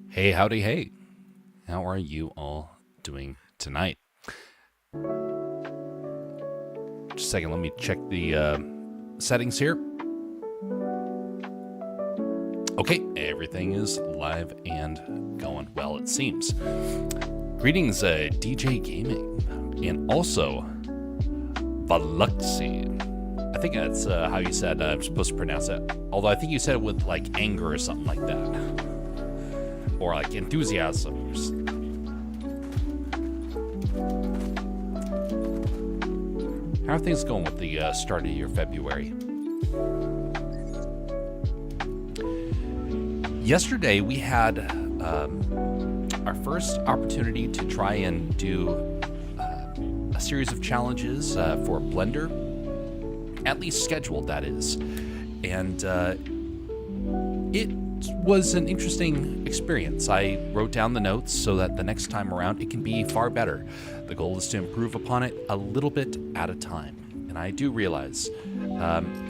Hey, howdy, hey. How are you all doing tonight? Just a second, let me check the settings here. Okay, everything is live and going well, it seems. Greetings, DJ Gaming, and also Baluxi. I think that's how you said I'm supposed to pronounce it. Although I think you said it with like anger or something like that. Or like enthusiasm. How are things going with the start of your February? Yesterday we had our first opportunity to try and do a series of challenges for Blender, at least scheduled, that is. And it was an interesting experience. I wrote down the notes so that the next time around it can be far better. The goal is to improve upon it a little bit at a time. And I do realize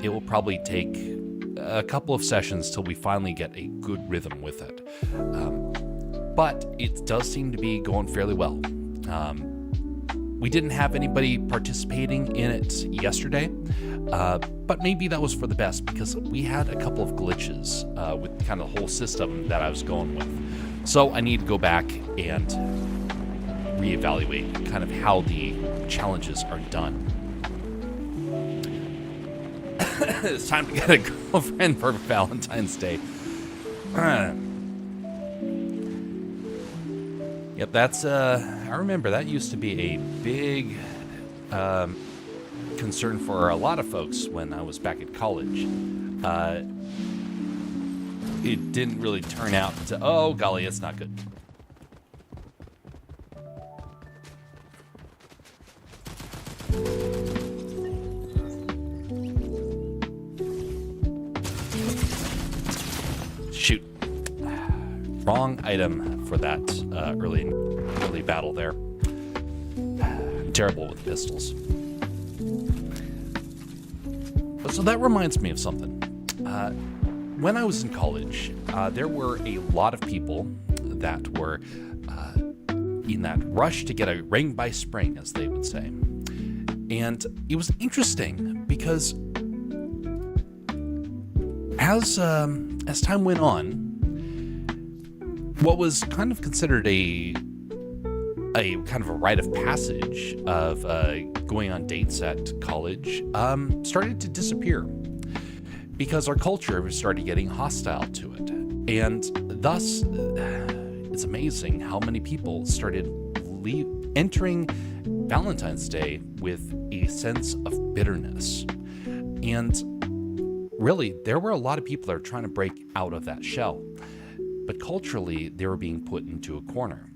it will probably take a couple of sessions till we finally get a good rhythm with it. But it does seem to be going fairly well. We didn't have anybody participating in it yesterday, but maybe that was for the best because we had a couple of glitches with kind of the whole system that I was going with. So I need to go back and reevaluate kind of how the challenges are done. It's time to get a girlfriend for Valentine's Day. Yep, that's, I remember that used to be a big concern for a lot of folks when I was back at college. It didn't really turn out to, oh golly, it's not good. Shoot. Wrong item for that early battle there. I'm terrible with pistols. So that reminds me of something. When I was in college, there were a lot of people that were in that rush to get a ring by spring, as they would say. And it was interesting because as time went on, what was kind of considered a kind of a rite of passage of going on dates at college started to disappear because our culture started getting hostile to it. And thus, it's amazing how many people started entering Valentine's Day with a sense of bitterness. And really, there were a lot of people that are trying to break out of that shell. But culturally, they were being put into a corner.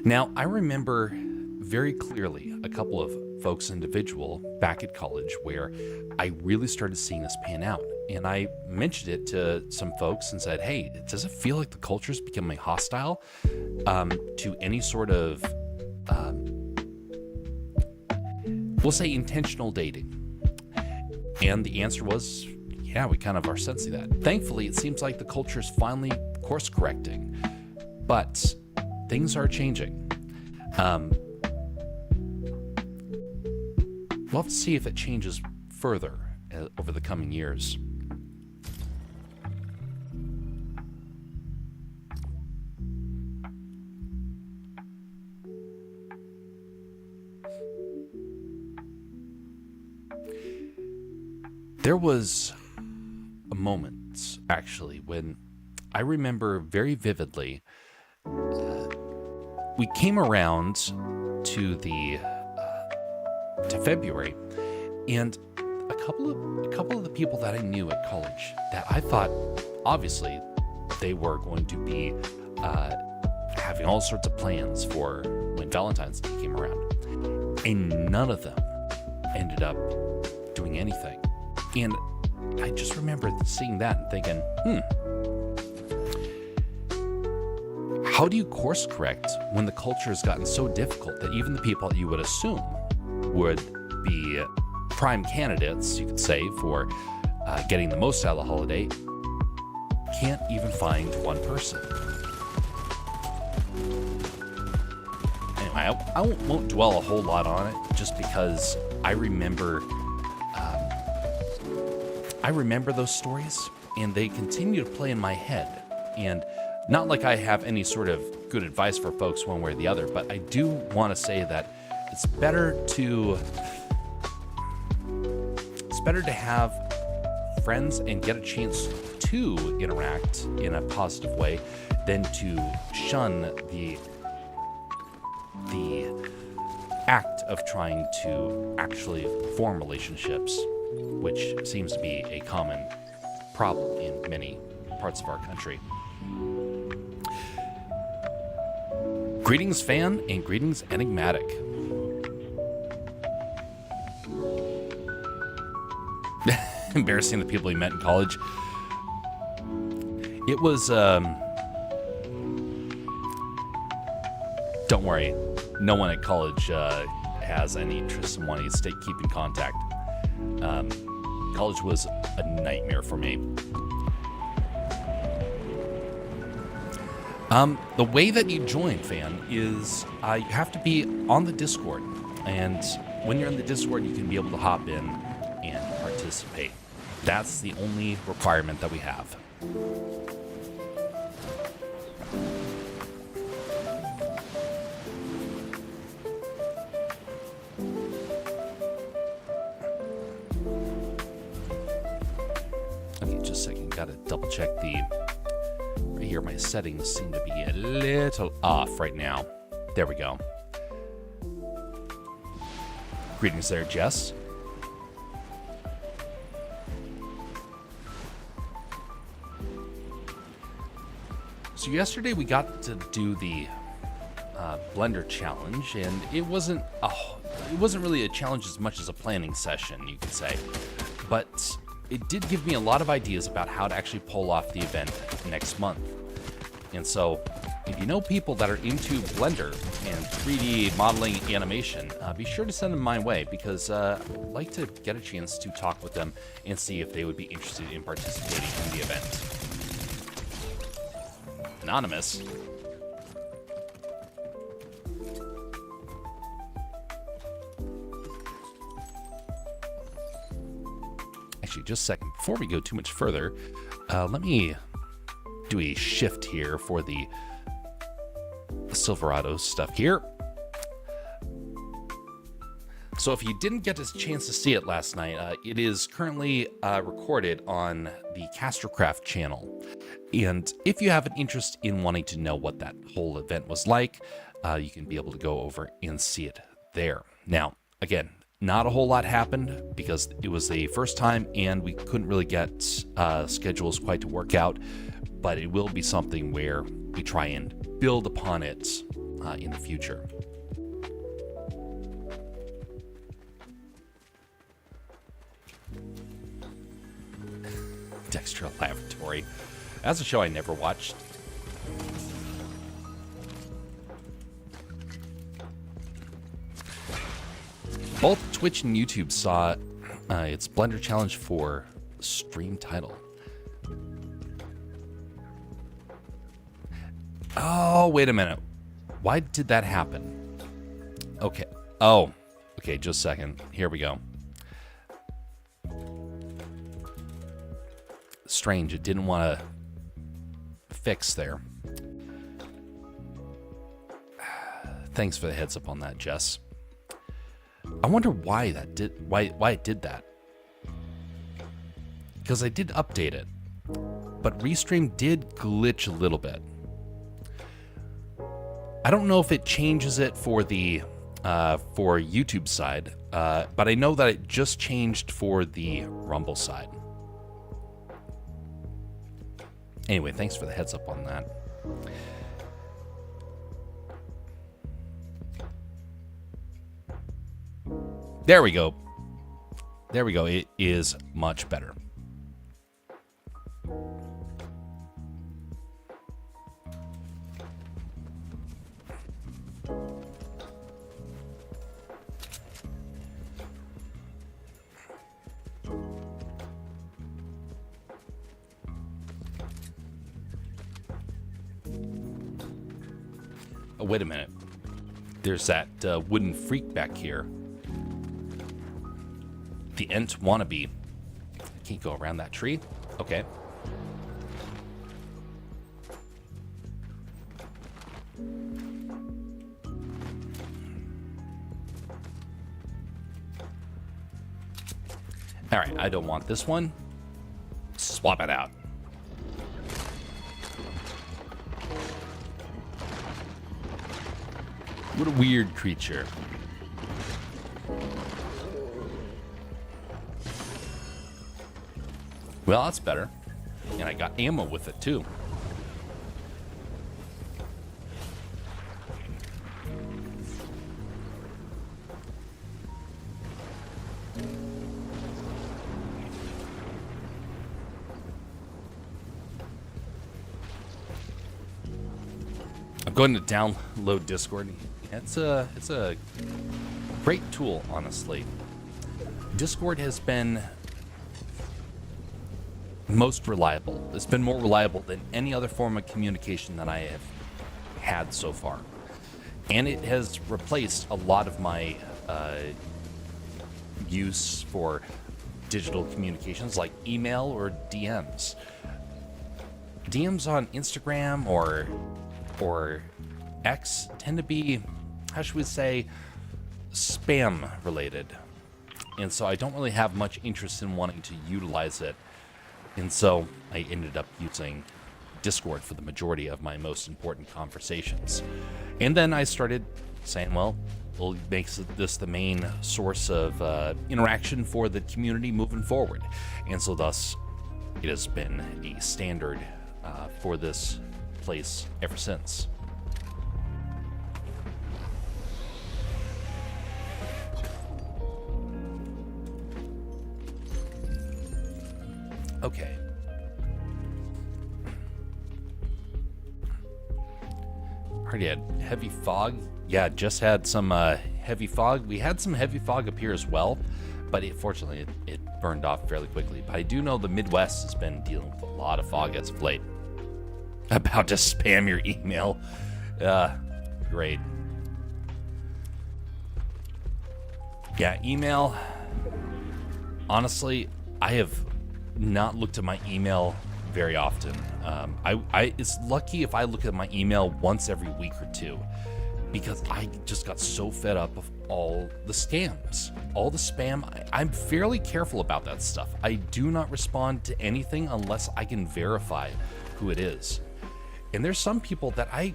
Now, I remember very clearly a couple of folks individual back at college where I really started seeing this pan out. And I mentioned it to some folks and said, hey, does it feel like the culture is becoming hostile to any sort of, we'll say, intentional dating? And the answer was, yeah, we kind of are sensing that. Thankfully, it seems like the culture is finally course correcting, but things are changing. We'll have to see if it changes further over the coming years. There was a moment, actually, when I remember very vividly, we came around to to February, and a couple of the people that I knew at college that I thought, obviously, they were going to be having all sorts of plans for when Valentine's Day came around, and none of them ended up doing anything. And I just remember seeing that and thinking, how do you course correct when the culture has gotten so difficult that even the people that you would assume would be prime candidates, you could say, for getting the most out of the holiday can't even find one person. Anyway, I won't dwell a whole lot on it, just because I remember those stories, and they continue to play in my head. And not like I have any sort of good advice for folks one way or the other, but I do want to say that it's better to have friends and get a chance to interact in a positive way than to shun the act of trying to actually form relationships, which seems to be a common problem in many parts of our country. Greetings, fan, and greetings, enigmatic. Embarrassing the people he met in college. It was, don't worry, no one at college has any interest in wanting to keep in contact. College was a nightmare for me. The way that you join, fan, is you have to be on the Discord. And when you're in the Discord, you can be able to hop in and participate. That's the only requirement that we have. Okay, just a second. Gotta double check the... Right here, my settings seem to be a little off right now. There we go. Greetings there, Jess. So yesterday we got to do the Blender challenge, and it wasn't really a challenge as much as a planning session, you could say. But it did give me a lot of ideas about how to actually pull off the event next month. And so, if you know people that are into Blender and 3D modeling animation, be sure to send them my way, because I'd like to get a chance to talk with them and see if they would be interested in participating in the event. Anonymous. Actually, just a second. Before we go too much further, let me do a shift here for the Silverado stuff here. So if you didn't get a chance to see it last night, it is currently recorded on the Castercraft channel. And if you have an interest in wanting to know what that whole event was like, you can be able to go over and see it there. Now, again, not a whole lot happened because it was the first time and we couldn't really get schedules quite to work out, but it will be something where we try and build upon it in the future. Dexter Laboratory. That's a show I never watched. Both Twitch and YouTube saw its Blender Challenge for stream title. Oh, wait a minute. Why did that happen? Okay. Oh, okay, just a second. Here we go. Strange, it didn't want to fix there. Thanks for the heads up on that, Jess. I wonder why that did why it did that. Because I did update it, but Restream did glitch a little bit. I don't know if it changes it for the for YouTube side, but I know that it just changed for the Rumble side. Anyway, thanks for the heads up on that. There we go. There we go. It is much better. Oh, wait a minute. There's that wooden freak back here. The Ent wannabe. I can't go around that tree. Okay. All right, I don't want this one. Swap it out. What a weird creature. Well, that's better. And I got ammo with it, too. I'm going to download Discord. It's a great tool, honestly. Discord has been most reliable. It's been more reliable than any other form of communication that I have had so far. And it has replaced a lot of my use for digital communications like email or DMs. DMs on Instagram or X tend to be, how should we say, spam related. And so I don't really have much interest in wanting to utilize it. And so I ended up using Discord for the majority of my most important conversations. And then I started saying, well, we'll make this the main source of interaction for the community moving forward. And so thus, it has been a standard for this place ever since. Okay. Already had heavy fog. Yeah, just had some heavy fog. We had some heavy fog up here as well, but fortunately it burned off fairly quickly. But I do know the Midwest has been dealing with a lot of fog as of late. About to spam your email. Great. Yeah, email. Honestly, I have not looked at my email very often. It's lucky if I look at my email once every week or two, because I just got so fed up of all the scams, all the spam. I'm fairly careful about that stuff. I do not respond to anything unless I can verify who it is. And there's some people that I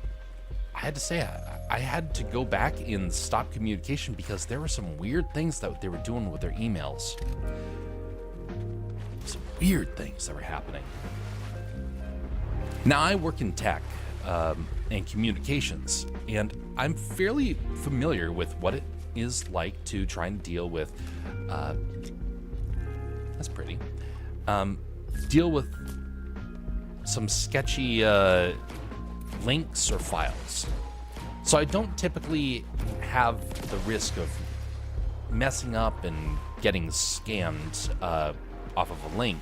had to say I had to go back and stop communication because there were some weird things that they were doing with their emails. Some weird things that were happening. Now, I work in tech and communications, and I'm fairly familiar with what it is like to try and deal with, that's pretty, deal with some sketchy links or files. So I don't typically have the risk of messing up and getting scammed off of a link.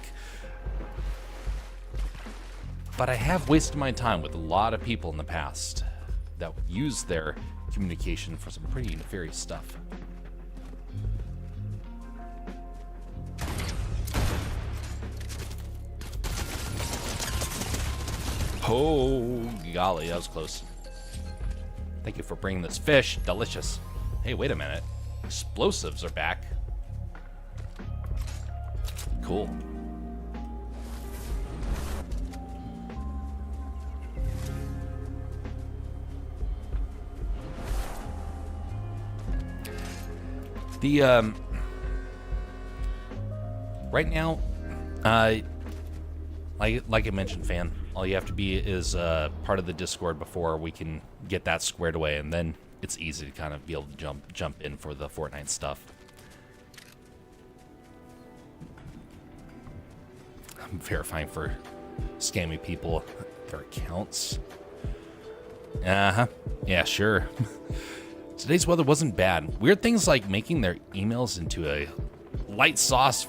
But I have wasted my time with a lot of people in the past that would use their communication for some pretty nefarious stuff. Oh, golly, that was close. Thank you for bringing this fish. Delicious. Hey, wait a minute. Explosives are back. Cool. The, right now, like I mentioned, fan, all you have to be is part of the Discord before we can get that squared away, and then it's easy to kind of be able to jump in for the Fortnite stuff. I'm verifying for scammy people their accounts. Uh-huh. Yeah, sure. Today's weather wasn't bad. Weird things like making their emails into a light sauce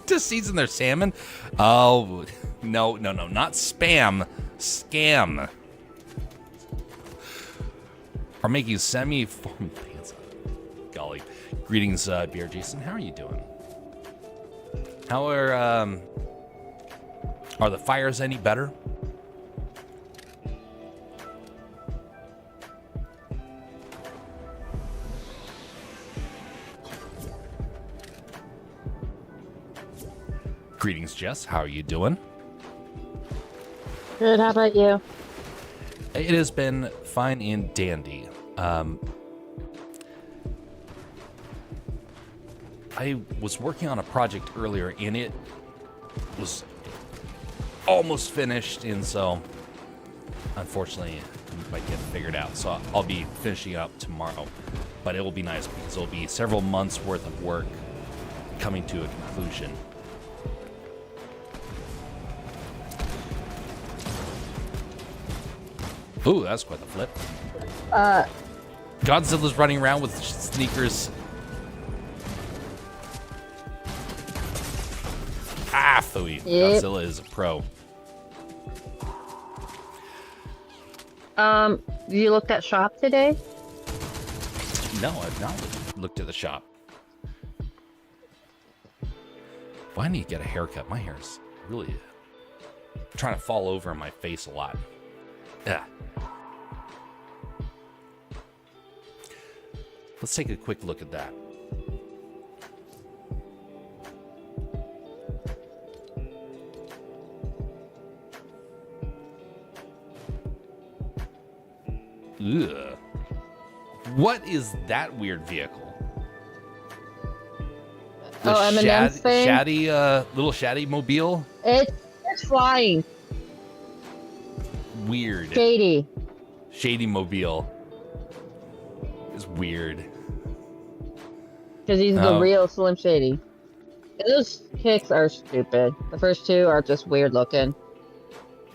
to season their salmon. Oh, no, not spam. Scam. are making semi-formal pants. Golly. Greetings, BR Jason. How are you doing? How are the fires any better? Greetings, Jess. How are you doing? Good, how about you? It has been fine and dandy. I was working on a project earlier, and it was almost finished, and so unfortunately it might get figured out. So I'll be finishing it up tomorrow, but it will be nice because it'll be several months worth of work coming to a conclusion. Ooh, that's quite the flip. Godzilla's running around with sneakers. Ah, phooey. Yep. Godzilla is a pro. You looked at shop today? No, I've not looked at the shop. Why need to get a haircut? My hair's really trying to fall over in my face a lot. Yeah. Let's take a quick look at that. Ugh. What is that weird vehicle? The M&M's thing? Shaddy, little Shaddy mobile? It's flying. Weird. Shady mobile. It's weird. Because he's the real Slim Shady. Those kicks are stupid. The first two are just weird looking.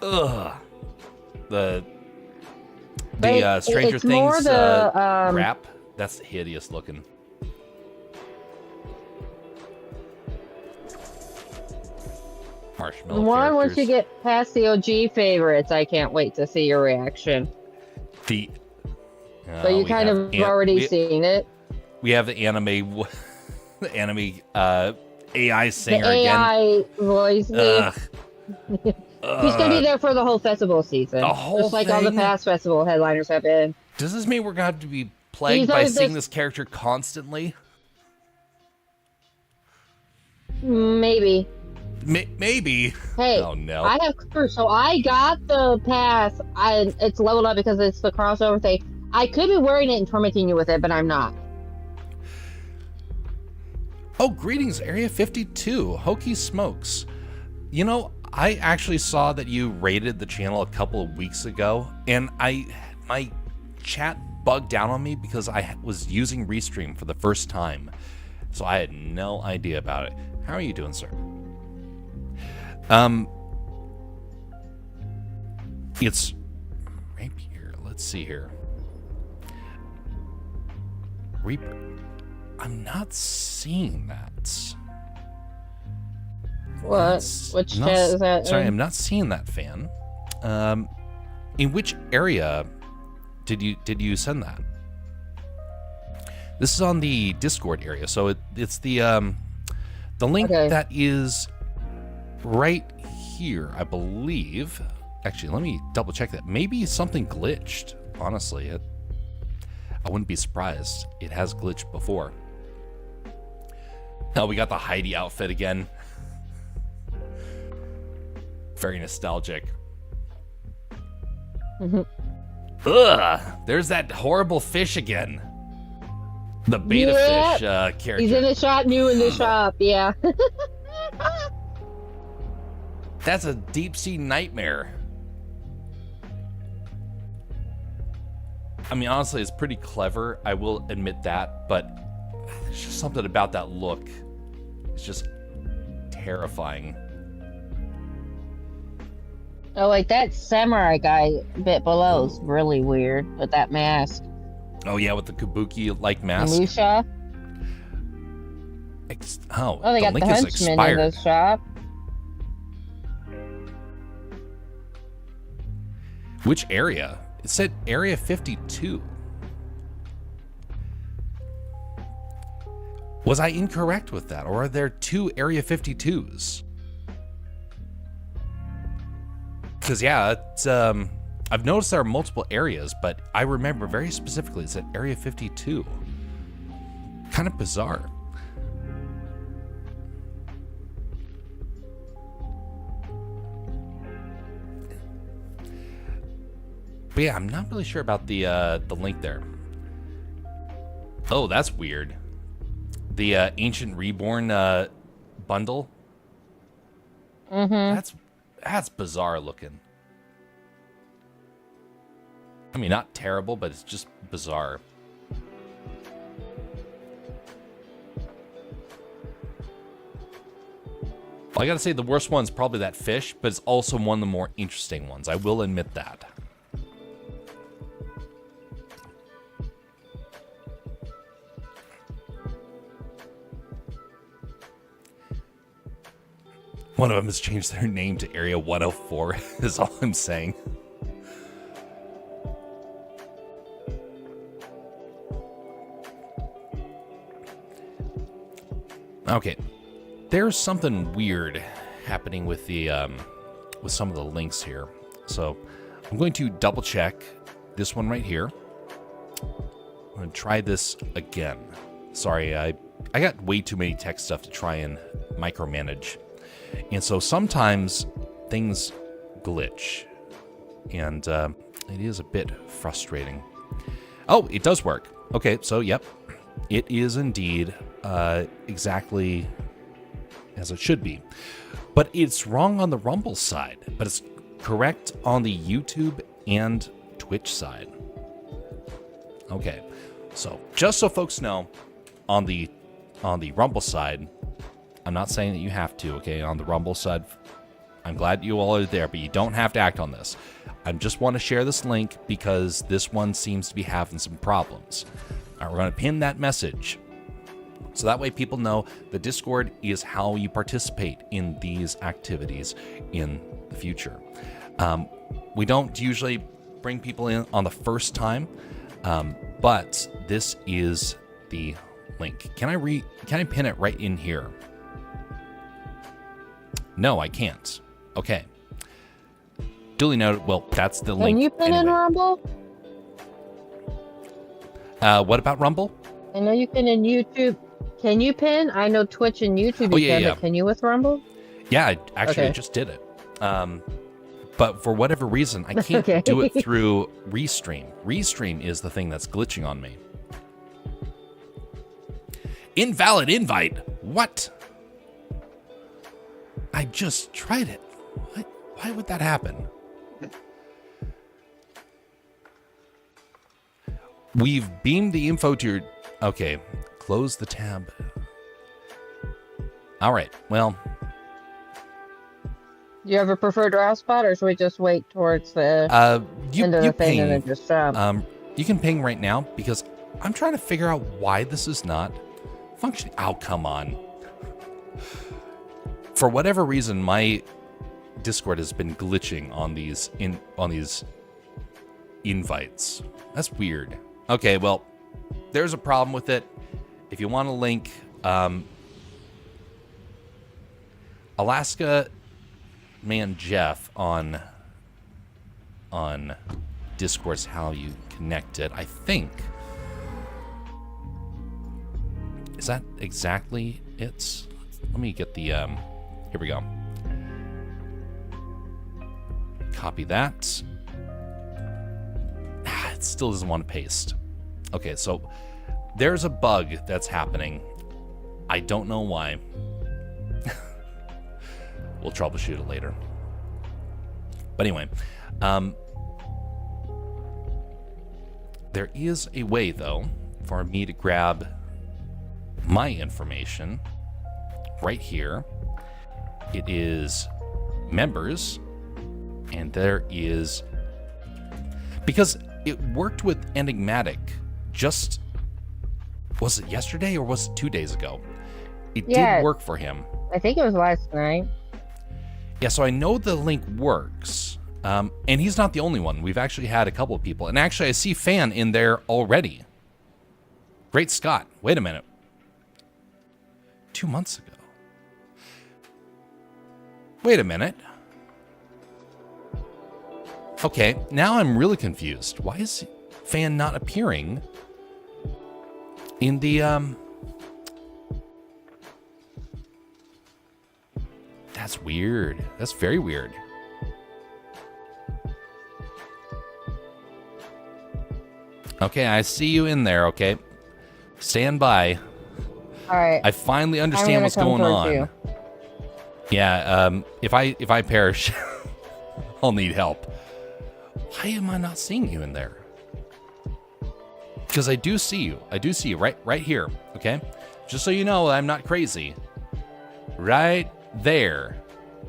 Ugh. The But Stranger it's more Things the, wrap. That's hideous looking. Marshmallow Once characters. you get past the OG favorites, I can't wait to see your reaction. So you kind of already seen it. We have the anime, the anime AI singer the AI again. voice. He's gonna be there for the whole festival season. The whole just like all the thing? past festival headliners have been. Does this mean we're gonna have to be plagued by seeing this character constantly? Maybe. Maybe. Hey, oh no! I have crew, so I got the pass. It's leveled up because it's the crossover thing. I could be wearing it and tormenting you with it, but I'm not. Oh, greetings, Area 52. Hokey Smokes. You know, I actually saw that you raided the channel a couple of weeks ago, and my chat bugged out on me because I was using Restream for the first time, so I had no idea about it. How are you doing, sir? It's right here. Let's see here. Reaper. I'm not seeing that. What? Which chat is that? Sorry, I'm not seeing that fan. In which area did you send that? This is on the Discord area, so it's the link that is right here, I believe. Actually, let me double check that. Maybe something glitched. Honestly, I wouldn't be surprised. It has glitched before. Oh, we got the Heidi outfit again. Very nostalgic. Ugh, there's that horrible fish again. The beta fish character. He's in the shop, new in the shop, yeah. That's a deep sea nightmare. I mean, honestly, it's pretty clever. I will admit that, but there's just something about that look. It's just terrifying. Oh, like that samurai guy a bit below is really weird with that mask. Oh yeah, with the kabuki-like mask. Musha. Oh, they got the henchman in the shop. Which area? It said Area 52. Was I incorrect with that? Or are there 2 Area 52s? Because, yeah, it's, I've noticed there are multiple areas, but I remember very specifically it's at Area 52. Kind of bizarre. But yeah, I'm not really sure about the link there. Oh, that's weird. The Ancient Reborn bundle. Mm-hmm. That's bizarre looking. I mean, not terrible, but it's just bizarre. Well, I gotta say the worst one's probably that fish, but it's also one of the more interesting ones. I will admit that. One of them has changed their name to Area 104, is all I'm saying. Okay, there's something weird happening with the with some of the links here. So I'm going to double check this one right here. I'm going to try this again. Sorry, I got way too many tech stuff to try and micromanage. And so sometimes things glitch, and it is a bit frustrating. Oh, it does work. Okay, so yep, it is indeed exactly as it should be. But it's wrong on the Rumble side, but it's correct on the YouTube and Twitch side. Okay, so just so folks know, on the Rumble side, I'm not saying that you have to, okay? On the Rumble side, I'm glad you all are there, but you don't have to act on this. I just want to share this link because this one seems to be having some problems. All right, we're going to pin that message. So that way people know the Discord is how you participate in these activities in the future. We don't usually bring people in on the first time, but this is the link. Can I pin it right in here? No, I can't. Okay. Duly noted. Well, that's the link. Can you pin in Rumble? What about Rumble? I know you can in YouTube. Can you pin? I know Twitch and YouTube you can, but can you with Rumble? Yeah, I just did it. But for whatever reason, I can't do it through Restream. Restream is the thing that's glitching on me. Invalid invite. What? I just tried it. What? Why would that happen? We've beamed the info to your... Okay, close the tab. All right, well... Do you have a preferred route spot, or should we just wait towards the end of the thing and then just drop? You can ping right now, because I'm trying to figure out why this is not functioning. Oh, come on. For whatever reason, my Discord has been glitching on these invites. That's weird. Okay, well, there's a problem with it. If you want a link, Alaska Man Jeff on Discord's how you connect it. I think. Is that exactly it? Let me get the here we go. Copy that. It still doesn't want to paste. Okay, so there's a bug that's happening. I don't know why. We'll troubleshoot it later. But anyway, there is a way, though, for me to grab my information right here. It is members, and there is... Because it worked with Enigmatic just... Was it yesterday or was it 2 days ago? It did work for him. I think it was last night. Yeah, so I know the link works. And he's not the only one. We've actually had a couple of people. And actually, I see Fan in there already. Great Scott. Wait a minute. 2 months ago. Wait a minute. Okay, now I'm really confused. Why is Fan not appearing in the That's weird. That's very weird. Okay, I see you in there, okay? Stand by. All right. I finally understand what's going on. You. Yeah, if I perish, I'll need help. Why am I not seeing you in there? Because I do see you. I do see you right here, okay? Just so you know, I'm not crazy. Right there.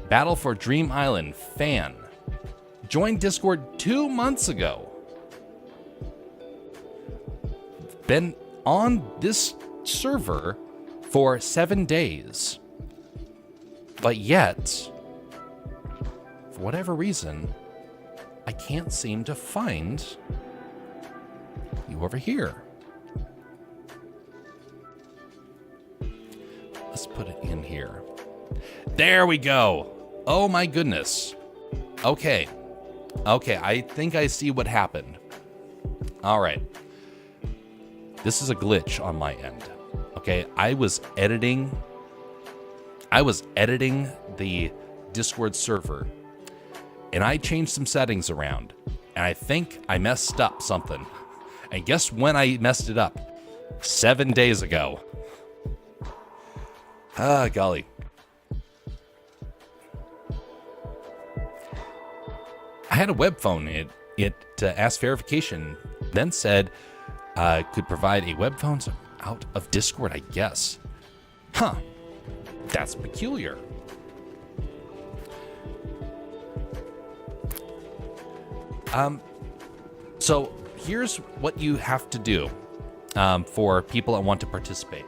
Battle for Dream Island Fan. Joined Discord 2 months ago. Been on this server for 7 days. But yet, for whatever reason, I can't seem to find you over here. Let's put it in here. There we go. Oh my goodness. Okay. Okay, I think I see what happened. All right. This is a glitch on my end. Okay, I was editing the Discord server, and I changed some settings around, and I think I messed up something. And guess when I messed it up? 7 days ago. Ah, golly. I had a web phone. It asked verification, then said could provide a web phone out of Discord, I guess. Huh. That's peculiar. So here's what you have to do for people that want to participate.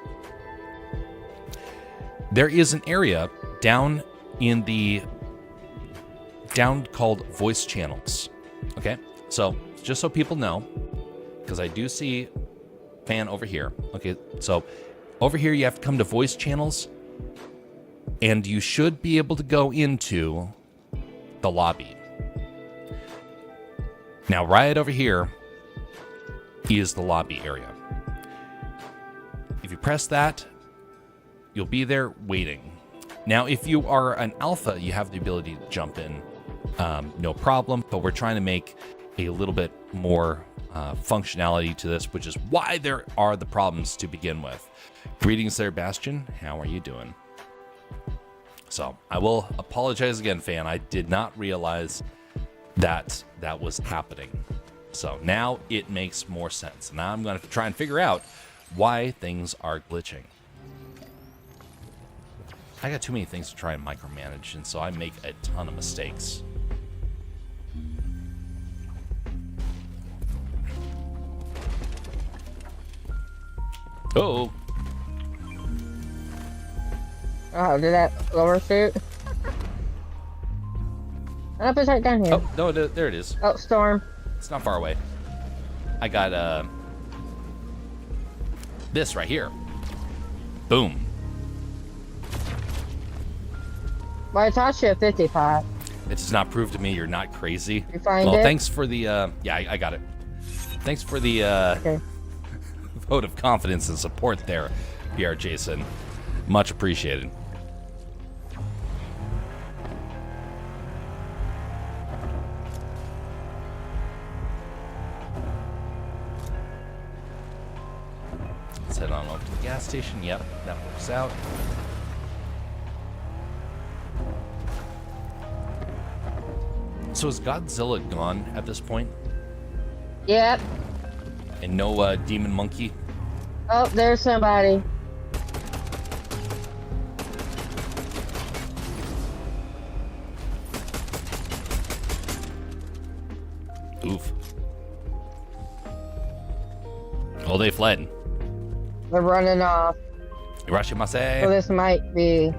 There is an area down called voice channels. Okay, so just so people know, because I do see Fan over here. Okay, so over here you have to come to voice channels, and you should be able to go into the lobby. Now, right over here is the lobby area. If you press that, you'll be there waiting. Now, if you are an alpha, you have the ability to jump in, no problem, but we're trying to make a little bit more functionality to this, which is why there are the problems to begin with. Greetings there, Bastion. How are you doing? So I will apologize again, Fan. I did not realize that was happening. So now it makes more sense. Now I'm going to try and figure out why things are glitching. I got too many things to try and micromanage, and so I make a ton of mistakes. Oh. Oh, did that overshoot? Up is right down here. Oh, no, there it is. Oh, storm. It's not far away. I got this right here. Boom. Well, I taught you a 55. It does not prove to me you're not crazy. You find well, it? thanks for the yeah, I got it. Thanks for the Okay. vote of confidence and support there, PR Jason. Much appreciated. Let's head on over to the gas station. Yep, that works out. So is Godzilla gone at this point? Yep. And no demon monkey? Oh, there's somebody. Oof. Oh, they fled. They're running off. So Irashimase. this might be.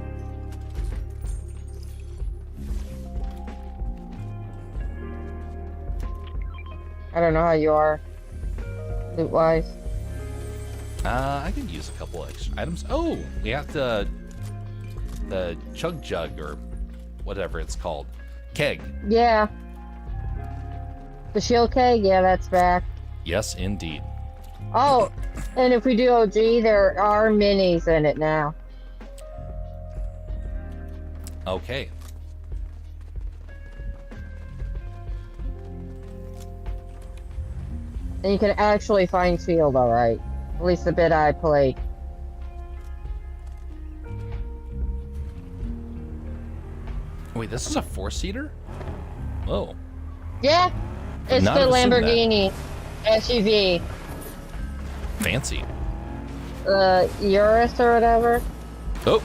I don't know how you are, loot wise. I could use a couple extra items. Oh, we have the chug jug or whatever it's called. Keg. Yeah. The shield keg? Yeah, that's back. Yes, indeed. Oh, and if we do OG, there are minis in it now. Okay. And you can actually find shield, alright. At least the bit I played. Wait, this is a 4-seater? Oh. Yeah, it's Not the have assumed that. Lamborghini SUV. Fancy. Urus or whatever. Oh.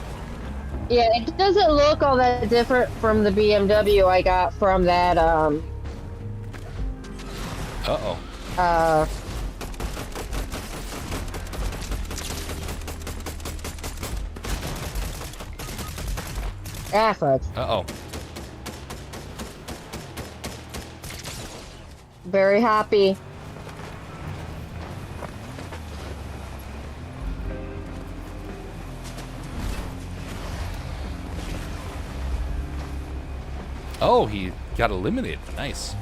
Yeah, it doesn't look all that different from the BMW I got from that, Uh-oh. fudge. Uh-oh. Very happy. Oh, he got eliminated. Nice.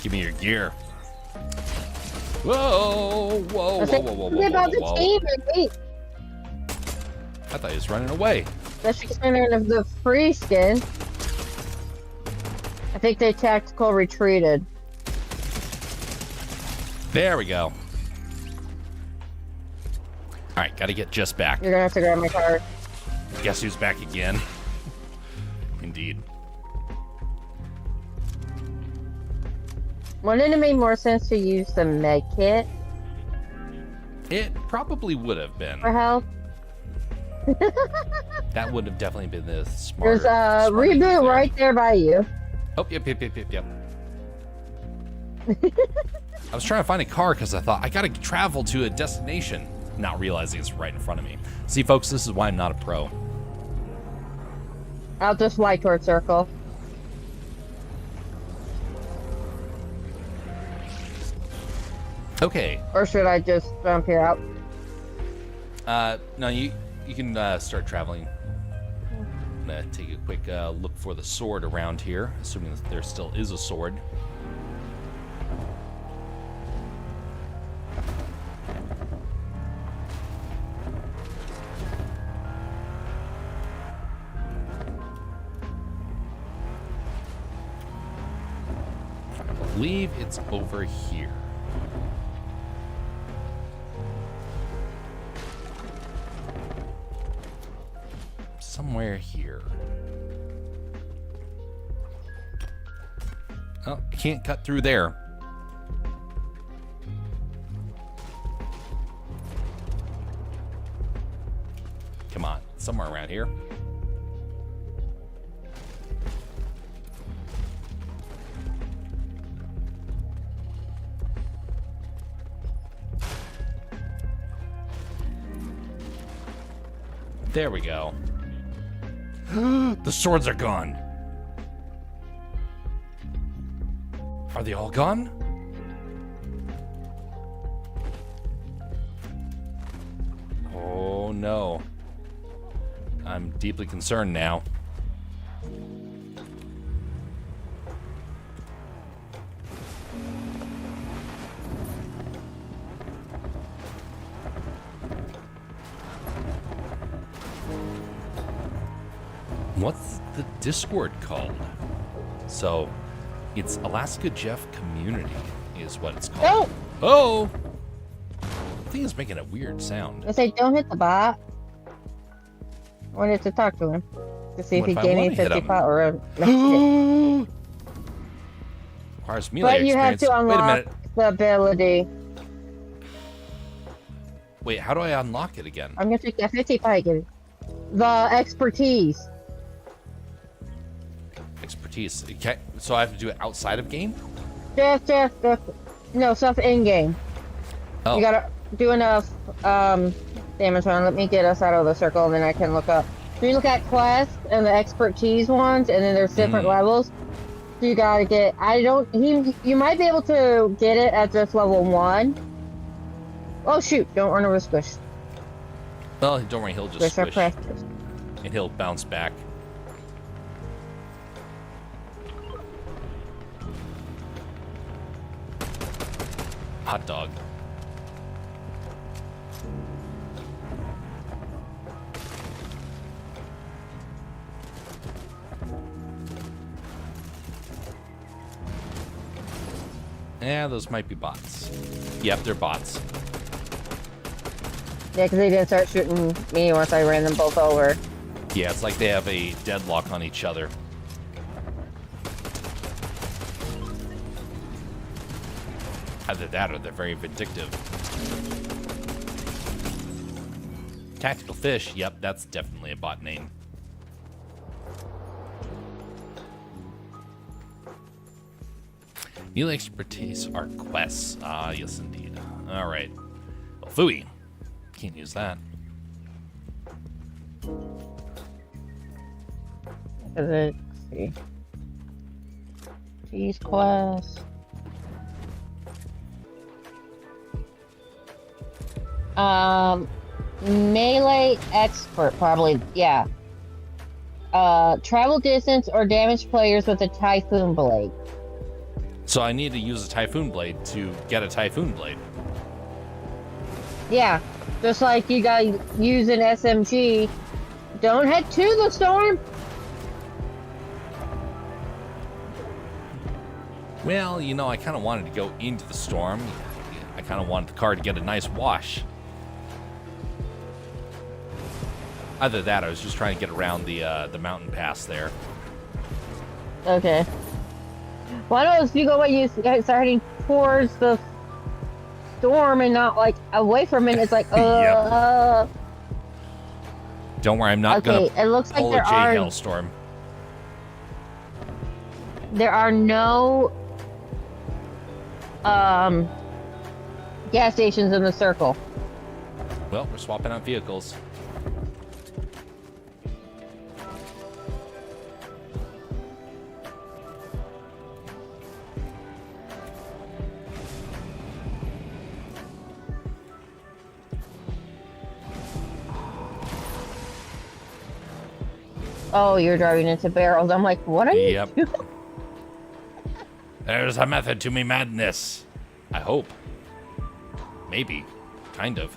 Give me your gear. Whoa, whoa, whoa, whoa, whoa, whoa, whoa, About the whoa. team, wait. I thought he was running away. That's experiment of the free skin. I think they tactical retreated. There we go. All right, gotta get just back. You're gonna have to grab my card. Guess who's back again? Indeed. Wouldn't it make more sense to use the med kit It probably would have been. for health? That would have definitely been the smarter. There's a reboot right there by you. Oh, yep. I was trying to find a car because I thought I gotta travel to a destination, not realizing it's right in front of me. See, folks, this is why I'm not a pro. I'll just fly towards circle. Okay. Or should I just jump here out? No, you can start traveling. I'm gonna take a quick look for the sword around here, assuming that there still is a sword. I believe it's over here. Somewhere here. Oh, I can't cut through there. Come on, somewhere around here. There we go. The swords are gone. Are they all gone? Oh no. I'm deeply concerned now. What's the Discord called? So, it's Alaska Jeff Community is what it's called. Oh! The thing is making a weird sound. I say don't hit the bot. I wanted to talk to him to see What if he if I gave me wanna hit 50 him? pot or a Requires melee But you have experience. to Wait a unlock minute. the ability. Wait, how do I unlock it again? I'm gonna take that 50 pot I give you. The expertise. Expertise. Okay, so I have to do it outside of game? Just, no, stuff in game. Oh. You gotta do enough damage on. Let me get us out of the circle, and then I can look up. you look at quests and the expertise ones, and then there's different levels. So you gotta get. You might be able to get it at just level 1. Oh shoot! Don't run over the squish. Well, don't worry, he'll just Squish squish. our precious. And he'll bounce back. Hot dog. Yeah, those might be bots. Yep, they're bots. Yeah, because they didn't start shooting me once I ran them both over. Yeah, it's like they have a deadlock on each other. Either that or they're very vindictive. Tactical fish, yep, that's definitely a bot name. New expertise are quests. Ah, yes indeed. Alright. Well, Fooey. Can't use that. Let's see. These quests. Melee expert, probably, yeah. Travel distance or damage players with a Typhoon Blade. So I need to use a Typhoon Blade to get a Typhoon Blade. Yeah, just like you guys use an SMG. Don't head to the storm. Well, you know, I kind of wanted to go into the storm. I kind of wanted the car to get a nice wash. Either that, I was just trying to get around the mountain pass there. Okay. Why don't if you go when you start heading towards the storm and not like away from it? It's like Yep. Don't worry, I'm not gonna it looks like pull a J Hailstorm. There are no gas stations in the circle. Well, we're swapping out vehicles. Oh, you're driving into barrels. I'm like, what are you doing? There's a method to me madness. I hope. Maybe. Kind of.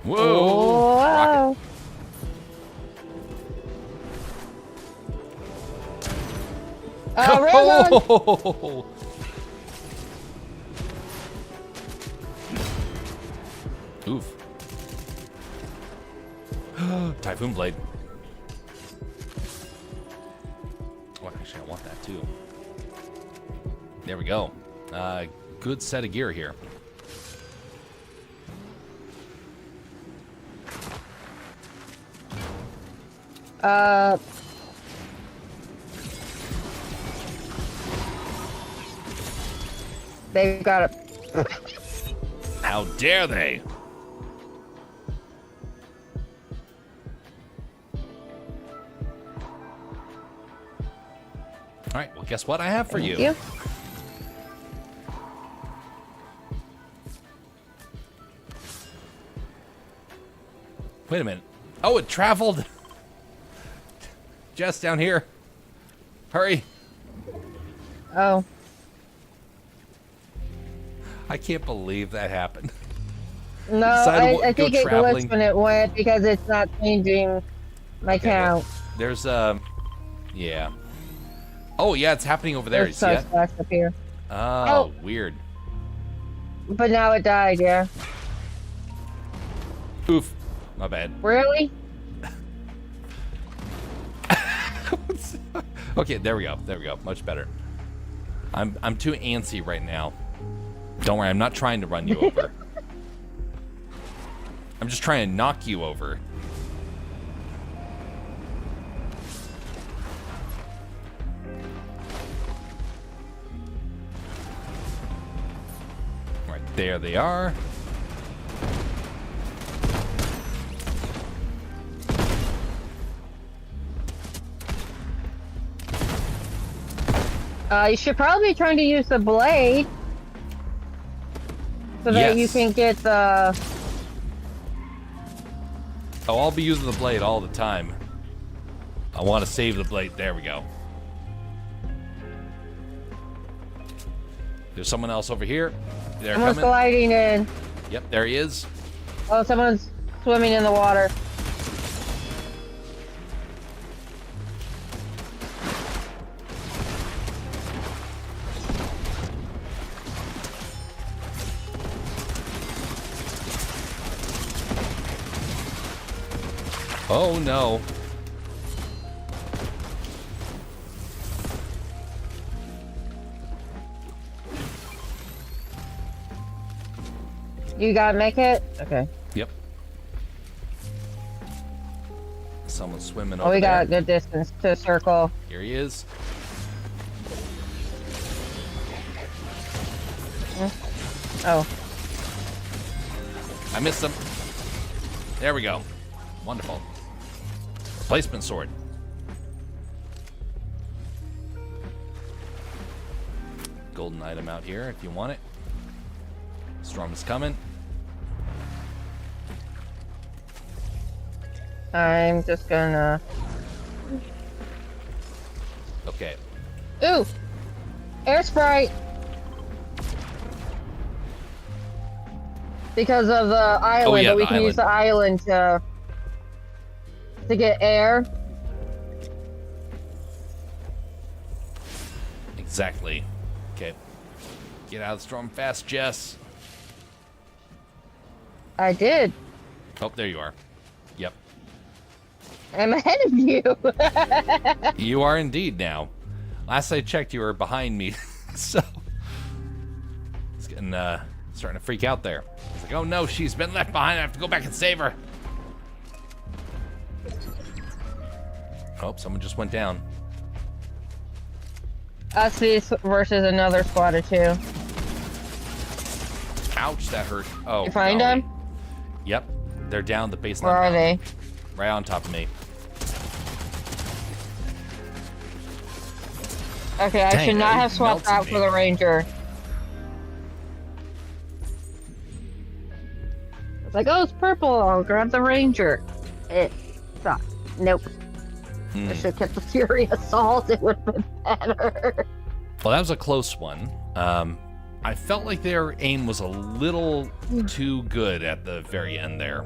Whoa! Whoa. Oh! Oof. Typhoon Blade. Oh, actually, I want that too. There we go. Good set of gear here. They've got it. How dare they? All right, well, guess what I have for you? Thank you. Wait a minute. Oh, it traveled. Jess, down here. Hurry. Oh. I can't believe that happened. No, I think it glitched when it went because it's not changing my count. There's, yeah. Oh, yeah, it's happening over there. There's such flash up here. Oh, weird. But now it died, yeah. Oof. My bad. Really? Okay, there we go. There we go. Much better. I'm too antsy right now. Don't worry, I'm not trying to run you over. I'm just trying to knock you over. Right, there they are. You should probably be trying to use the blade so that you Yes. can get the. Oh, I'll be using the blade all the time. I want to save the blade. There we go. There's someone else over here. They're Someone's coming. gliding in. Yep, there he is. Oh, someone's swimming in the water. Oh no. You gotta make it? Okay. Yep. Someone's swimming Oh, over we there. got a good distance to circle. Here he is. Oh. I missed him. There we go. Wonderful. Replacement sword. Golden item out here if you want it. Storm is coming. I'm just gonna. Okay. Ooh! Air Sprite! Because of the island, yeah, but we the can use the island to get air. Exactly. Okay. Get out of the storm fast, Jess. I did. Oh, there you are. Yep. I'm ahead of you. You are indeed now. Last I checked, you were behind me. So it's getting starting to freak out there. It's like, oh no, she's been left behind. I have to go back and save her. Oh, someone just went down. Us versus another squad of two. Ouch, that hurt. Oh, You find golly. them? Yep, they're down the baseline. Where are they? Right on top of me. Okay, I Dang, should not they have swapped melted out me. for the ranger. It's like, oh, it's purple. I'll grab the ranger. It sucks. Nope. I should have kept the Fury Assault. It would have been better. Well, that was a close one. I felt like their aim was a little too good at the very end there.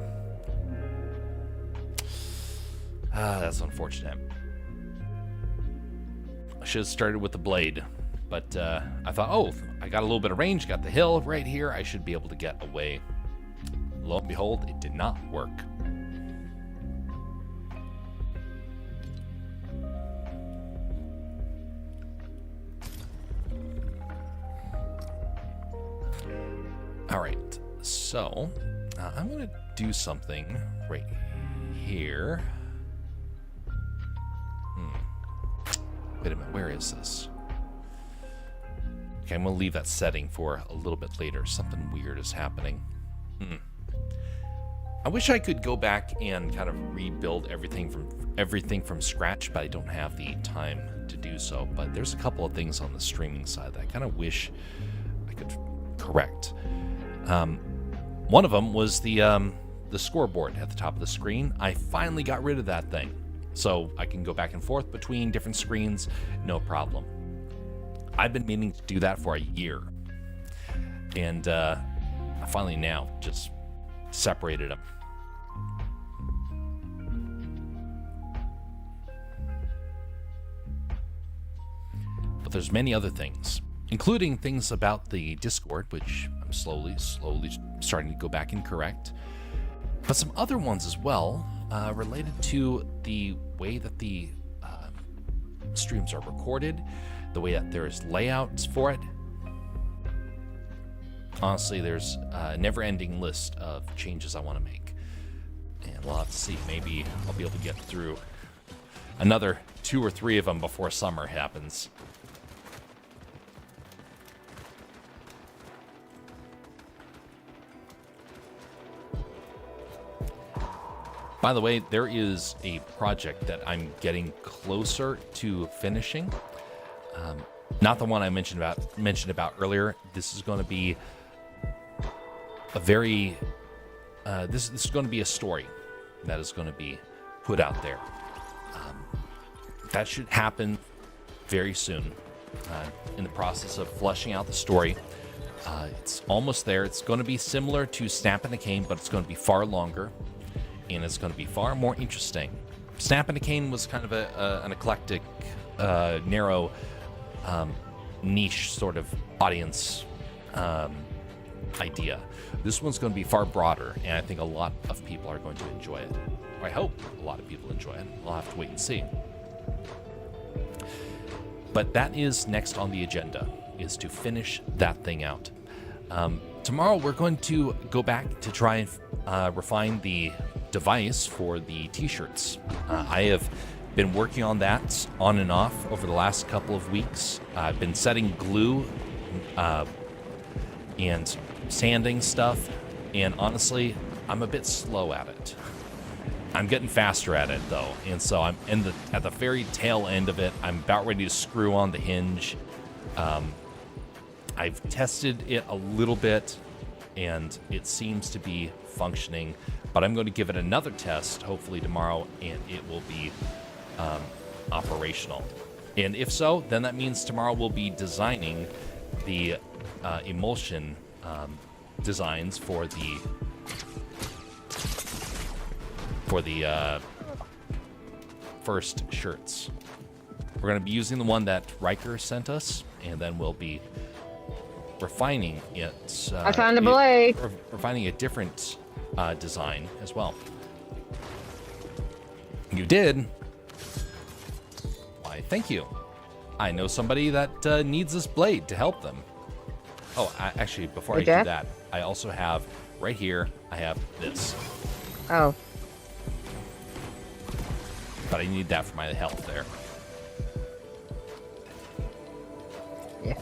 That's unfortunate. I should have started with the blade, but I thought, oh, I got a little bit of range, got the hill right here. I should be able to get away. Lo and behold, it did not work. All right, so I'm going to do something right here. Wait a minute, where is this? Okay, I'm going to leave that setting for a little bit later. Something weird is happening. I wish I could go back and kind of rebuild everything from scratch, but I don't have the time to do so. But there's a couple of things on the streaming side that I kind of wish I could correct. One of them was the scoreboard at the top of the screen. I finally got rid of that thing, so I can go back and forth between different screens, no problem. I've been meaning to do that for a year, and I finally now just separated them. But there's many other things, including things about the Discord, which I'm slowly starting to go back and correct. But some other ones as well, related to the way that the streams are recorded, the way that there's layouts for it. Honestly, there's a never-ending list of changes I want to make. And we'll have to see. Maybe I'll be able to get through another 2 or 3 of them before summer happens. By the way, there is a project that I'm getting closer to finishing. Not the one I mentioned about earlier. This is going to be a very this is going to be a story that is going to be put out there. That should happen very soon. In the process of fleshing out the story, it's almost there. It's going to be similar to Snap and a Cane, but it's going to be far longer, and it's going to be far more interesting. Snap and a Cane was kind of an eclectic, narrow, niche sort of audience idea. This one's going to be far broader, and I think a lot of people are going to enjoy it. Or I hope a lot of people enjoy it. We'll have to wait and see. But that is next on the agenda, is to finish that thing out. Tomorrow we're going to go back to try and refine the device for the t-shirts. I have been working on that on and off over the last couple of weeks. I've been setting glue and sanding stuff, and honestly, I'm a bit slow at it. I'm getting faster at it though, and so I'm at the very tail end of it. I'm about ready to screw on the hinge. I've tested it a little bit, and it seems to be functioning, but I'm going to give it another test, hopefully tomorrow, and it will be operational. And if so, then that means tomorrow we'll be designing the emulsion designs for the first shirts. We're going to be using the one that Riker sent us, and then we'll be refining it. I found a blade. Refining a different design as well. You did? Why, thank you. I know somebody that needs this blade to help them. Oh, actually, before I do that, I also have, right here, I have this. Oh. But I need that for my health there. Yeah.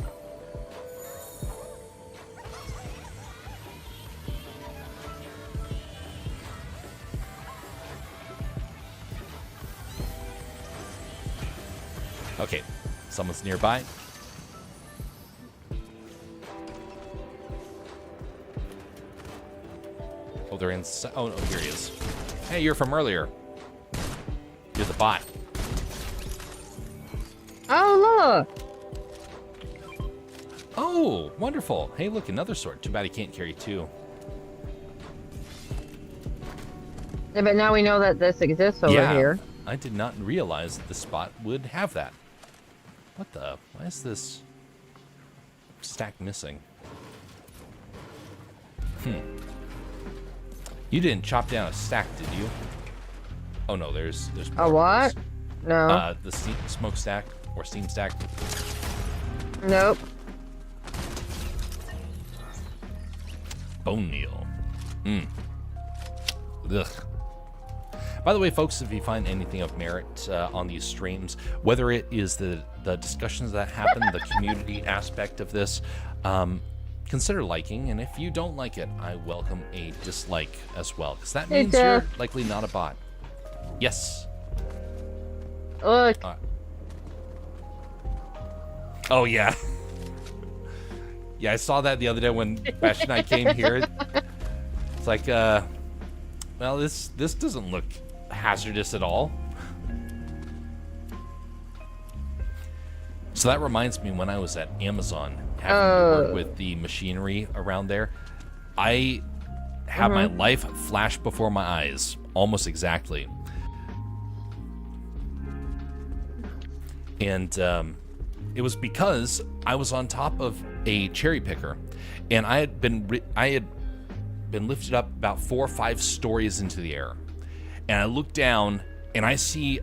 Okay, someone's nearby. Oh, they're inside. Oh, no, here he is. Hey, you're from earlier. You're the bot. Oh, look. Oh, wonderful. Hey, look, another sword. Too bad he can't carry two. Yeah, but now we know that this exists over here. I did not realize that the spot would have that. What the? Why is this stack missing? You didn't chop down a stack, did you? Oh no, there's A what? No. The smoke stack or steam stack. Nope. Bone meal. Ugh. By the way, folks, if you find anything of merit on these streams, whether it is the discussions that happen, the community aspect of this, consider liking. And if you don't like it, I welcome a dislike as well, because that means you're likely not a bot. Yes. Look. Oh, yeah. Yeah, I saw that the other day when Bash and I came here. It's like, well, this doesn't look hazardous at all. So that reminds me, when I was at Amazon having to work with the machinery around there, I had my life flash before my eyes, almost exactly. And it was because I was on top of a cherry picker, and I had been lifted up about 4 or 5 stories into the air, and I look down and I see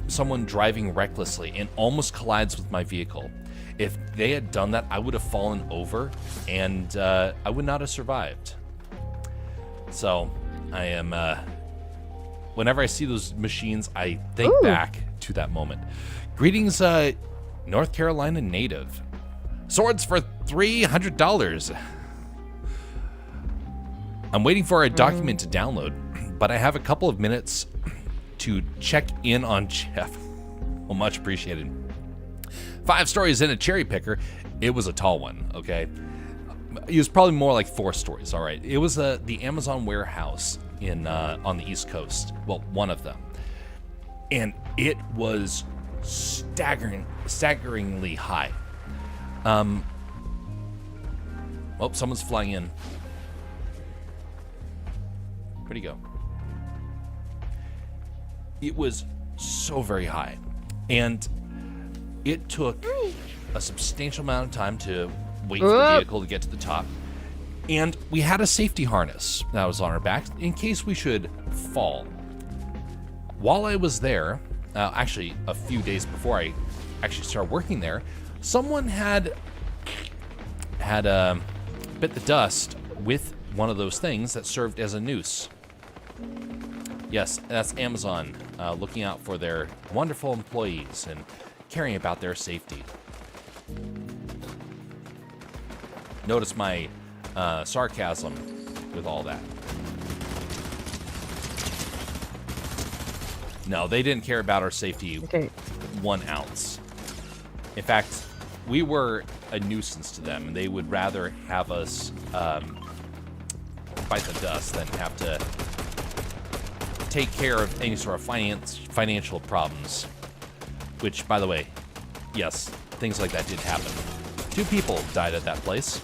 someone driving recklessly and almost collides with my vehicle. If they had done that, I would have fallen over, and I would not have survived. So I am whenever I see those machines, I think back to that moment. Greetings, North Carolina native. Swords for $300. I'm waiting for a document to download, but I have a couple of minutes to check in on Jeff. Well, much appreciated. 5 stories in a cherry picker. It was a tall one, okay? It was probably more like 4 stories, all right? It was the Amazon warehouse in on the East Coast. Well, one of them. And it was staggeringly high. Oh, someone's flying in. Where'd he go? It was so very high. And it took a substantial amount of time to wait for the vehicle to get to the top. And we had a safety harness that was on our back in case we should fall. While I was there, actually a few days before I actually started working there, someone had bit the dust with one of those things that served as a noose. Yes, that's Amazon looking out for their wonderful employees and caring about their safety. Notice my sarcasm with all that. No, they didn't care about our safety 1 ounce. In fact, we were a nuisance to them, and they would rather have us fight the dust than have to take care of any sort of financial problems. Which, by the way, yes, things like that did happen. 2 people died at that place.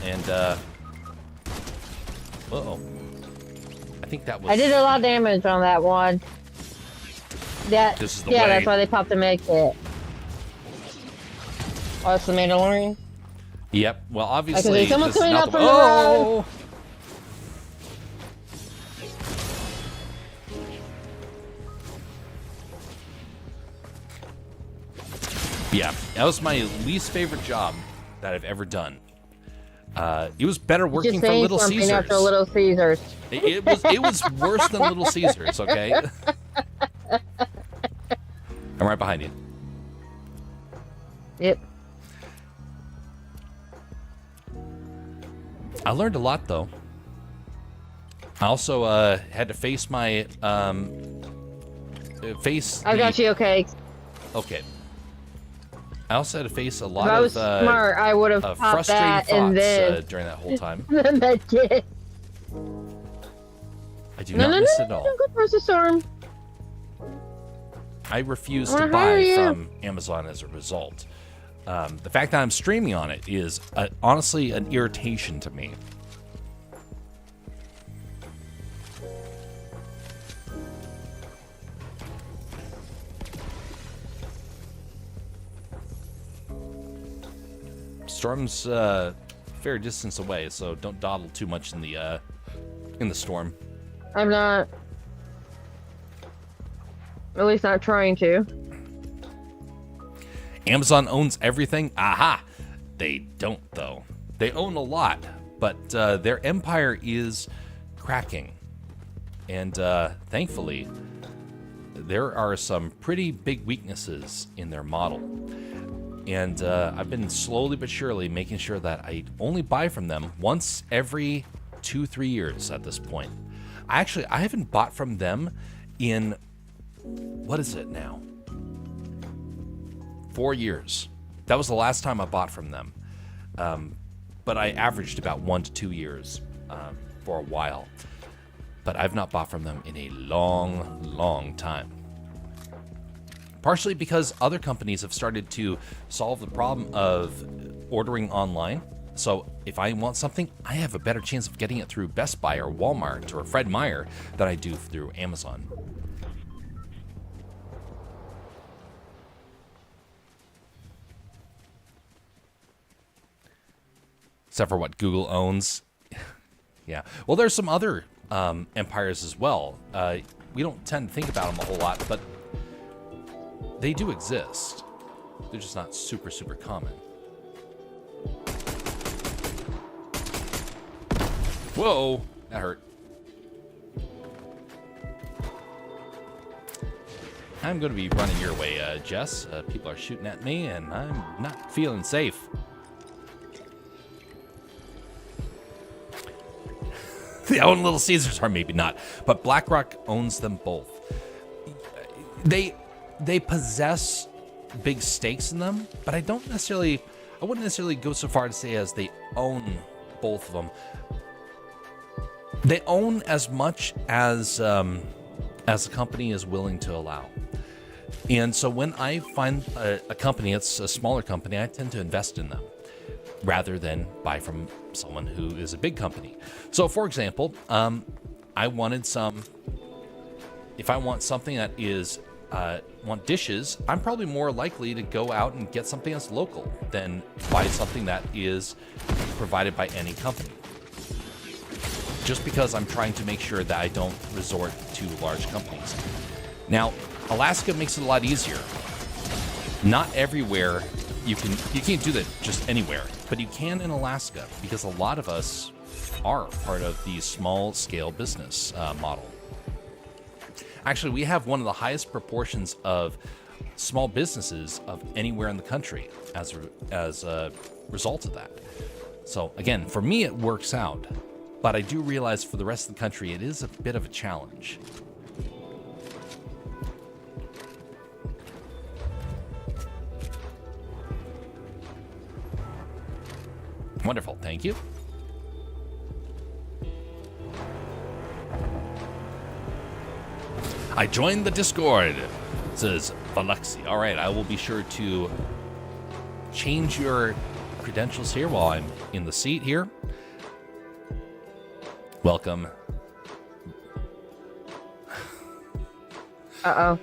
And, uh-oh. I think that was... I did a lot of damage on that one. This is the way. That's why they popped the med kit. Oh, that's the Mandalorian? Yep. Well, obviously... Okay, someone's coming up from the road! Yeah, that was my least favorite job that I've ever done. It was better working for Little Caesars. After Little Caesars. It was worse than Little Caesars, okay? I'm right behind you. Yep. I learned a lot, though. I also had to face my I got you, okay. Okay. I also had to face a lot if I was smart, I would have popped that and then during that whole time. the med kit. I do not miss it all. Don't go towards the storm. I refuse to buy from Amazon as a result. The fact that I'm streaming on it is honestly an irritation to me. Storm's fair distance away, so don't dawdle too much in the storm. I'm not. At least not trying to. Amazon owns everything? Aha! They don't, though. They own a lot, but their empire is cracking. And thankfully, there are some pretty big weaknesses in their model. And I've been slowly but surely making sure that I only buy from them once every 2-3 years at this point. I haven't bought from them in, what is it now? 4 years. That was the last time I bought from them. But I averaged about 1 to 2 years for a while. But I've not bought from them in a long, long time. Partially because other companies have started to solve the problem of ordering online. So if I want something, I have a better chance of getting it through Best Buy or Walmart or Fred Meyer than I do through Amazon. Except for what Google owns. Yeah. Well, there's some other empires as well. We don't tend to think about them a whole lot, but they do exist. They're just not super, super common. Whoa, that hurt. I'm going to be running your way, Jess. People are shooting at me, and I'm not feeling safe. They own Little Caesars, or maybe not, but BlackRock owns them both. They possess big stakes in them, but I wouldn't necessarily go so far to say as they own both of them. They own as much as the company is willing to allow. And so when I find a company, it's a smaller company, I tend to invest in them rather than buy from someone who is a big company. So for example, if I want something that is, want dishes, I'm probably more likely to go out and get something that's local than buy something that is provided by any company. Just because I'm trying to make sure that I don't resort to large companies. Now, Alaska makes it a lot easier. Not everywhere you can't do that just anywhere, but you can in Alaska because a lot of us are part of the small scale business model. Actually, we have one of the highest proportions of small businesses of anywhere in the country as a result of that. So again, for me, it works out, but I do realize for the rest of the country, it is a bit of a challenge. Wonderful, thank you. I joined the Discord, says Valuxi. All right, I will be sure to change your credentials here while I'm in the seat here. Welcome. Uh-oh. All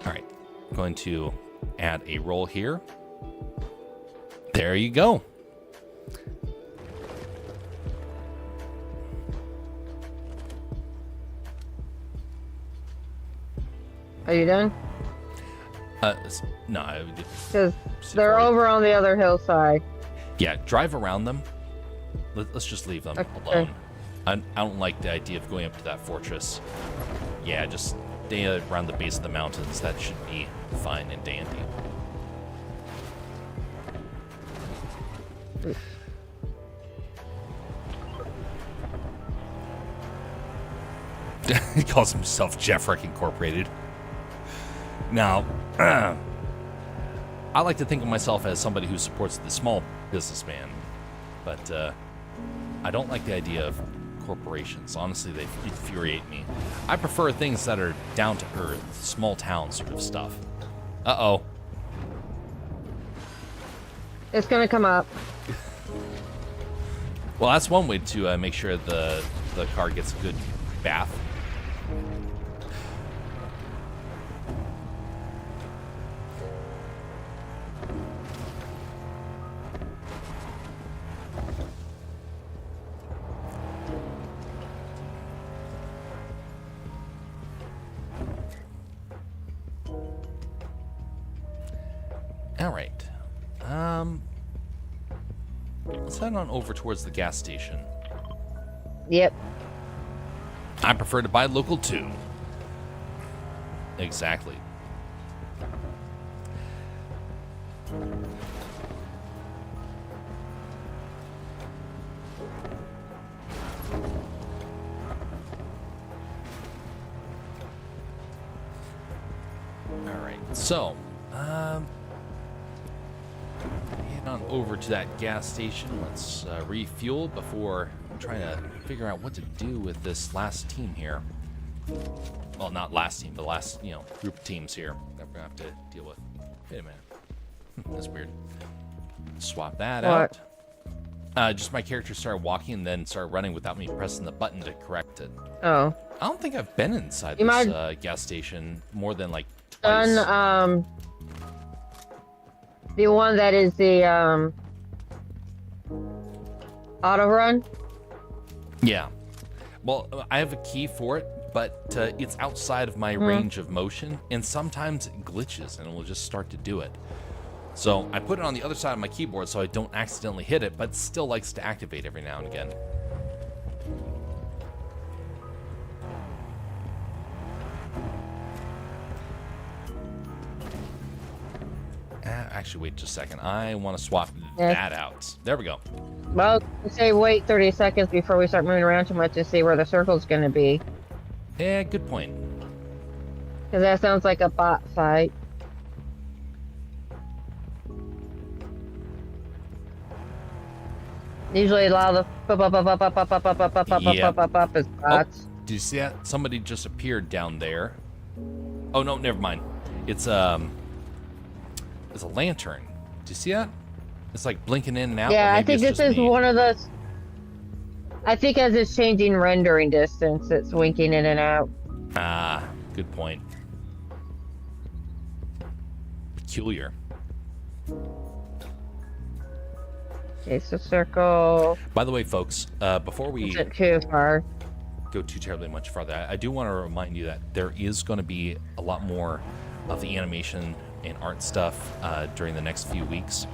right, I'm going to add a role here. There you go. Are you done? No. Because they're over on the other hillside. Yeah, drive around them. Let's just leave them alone. I don't like the idea of going up to that fortress. Yeah, just stay around the base of the mountains. That should be fine and dandy. He calls himself Jeffrick Incorporated. Now, I like to think of myself as somebody who supports the small businessman, but I don't like the idea of corporations. Honestly, they infuriate me. I prefer things that are down to earth, small town sort of stuff. Uh-oh. It's gonna come up. Well, that's one way to make sure the car gets a good bath. All right. Let's head on over towards the gas station. Yep. I prefer to buy local too. Exactly. All right. So, head on over to that gas station. Let's refuel before I'm trying to figure out what to do with this last team here. Well, not last team, but last, group of teams here that we're gonna have to deal with. Wait a minute. That's weird. Swap that out. Just my character started walking and then started running without me pressing the button to correct it. Oh. I don't think I've been inside this gas station more than like twice. Done, the one that is the auto run. Yeah. Well, I have a key for it, but it's outside of my range of motion, and sometimes it glitches and it will just start to do it. So I put it on the other side of my keyboard so I don't accidentally hit it, but it still likes to activate every now and again. Actually, wait just a second. I want to swap that out. There we go. Well, say wait 30 seconds before we start moving around too much to see where the circle's going to be. Yeah, good point. Because that sounds like a bot fight. Usually a lot of the Yep. is Oh, bots. do you see that? Somebody just appeared down there. Oh no, never mind. It's a lantern. Do you see that? It's like blinking in and out, or Yeah, I maybe think it's this just is me. one of those. I think as it's changing rendering distance, it's winking in and out. Ah, good point. Peculiar. Okay, so circle By the way, folks, before we isn't too far. go too terribly much farther, I do want to remind you that there is going to be a lot more of the animation and art stuff during the next few weeks.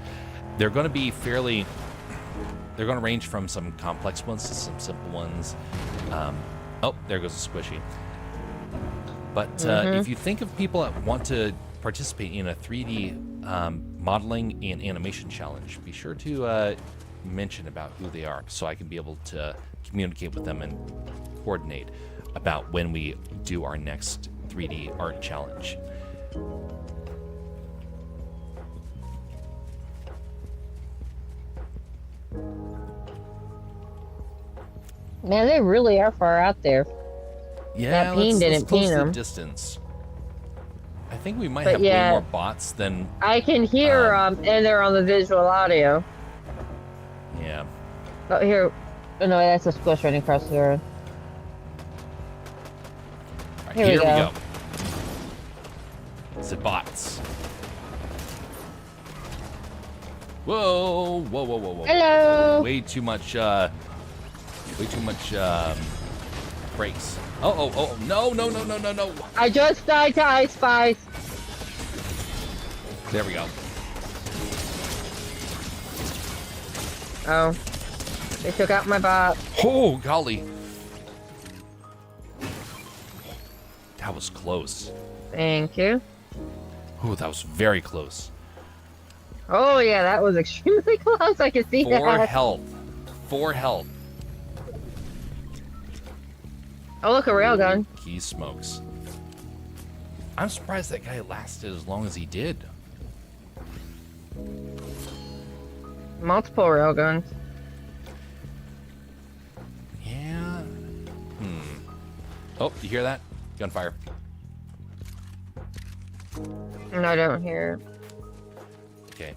They're going to be fairly... They're going to range from some complex ones to some simple ones. Oh, there goes a squishy. But if you think of people that want to participate in a 3D modeling and animation challenge, be sure to mention about who they are so I can be able to communicate with them and coordinate about when we do our next 3D art challenge. Man, they really are far out there. Yeah, That peen didn't close peen the them. distance. I think we might But have yeah, way more bots than... I can hear and they're on the visual audio. Yeah. Oh, here. Oh, no, that's a squish running across the road. All right, Here we go. It's the bots. Whoa, whoa, whoa, whoa, whoa. Hello. Way too much brakes. Oh, no, no, no, no, no, no. I just died to Ice Spice. There we go. Oh. They took out my bot. Oh, golly. That was close. Thank you. Oh, that was very close. Oh, yeah, that was extremely close. I can see 4 that. health. 4 health. Oh, look, a railgun. He smokes. I'm surprised that guy lasted as long as he did. Multiple railguns. Yeah. Oh, you hear that? Gunfire. No, I don't hear. Okay.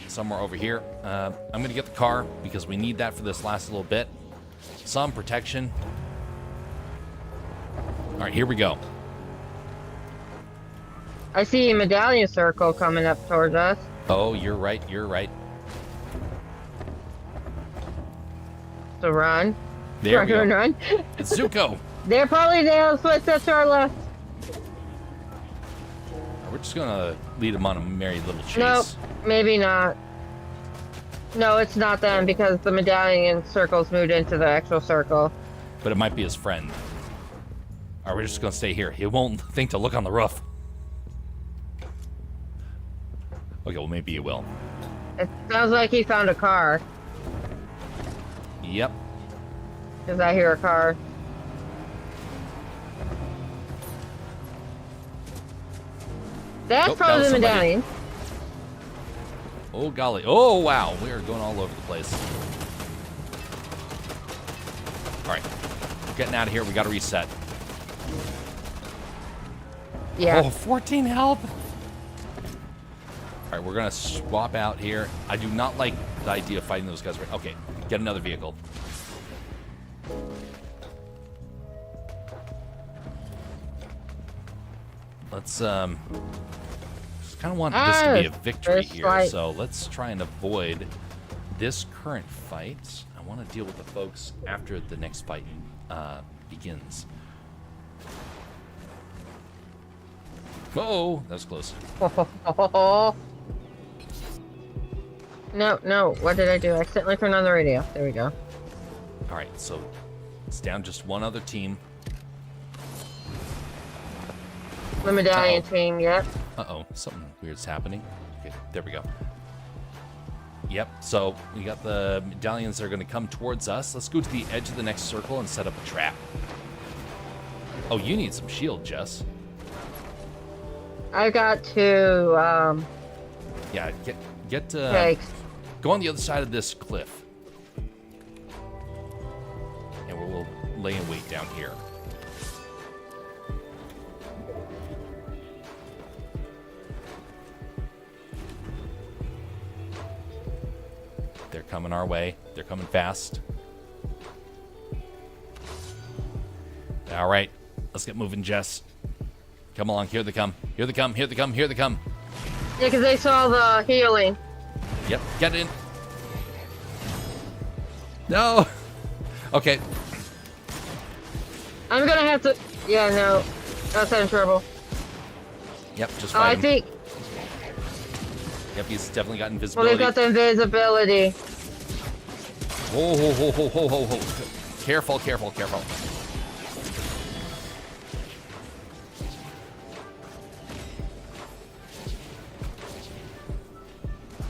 Somewhere over here. I'm going to get the car because we need that for this last little bit. Some protection. All right, here we go. I see a medallion circle coming up towards us. Oh, you're right. You're right. So run. There run, we go. run. It's Zuko. They're probably the footsteps to our left. We're just going to lead him on a merry little chase. Nope, maybe not. No, it's not them because the medallion circle's moved into the actual circle. But it might be his friend. All right, we're just going to stay here. He won't think to look on the roof. Okay, well, maybe he will. It sounds like he found a car. Yep. Because I hear a car. That's Nope, that probably was the somebody. medallion. Oh, golly. Oh, wow. We are going all over the place. All right. We're getting out of here. We got to reset. Yeah. Oh, 14 health. All right, we're going to swap out here. I do not like the idea of fighting those guys. Okay, get another vehicle. Let's, just kind of want this to be a victory first here. fight. So let's try and avoid this current fight. I want to deal with the folks after the next fight begins. Oh, that was close. No, no. What did I do? I accidentally turned on the radio. There we go. All right, so it's down just one other team. The medallion team, yep. Uh-oh, something weird's happening. Okay, there we go. Yep, so we got the medallions that are going to come towards us. Let's go to the edge of the next circle and set up a trap. Oh, you need some shield, Jess. I got to, Yeah, get okay. go on the other side of this cliff. lay in wait down here. They're coming our way. They're coming fast. All right. Let's get moving, Jess. Come along. Here they come. Here they come. Here they come. Here they come. Yeah, because they saw the healing. Yep. Get in. No. Okay. I'm going to have to... Yeah, no. That's in trouble. Yep. Just Oh, fight I him. think... Yep. He's definitely got Well, invisibility. they've got the invisibility. Ho, ho, ho, ho, ho, ho, ho. Careful, careful, careful.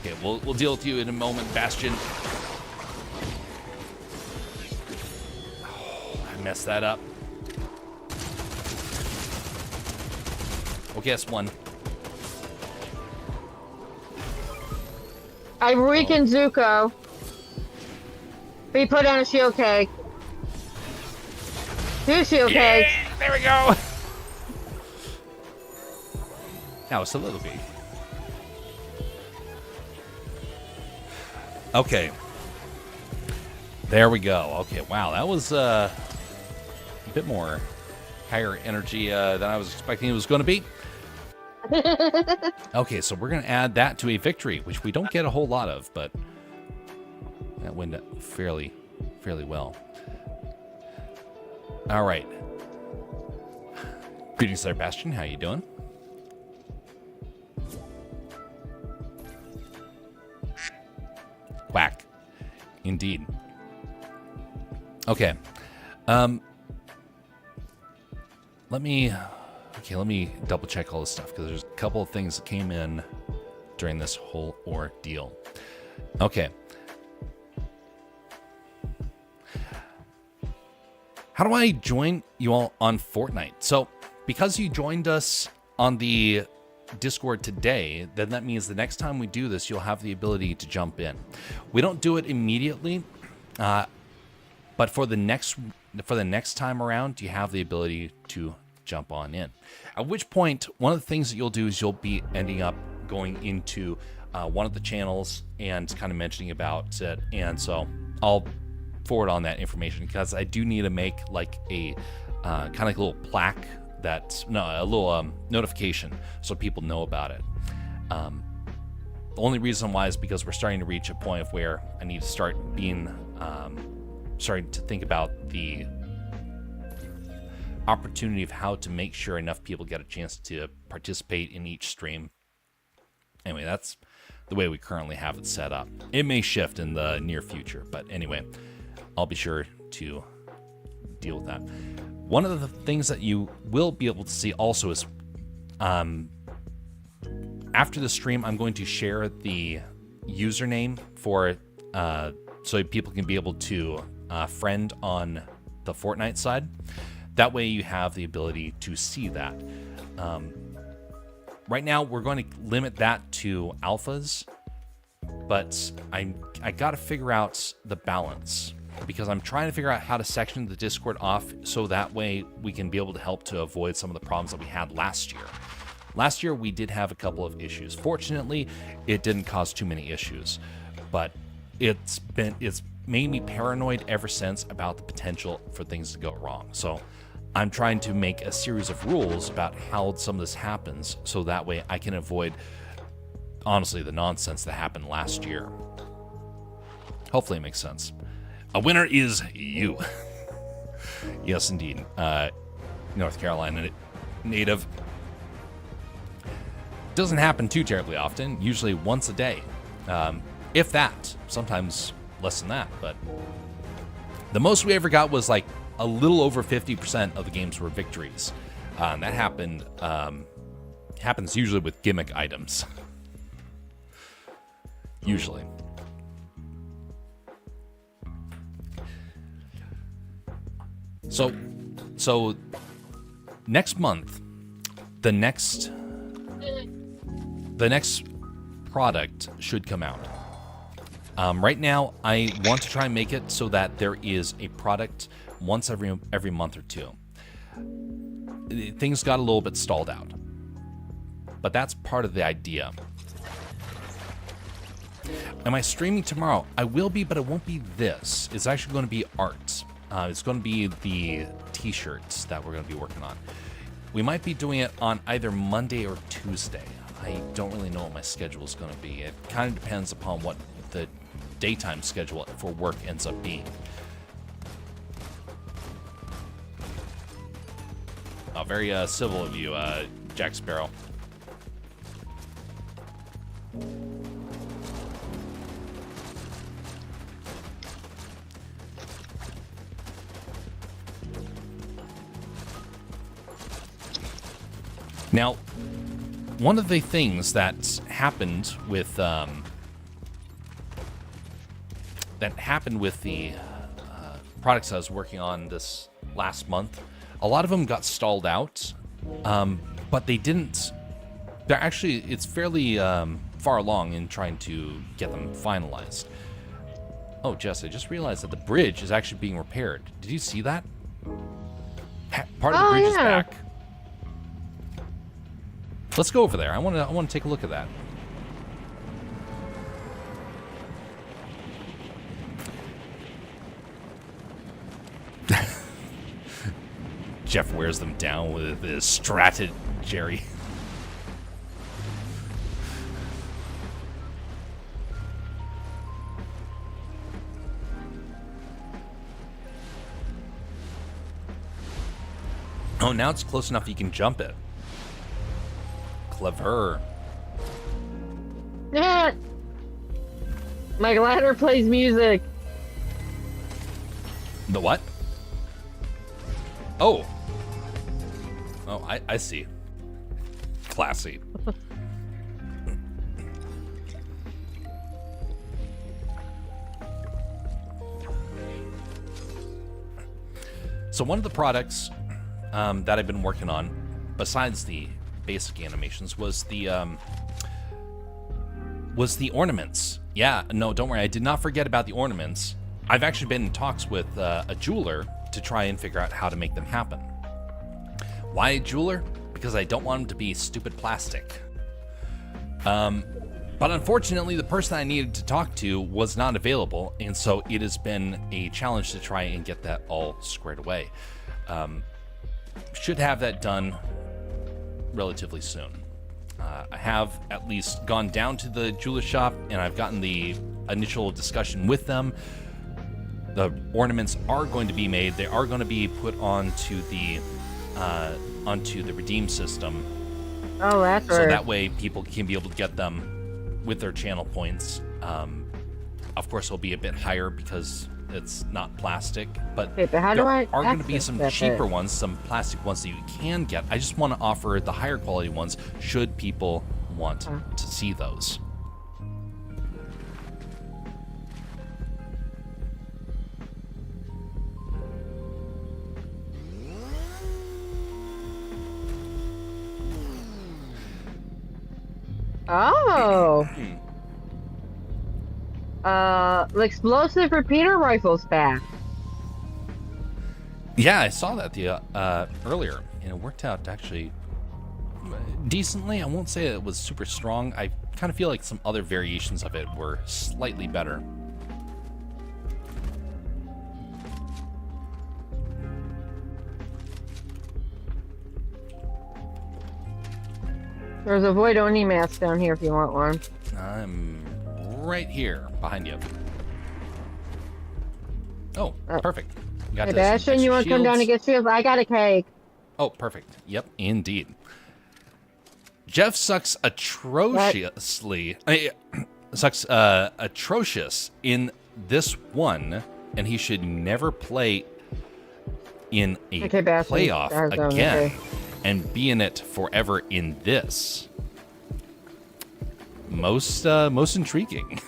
Okay, we'll deal with you in a moment, Bastion. Oh, I messed that up. Okay, that's one. I weakened Zuko. But he put on a shield cake. Two shield cakes. There we go. Now it's a little bit. Okay. There we go. Okay, wow, that was a bit more higher energy than I was expecting it was going to be. Okay, so we're going to add that to a victory, which we don't get a whole lot of, but that went fairly well. All right. Greetings there, Bastion. How you doing? Quack. Indeed. Okay. Let me double check all this stuff because there's a couple of things that came in during this whole ordeal. Okay. How do I join you all on Fortnite? So, because you joined us on the Discord today, then that means the next time we do this, you'll have the ability to jump in. We don't do it immediately, but for the next time around, you have the ability to jump on in. At which point, one of the things that you'll do is you'll be ending up going into one of the channels and kind of mentioning about it, and so I'll forward on that information because I do need to make like a kind of like a little plaque a little notification so people know about it. The only reason why is because we're starting to reach a point of where I need to start starting to think about the opportunity of how to make sure enough people get a chance to participate in each stream. Anyway, that's the way we currently have it set up. It may shift in the near future, but anyway, I'll be sure to deal with that. One of the things that you will be able to see also is after the stream, I'm going to share the username for so people can be able to friend on the Fortnite side. That way you have the ability to see that. Right now, we're going to limit that to alphas, but I got to figure out the balance because I'm trying to figure out how to section the Discord off so that way we can be able to help to avoid some of the problems that we had last year. Last year, we did have a couple of issues. Fortunately, it didn't cause too many issues, but it's made me paranoid ever since about the potential for things to go wrong. So I'm trying to make a series of rules about how some of this happens so that way I can avoid, honestly, the nonsense that happened last year. Hopefully it makes sense. A winner is you. Yes, indeed. North Carolina native. Doesn't happen too terribly often, usually once a day. If that, sometimes less than that, but the most we ever got was like a little over 50% of the games were victories. That happened, happens usually with gimmick items. Usually. So next month, the next product should come out. Right now, I want to try and make it so that there is a product once every month or two. Things got a little bit stalled out, but that's part of the idea. Am I streaming tomorrow? I will be, but it won't be this. It's actually going to be art. It's going to be the t-shirts that we're going to be working on. We might be doing it on either Monday or Tuesday. I don't really know what my schedule is going to be. It kind of depends upon what the daytime schedule for work ends up being. Oh, very civil of you, Jack Sparrow. Now, one of the things that happened with the products I was working on this last month, a lot of them got stalled out, but they didn't. They're actually, it's fairly far along in trying to get them finalized. Oh, Jess, I just realized that the bridge is actually being repaired. Did you see that? Part of the bridge is back. Let's go over there. I want to take a look at that. Jeff wears them down with his strategy. Oh, now it's close enough you can jump it. Clever. Yeah. My glider plays music. The what? Oh. Oh, I see. Classy. So one of the products that I've been working on, besides the basic animations, was the ornaments. Yeah, no, don't worry. I did not forget about the ornaments. I've actually been in talks with a jeweler to try and figure out how to make them happen. Why a jeweler? Because I don't want them to be stupid plastic. But unfortunately, the person I needed to talk to was not available, and so it has been a challenge to try and get that all squared away. Should have that done relatively soon. I have at least gone down to the jeweler shop, and I've gotten the initial discussion with them. The ornaments are going to be made. They are going to be put onto the redeem system. Oh, that's right. So that way people can be able to get them with their channel points. Of course, it'll be a bit higher because it's not plastic, but okay, but how there do I are going to be some cheaper it? ones, some plastic ones that you can get. I just want to offer the higher quality ones should people want to see those. Oh. The explosive repeater rifle's back. Yeah, I saw that the earlier, and it worked out actually decently. I won't say it was super strong. I kind of feel like some other variations of it were slightly better. There's a Void Oni mask down here if you want one. I'm right here behind you. Oh, perfect. Hey, Bastion, you want to come down and get shields? I got a cake. Oh, perfect. Yep, indeed. Jeff sucks atrociously. Sucks atrocious in this one, and he should never play in a playoff again and be in it forever in this. Most intriguing.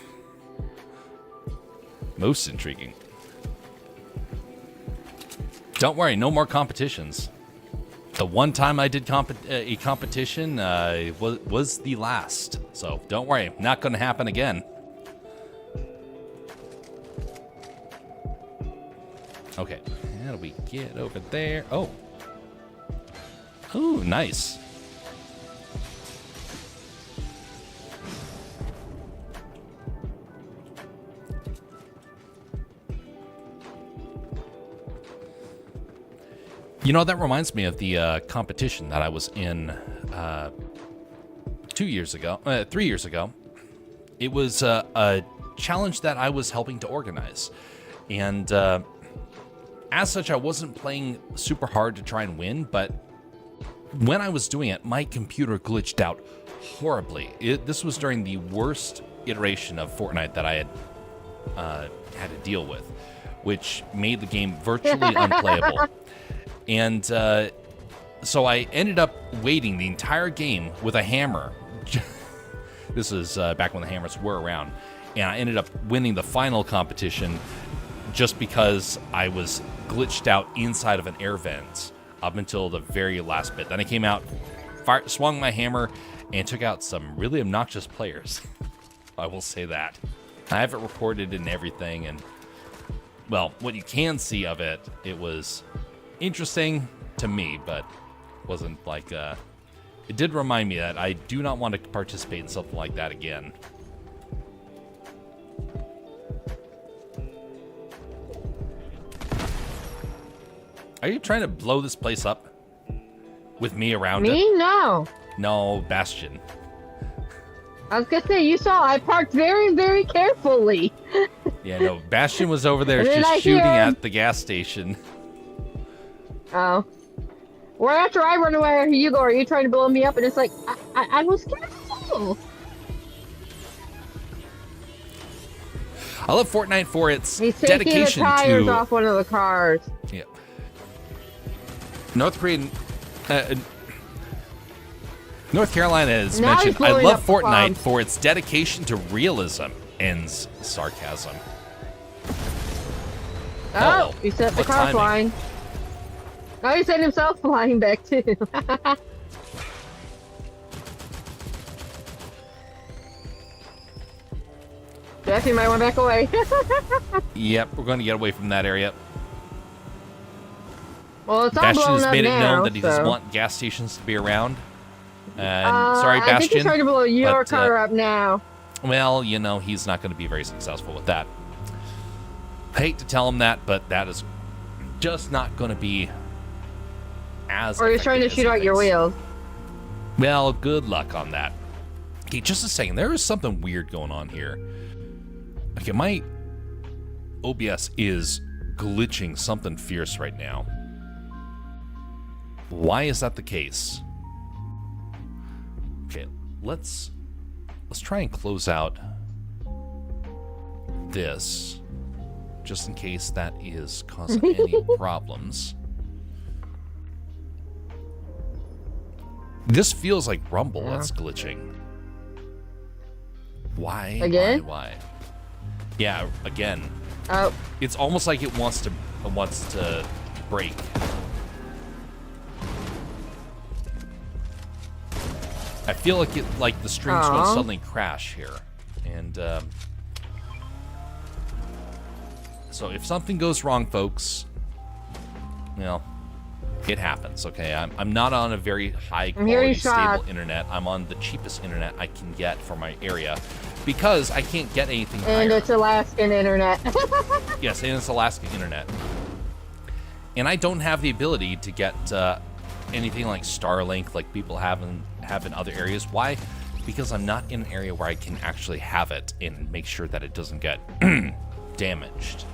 Most intriguing. Don't worry, no more competitions. The one time I did a competition was the last. So don't worry, not going to happen again. Okay, how do we get over there? Oh. Ooh, nice. You know, that reminds me of the competition that I was in 3 years ago. It was a challenge that I was helping to organize. And as such, I wasn't playing super hard to try and win, but when I was doing it, my computer glitched out horribly. This was during the worst iteration of Fortnite that I had to deal with, which made the game virtually unplayable. And so I ended up waiting the entire game with a hammer. This is back when the hammers were around. And I ended up winning the final competition just because I was glitched out inside of an air vent up until the very last bit. Then I came out, swung my hammer, and took out some really obnoxious players. I will say that. I have it recorded and everything, and, well, what you can see of it, it was interesting to me, but wasn't like it did remind me that I do not want to participate in something like that again. Are you trying to blow this place up with me around it? Me? No. No, Bastion. I was gonna say, you saw I parked very, very carefully. Yeah, no, Bastion was over there And then just I shooting hear- at the gas station. Oh. Right after I run away, here you go. Are you trying to blow me up? And it's like, I was careful. I love Fortnite for its He's taking the dedication tires to off one of the cars. Yeah. North Carolina has Now he's mentioned, I blowing love up Fortnite bombs. for its dedication to realism. Ends sarcasm. Oh, he sent the What car timing? flying. Oh, he sent himself flying back too. Jeff, you might want to back away. Yep, we're going to get away from that area. Well, it's all Bastion blown has up made it now, known that he doesn't so. want gas stations to be around. And sorry, I think he's Bastion. trying to blow your but, car up now. Well, you know, he's not going to be very successful with that. I hate to tell him that, but that is just not going to be as Or he's trying to effective as shoot he out your thinks. wheels. Well, good luck on that. Okay, just a second. There is something weird going on here. Okay, my OBS is glitching something fierce right now. Why is that the case? Okay, let's try and close out this, just in case that is causing any problems. This feels like Rumble that's glitching. Why? Again? Why? Yeah, again. Oh, It's almost like it wants to break. I feel like the stream's going to Aw. suddenly crash here, and so if something goes wrong, folks, well, it happens. Okay, I'm not on a very high I'm hearing quality, stable shots. internet. I'm on the cheapest internet I can get for my area because I can't get anything and higher. it's Alaskan internet. Yes, and it's Alaska internet. And I don't have the ability to get anything like Starlink like people have in other areas. Why? Because I'm not in an area where I can actually have it and make sure that it doesn't get damaged.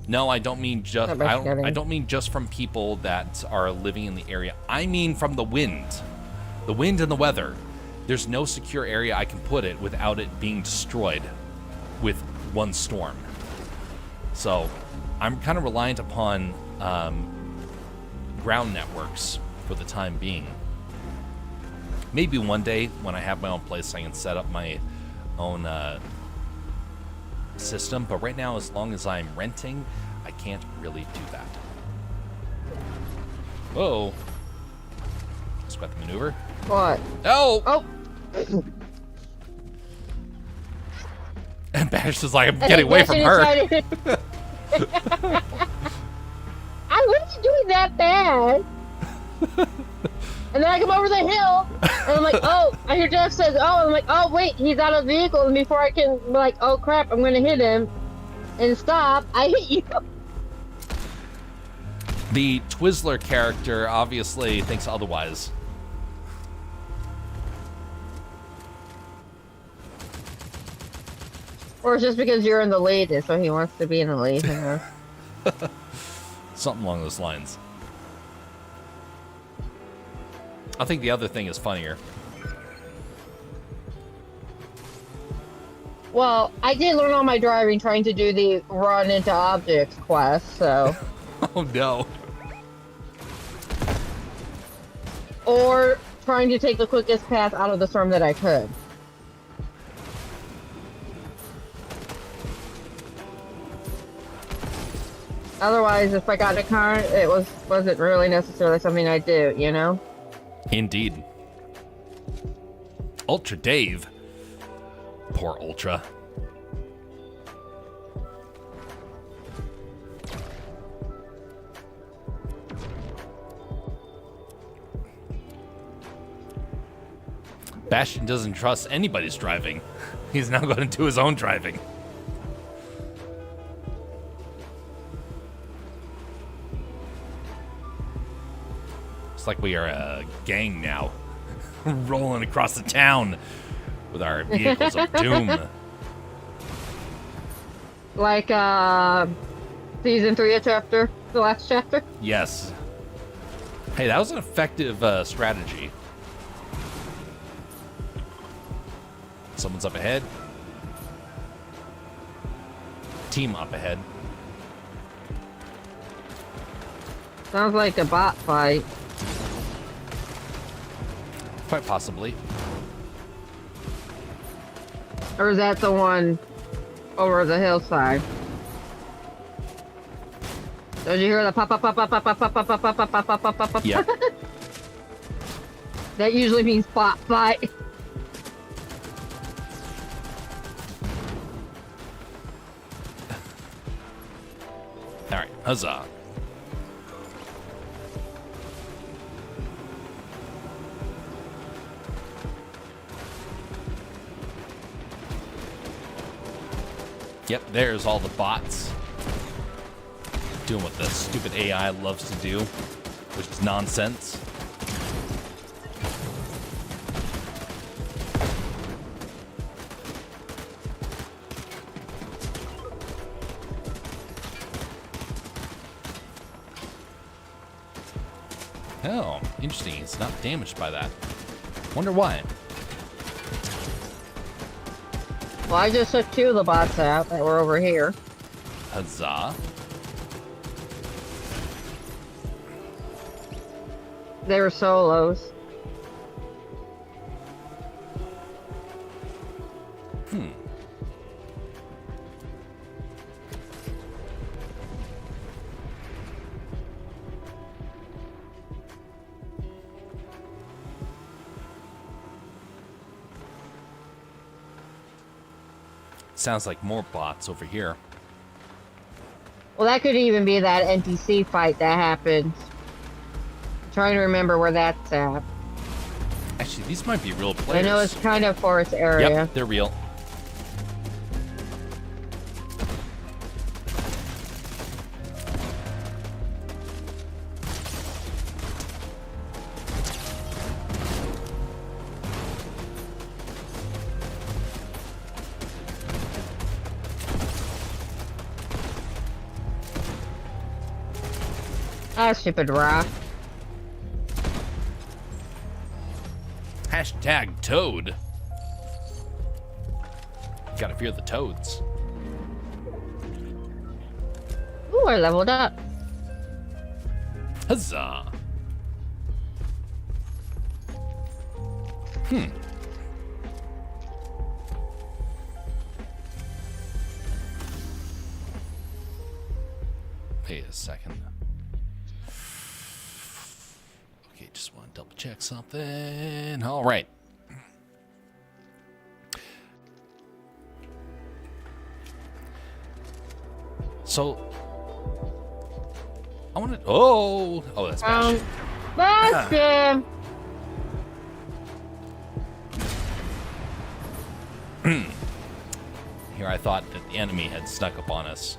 No, I don't mean just I don't mean just from people that are living in the area. I mean from the wind. The wind and the weather. There's no secure area I can put it without it being destroyed with one storm. So I'm kind of reliant upon ground networks for the time being. Maybe one day when I have my own place, I can set up my own system. But right now, as long as I'm renting, I can't really do that. Whoa. Just got the maneuver. What? Oh! Oh, And Bash is like, I'm getting away from her. I wasn't doing that bad. And then I come over the hill, and I'm like, oh, I hear Jeff says, oh, I'm like, oh, wait, he's out of the vehicle. And before I can be like, oh, crap, I'm going to hit him and stop, I hit you. The Twizzler character obviously thinks otherwise. Or it's just because you're in the lead, and so he wants to be in the lead. You know? Something along those lines. I think the other thing is funnier. Well, I did learn all my driving trying to do the run into objects quest, so. Oh no. Or trying to take the quickest path out of the storm that I could. Otherwise, if I got in a car, it wasn't really necessarily something I'd do, you know? Indeed. Ultra Dave. Poor Ultra. Bastion doesn't trust anybody's driving. He's now going to do his own driving. It's like we are a gang now, rolling across the town with our vehicles of doom. Like, season 3 of the last chapter? Yes. Hey, that was an effective strategy. Someone's up ahead. Team up ahead. Sounds like a bot fight. Quite possibly. Or is that the one over the hillside? Did you hear the pop, pop, pop, pop, pop, pop, pop, pop, pop, pop, pop, pop, pop, pop, pop? Yep. That usually means bot fight. All right, huzzah. Yep, there's all the bots doing what the stupid AI loves to do, which is nonsense. Oh, interesting. It's not damaged by that. Wonder why. Well, I just took 2 of the bots out that were over here. Huzzah. They were solos. Sounds like more bots over here. Well, that could even be that NPC fight that happened. I'm trying to remember where that's at. Actually, these might be real players. I know it's kind of forest area. Yep, they're real. Ah, stupid rock. Hashtag Toad. Gotta fear the toads. Ooh, I leveled up. Huzzah. Wait a second. Okay, just want to double check something. All right. So I want to. Oh, that's Bastion. Bastion. Here I thought that the enemy had snuck up on us.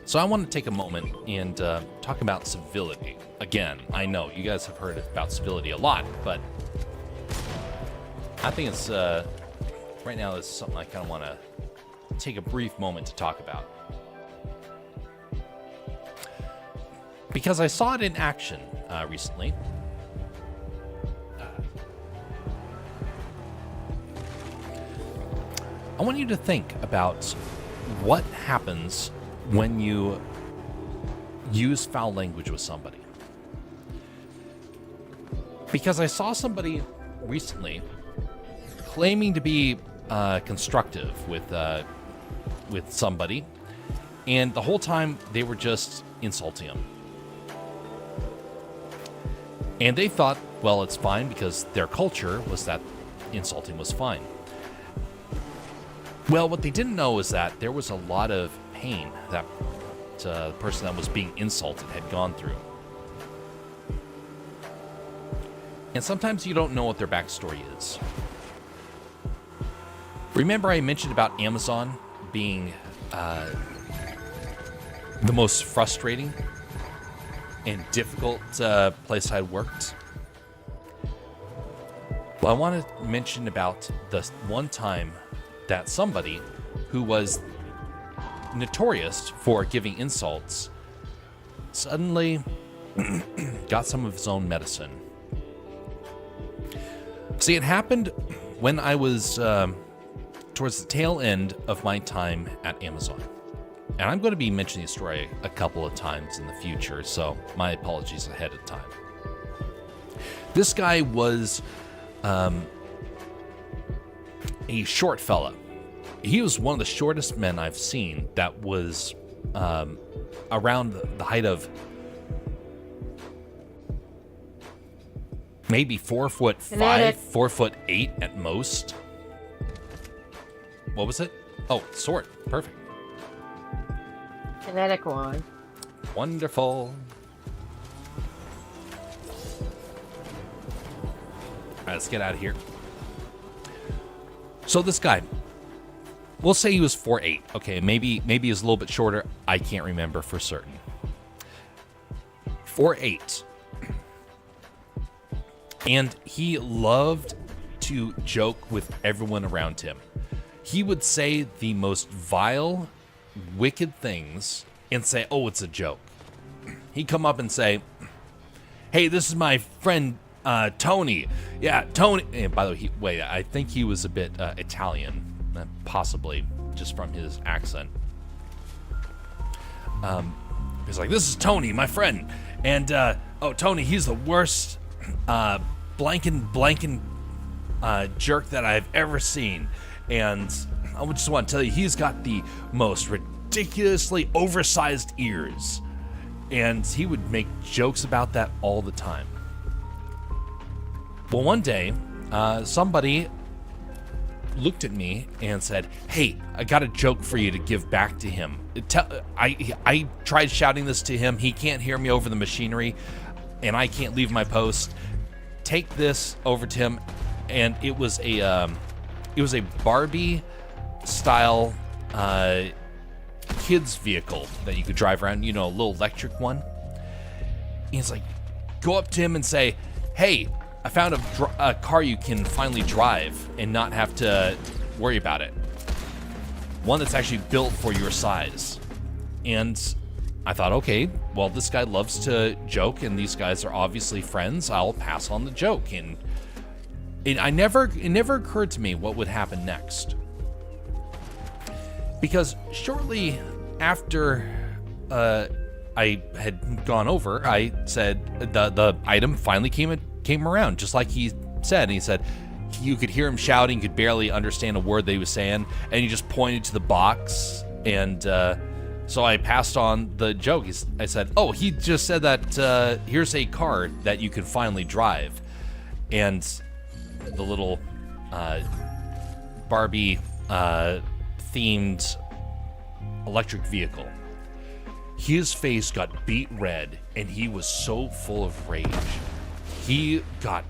So I want to take a moment and talk about civility. Again, I know you guys have heard about civility a lot, but I think it's right now it's something I kind of want to take a brief moment to talk about. Because I saw it in action recently. I want you to think about what happens when you use foul language with somebody. Because I saw somebody recently claiming to be constructive with somebody, and the whole time they were just insulting him. And they thought, well, it's fine because their culture was that insulting was fine. Well, what they didn't know is that there was a lot of pain that the person that was being insulted had gone through. And sometimes you don't know what their backstory is. Remember I mentioned about Amazon being the most frustrating and difficult place I worked? Well, I want to mention about the one time that somebody who was notorious for giving insults suddenly got some of his own medicine. See, it happened when I was towards the tail end of my time at Amazon. And I'm going to be mentioning the story a couple of times in the future, so my apologies ahead of time. This guy was a short fella. He was one of the shortest men I've seen that was around the height of maybe 4'5", 4'8" at most. What was it? Oh, sword. Perfect. Kinetic one. Wonderful. All right, let's get out of here. So this guy, we'll say he was 4'8". Okay, maybe he was a little bit shorter. I can't remember for certain. 4'8". And he loved to joke with everyone around him. He would say the most vile, wicked things and say, oh, it's a joke. He'd come up and say, hey, this is my friend Tony. Yeah, Tony. And by the way, I think he was a bit Italian, possibly just from his accent. He's like, this is Tony, my friend. And, oh, Tony, he's the worst blanking jerk that I've ever seen. And I just want to tell you, he's got the most ridiculously oversized ears. And he would make jokes about that all the time. Well, one day, somebody looked at me and said, hey, I got a joke for you to give back to him. I tried shouting this to him. He can't hear me over the machinery, and I can't leave my post. Take this over to him. And it was a Barbie style kids vehicle that you could drive around, you know, a little electric one. And he's like, go up to him and say, hey, I found a car you can finally drive and not have to worry about it. One that's actually built for your size. And I thought, okay, well, this guy loves to joke and these guys are obviously friends. I'll pass on the joke. And it never occurred to me what would happen next. Because shortly after I had gone over, I said the item finally came around, just like he said. And he said you could hear him shouting, you could barely understand a word that he was saying, and he just pointed to the box. And so I passed on the joke. I said, oh, he just said that here's a car that you can finally drive. And the little Barbie themed electric vehicle. His face got beet red, and he was so full of rage. He got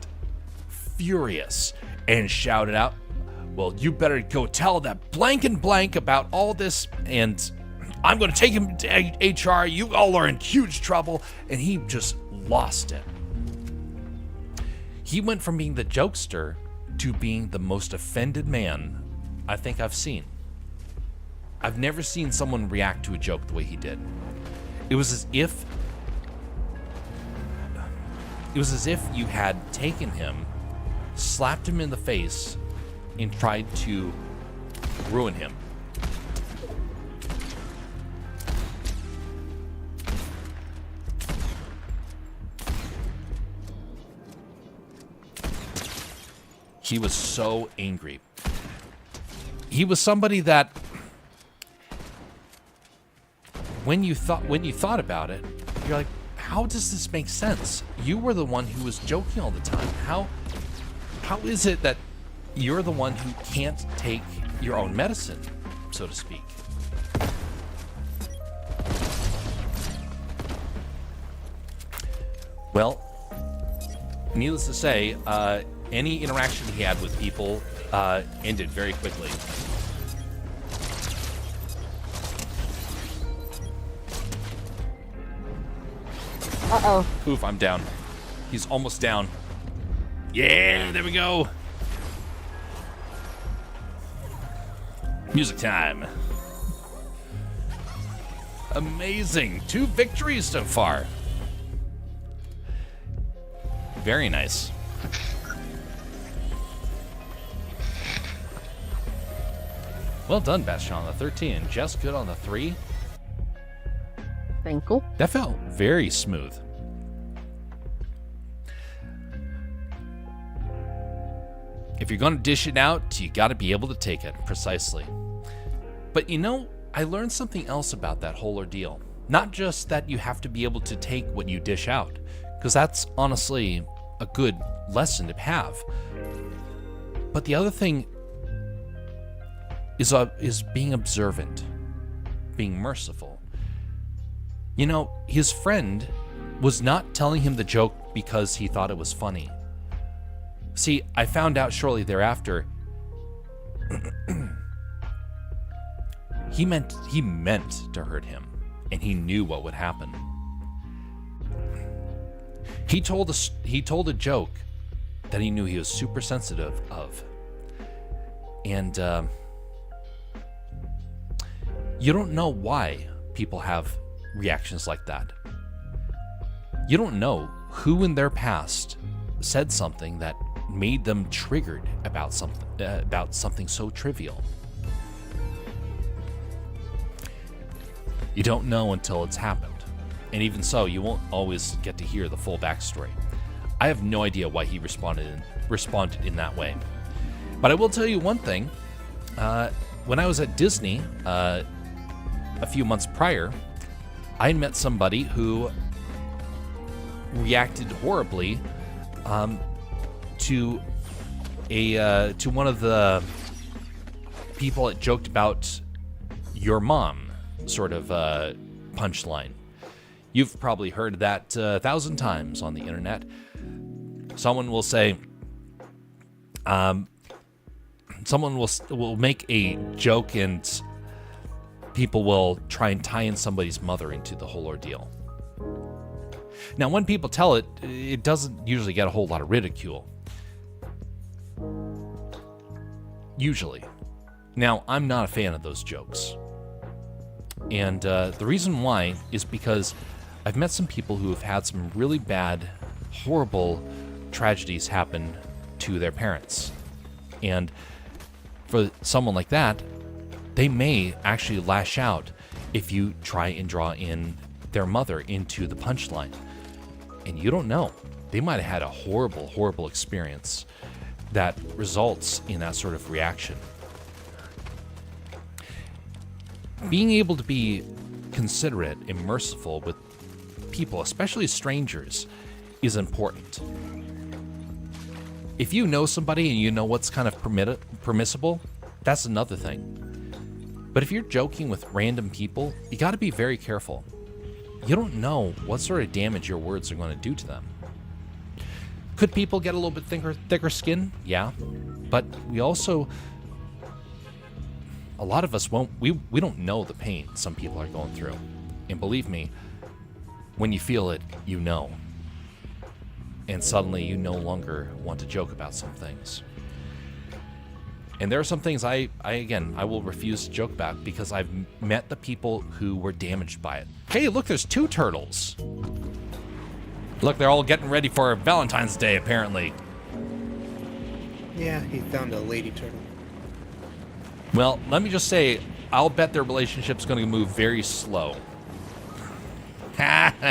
furious and shouted out, "Well, you better go tell that blank and blank about all this, and I'm going to take him to HR. You all are in huge trouble." And he just lost it. He went from being the jokester to being the most offended man I think I've seen. I've never seen someone react to a joke the way he did. It was as if you had taken him, slapped him in the face, and tried to ruin him. He was so angry. He was somebody that when you thought about it, you're like, how does this make sense? You were the one who was joking all the time. How is it that you're the one who can't take your own medicine, so to speak? Well, needless to say, any interaction he had with people ended very quickly. Uh-oh. Oof, I'm down. He's almost down. Yeah, there we go. Music time. Amazing. 2 victories so far. Very nice. Well done, Bastion, on the 13, and just good on the 3. Thank you. That felt very smooth. If you're going to dish it out, you got to be able to take it, precisely. But you know, I learned something else about that whole ordeal. Not just that you have to be able to take what you dish out, because that's honestly a good lesson to have. But the other thing is being observant, being merciful. You know, his friend was not telling him the joke because he thought it was funny. See, I found out shortly thereafter, he meant to hurt him, and he knew what would happen. He told a joke that he knew he was super sensitive of. And you don't know why people have reactions like that. You don't know who in their past said something that made them triggered about something so trivial. You don't know until it's happened. And even so, you won't always get to hear the full backstory. I have no idea why he responded in that way. But I will tell you one thing. When I was at Disney a few months prior, I met somebody who reacted horribly to one of the people that joked about your mom sort of punchline. You've probably heard that 1,000 times on the internet. Someone will say, someone will make a joke and people will try and tie in somebody's mother into the whole ordeal. Now, when people tell it, it doesn't usually get a whole lot of ridicule. Usually. Now, I'm not a fan of those jokes. And the reason why is because I've met some people who have had some really bad, horrible tragedies happen to their parents. And for someone like that, they may actually lash out if you try and draw in their mother into the punchline. And you don't know. They might have had a horrible, horrible experience that results in that sort of reaction. Being able to be considerate and merciful with people, especially strangers, is important. If you know somebody and you know what's kind of permissible, that's another thing. But if you're joking with random people, you got to be very careful. You don't know what sort of damage your words are going to do to them. Could people get a little bit thicker skin? Yeah. But we also, a lot of us we don't know the pain some people are going through. And believe me, when you feel it, you know. And suddenly you no longer want to joke about some things. And there are some things I will refuse to joke about because I've met the people who were damaged by it. Hey, look, there's 2 turtles. Look, they're all getting ready for Valentine's Day, apparently. Yeah, he found a lady turtle. Well, let me just say, I'll bet their relationship's going to move very slow. Well,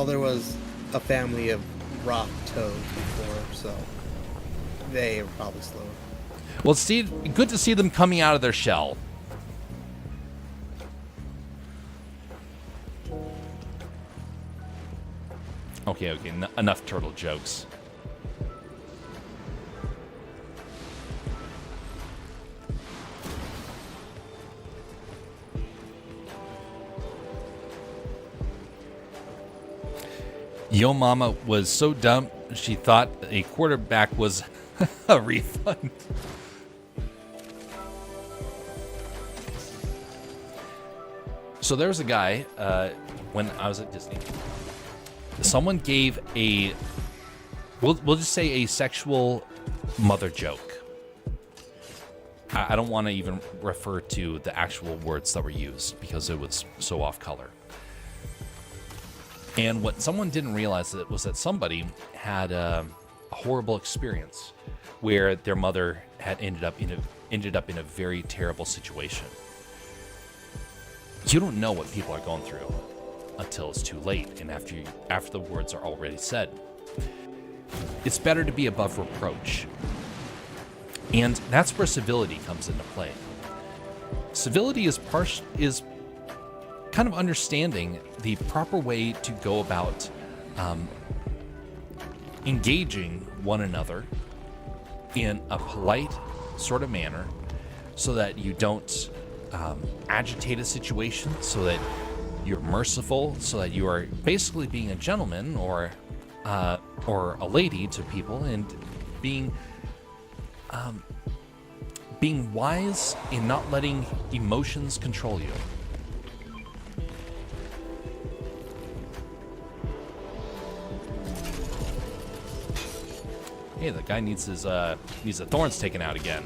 there was a family of rock toads before, so they are probably slower. Well, see, good to see them coming out of their shell. Okay, enough turtle jokes. Yo Mama was so dumb, she thought a quarterback was a refund. So there was a guy, when I was at Disney, someone gave we'll just say a sexual mother joke. I don't want to even refer to the actual words that were used because it was so off color. And what someone didn't realize was that somebody had a horrible experience where their mother had ended up in a very terrible situation. You don't know what people are going through until it's too late and after the words are already said. It's better to be above reproach. And that's where civility comes into play. Civility is kind of understanding the proper way to go about engaging one another in a polite sort of manner so that you don't agitate a situation, so that you're merciful, so that you are basically being a gentleman or a lady to people, and being wise in not letting emotions control you. Hey, the guy needs the thorns taken out again.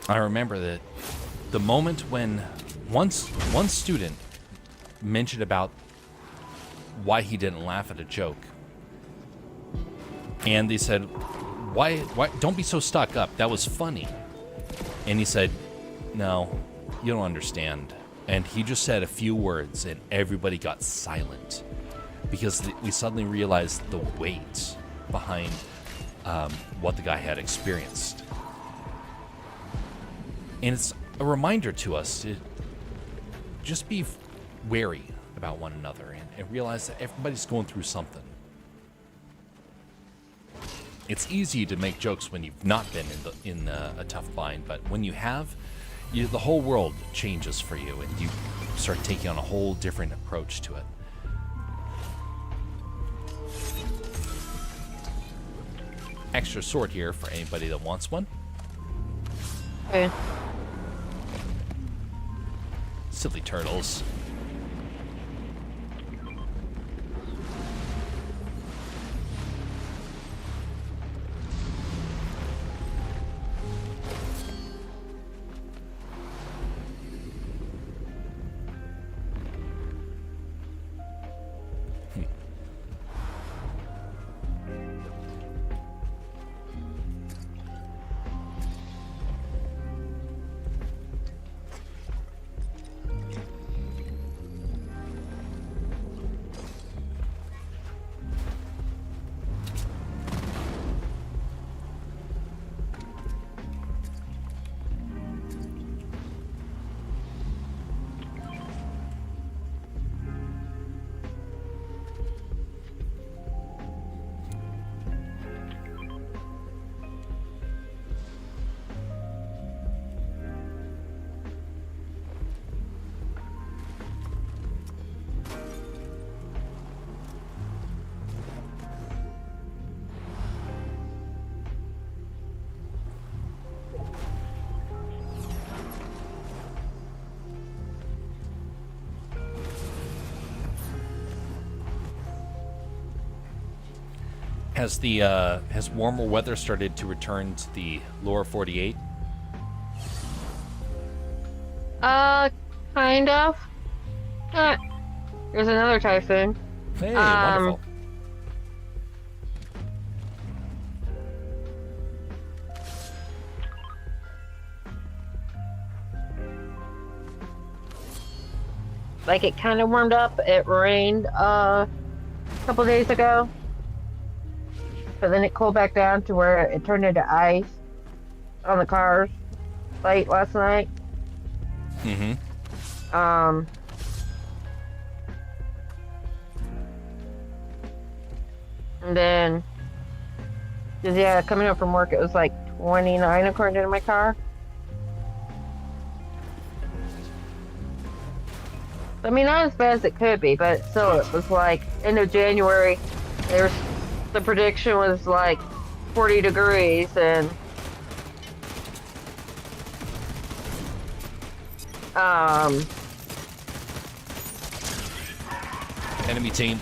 I remember that the moment when one student mentioned about why he didn't laugh at a joke, and they said, Why? Don't be so stuck up. That was funny. And he said, no, you don't understand. And he just said a few words and everybody got silent because we suddenly realized the weight behind what the guy had experienced. And it's a reminder to us to just be wary about one another and realize that everybody's going through something. It's easy to make jokes when you've not been in a tough bind, but when you have, the whole world changes for you, and you start taking on a whole different approach to it. Extra sword here for anybody that wants one. Okay. Silly turtles. Has warmer weather started to return to the lower 48? Kind of. Uh, there's another typhoon. Hey, wonderful. Like it kind of warmed up. It rained a couple days ago, but then it cooled back down to where it turned into ice on the cars late last night. Mm-hmm. And then, 'cause yeah, coming up from work, it was like 29 according to my car. I mean, not as bad as it could be, but still, it was like end of January. There's the prediction was like 40 degrees, and Enemy team.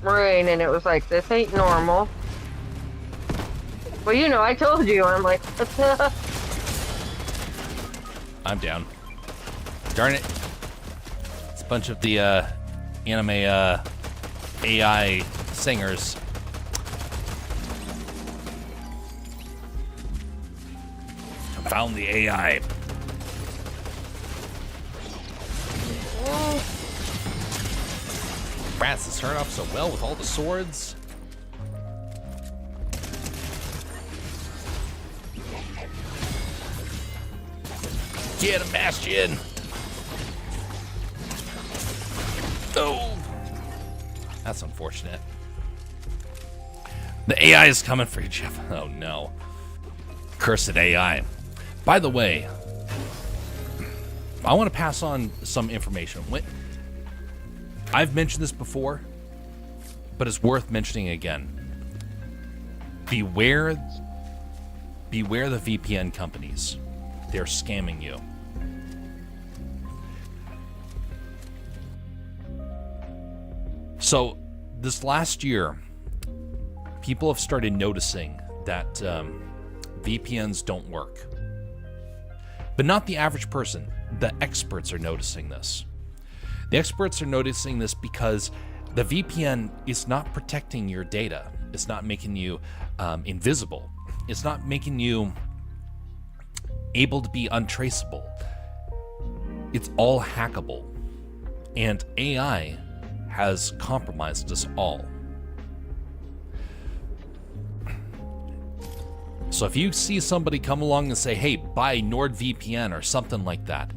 rain, and it was like, this ain't normal. Well, you know, I told you. I'm like, I'm down. Darn it. It's a bunch of the anime AI singers. Found the AI. Rats, this turned off so well with all the swords. Get him, Bastion! Oh! That's unfortunate. The AI is coming for you, Jeff. Oh no. Cursed AI. By the way, I want to pass on some information. I've mentioned this before, but it's worth mentioning again. Beware the VPN companies. They're scamming you. So this last year, people have started noticing that VPNs don't work. But not the average person. The experts are noticing this. The experts are noticing this because the VPN is not protecting your data. It's not making you invisible. It's not making you able to be untraceable. It's all hackable. And AI has compromised us all. So if you see somebody come along and say, hey, buy NordVPN or something like that,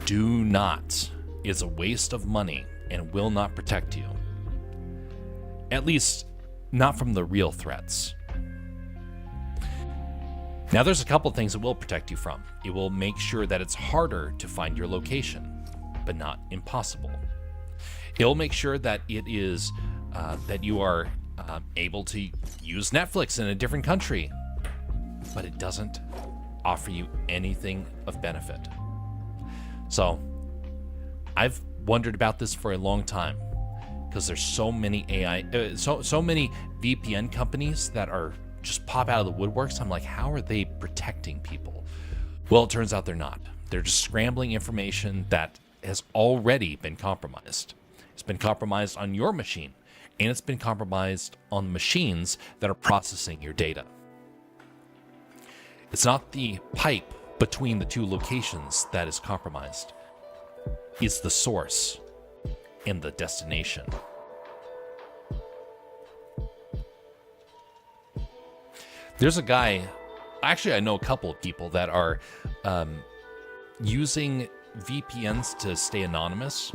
do not. It's a waste of money and will not protect you. At least, not from the real threats. Now, there's a couple things it will protect you from. It will make sure that it's harder to find your location, but not impossible. It will make sure that it is that you are able to use Netflix in a different country, but it doesn't offer you anything of benefit. So, I've wondered about this for a long time because there's so many so many VPN companies that are just pop out of the woodworks. I'm like, how are they protecting people? Well, it turns out they're not. They're just scrambling information that has already been compromised. It's been compromised on your machine, and it's been compromised on the machines that are processing your data. It's not the pipe between the two locations that is compromised. It's the source and the destination. There's a guy, actually I know a couple of people that are using VPNs to stay anonymous.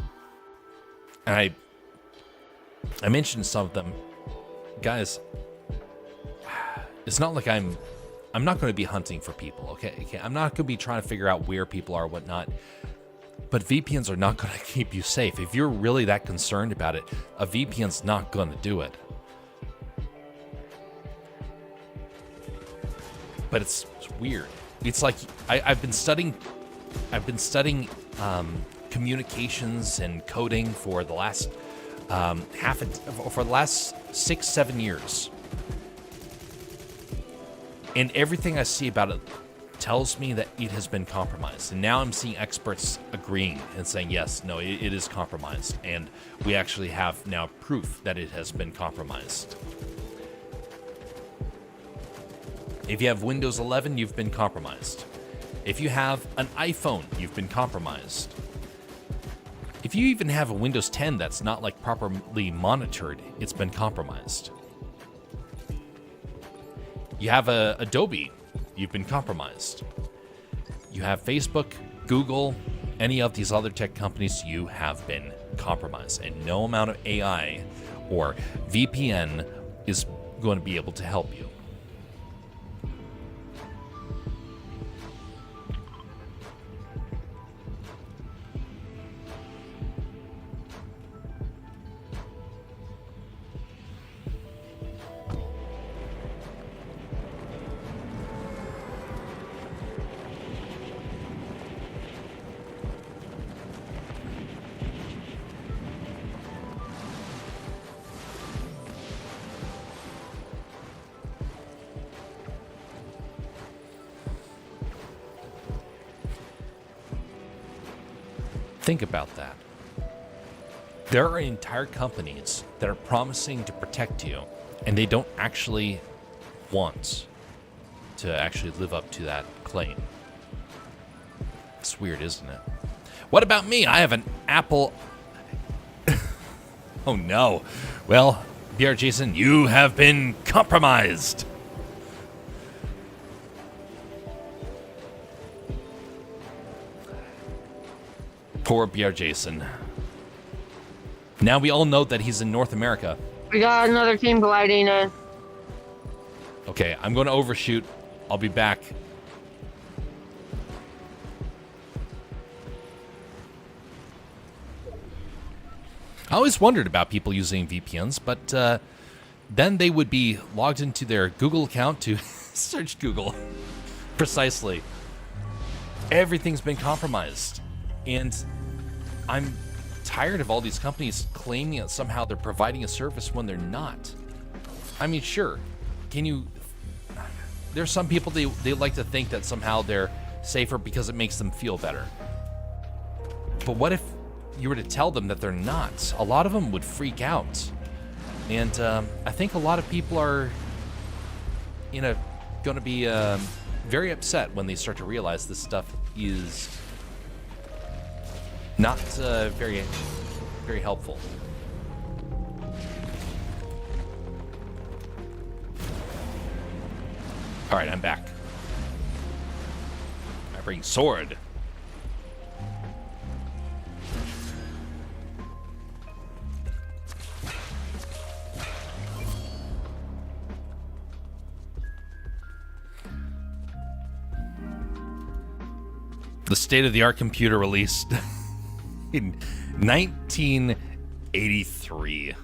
And I mentioned some of them. Guys, it's not like I'm not going to be hunting for people, okay? I'm not going to be trying to figure out where people are, whatnot. But VPNs are not going to keep you safe. If you're really that concerned about it, a VPN's not going to do it. But it's weird. It's like I've been studying communications and coding for the last for the last 6-7 years. And everything I see about it tells me that it has been compromised. And now I'm seeing experts agreeing and saying, yes, no, it is compromised. And we actually have now proof that it has been compromised. If you have Windows 11, you've been compromised. If you have an iPhone, you've been compromised. If you even have a Windows 10 that's not like properly monitored, it's been compromised. You have Adobe, you've been compromised. You have Facebook, Google, any of these other tech companies, you have been compromised. And no amount of AI or VPN is going to be able to help you. Think about that. There are entire companies that are promising to protect you, and they don't actually want to actually live up to that claim. It's weird, isn't it? What about me? I have an Apple. Oh no. Well, BR Jason, you have been compromised. Poor BR Jason. Now we all know that he's in North America. We got another team gliding in. Okay, I'm going to overshoot. I'll be back. I always wondered about people using VPNs, but then they would be logged into their Google account to search Google. Precisely. Everything's been compromised. And I'm tired of all these companies claiming that somehow they're providing a service when they're not. I mean, sure, there's some people, they like to think that somehow they're safer because it makes them feel better. But what if you were to tell them that they're not? A lot of them would freak out. And I think a lot of people are, going to be very upset when they start to realize this stuff is not very, very helpful. All right, I'm back. I bring sword. The state-of-the-art computer released in 1983.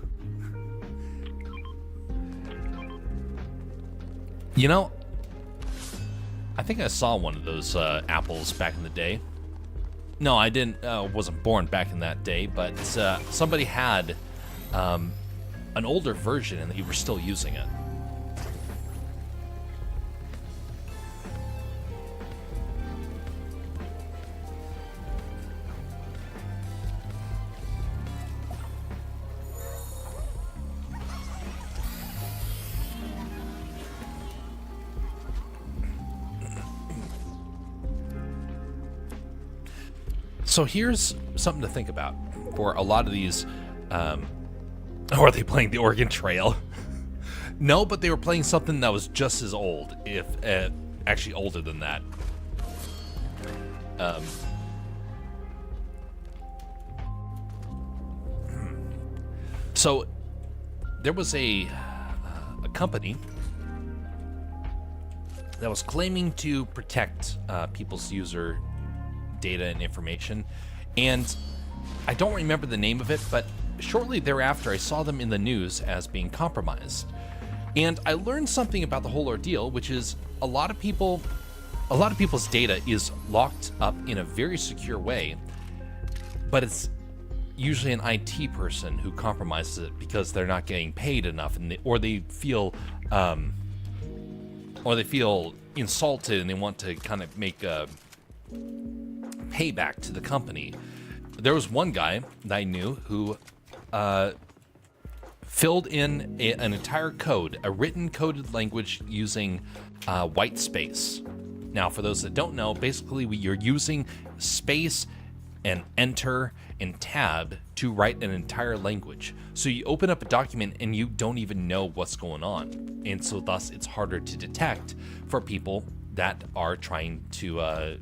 You know, I think I saw one of those apples back in the day. No, I didn't. Wasn't born back in that day, but somebody had an older version and they were still using it. So here's something to think about for a lot of these. Or are they playing the Oregon Trail? No, but they were playing something that was just as old, if actually older than that. So there was a company that was claiming to protect people's user data and information, and I don't remember the name of it, but shortly thereafter I saw them in the news as being compromised. And I learned something about the whole ordeal, which is a lot of people's data is locked up in a very secure way, but usually an IT person who compromises it because they're not getting paid enough, and or they feel insulted and they want to kind of make a payback to the company. There was one guy that I knew who filled in an entire code, a written coded language using white space. Now, for those that don't know, basically you're using space and enter and tab to write an entire language. So you open up a document and you don't even know what's going on. And so thus it's harder to detect for people that are trying to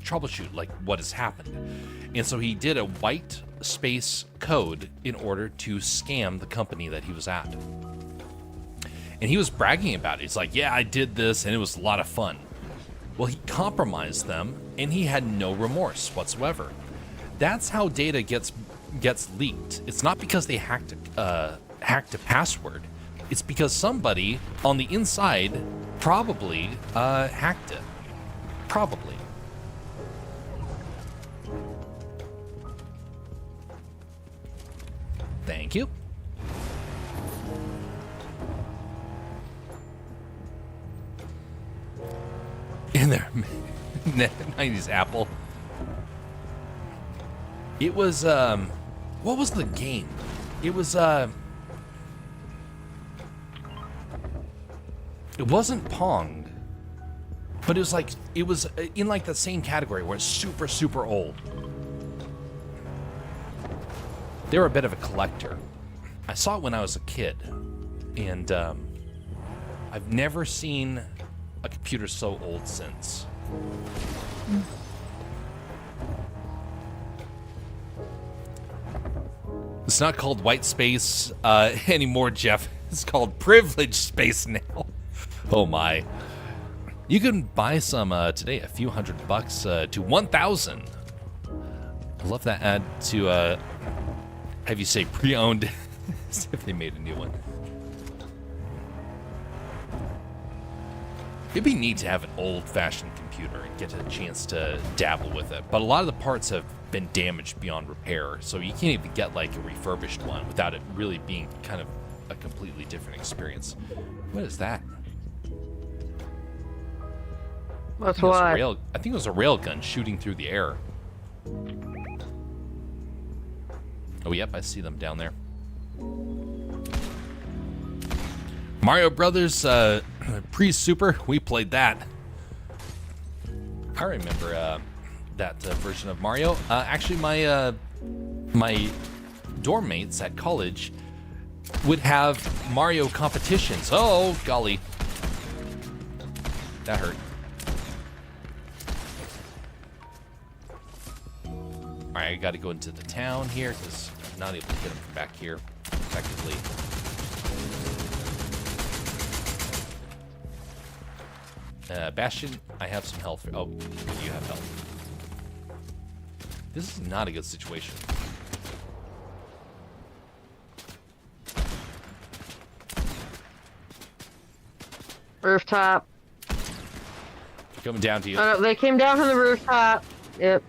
troubleshoot like what has happened. And so he did a white space code in order to scam the company that he was at. And he was bragging about it. He's like, yeah, I did this and it was a lot of fun. Well, he compromised them and he had no remorse whatsoever. That's how data gets leaked. It's not because they hacked a password. It's because somebody on the inside probably hacked it. Probably. Thank you. In there, 90s Apple. It was, what was the game? It was, it wasn't Pong, but it was like, it was in like the same category where it's super, super old. They were a bit of a collector. I saw it when I was a kid, and I've never seen a computer so old since. It's not called white space anymore, Jeff. It's called privilege space now. Oh my. You can buy some today, a few $100 to 1,000. I love that ad to have you say pre-owned as if they made a new one. It'd be neat to have an old-fashioned computer and get a chance to dabble with it, but a lot of the parts have been damaged beyond repair, so you can't even get like a refurbished one without it really being kind of a completely different experience. What is that? What's what? I think it was a railgun shooting through the air. Oh, yep, I see them down there. Mario Brothers pre-Super, we played that. I remember that version of Mario. Actually, my dorm mates at college would have Mario competitions. Oh, golly. That hurt. Alright, I gotta go into the town here because I'm not able to get them from back here effectively. Bastion, I have some health. Oh, you have health. This is not a good situation. Rooftop. Coming down to you. Oh, no, they came down from the rooftop. Yep.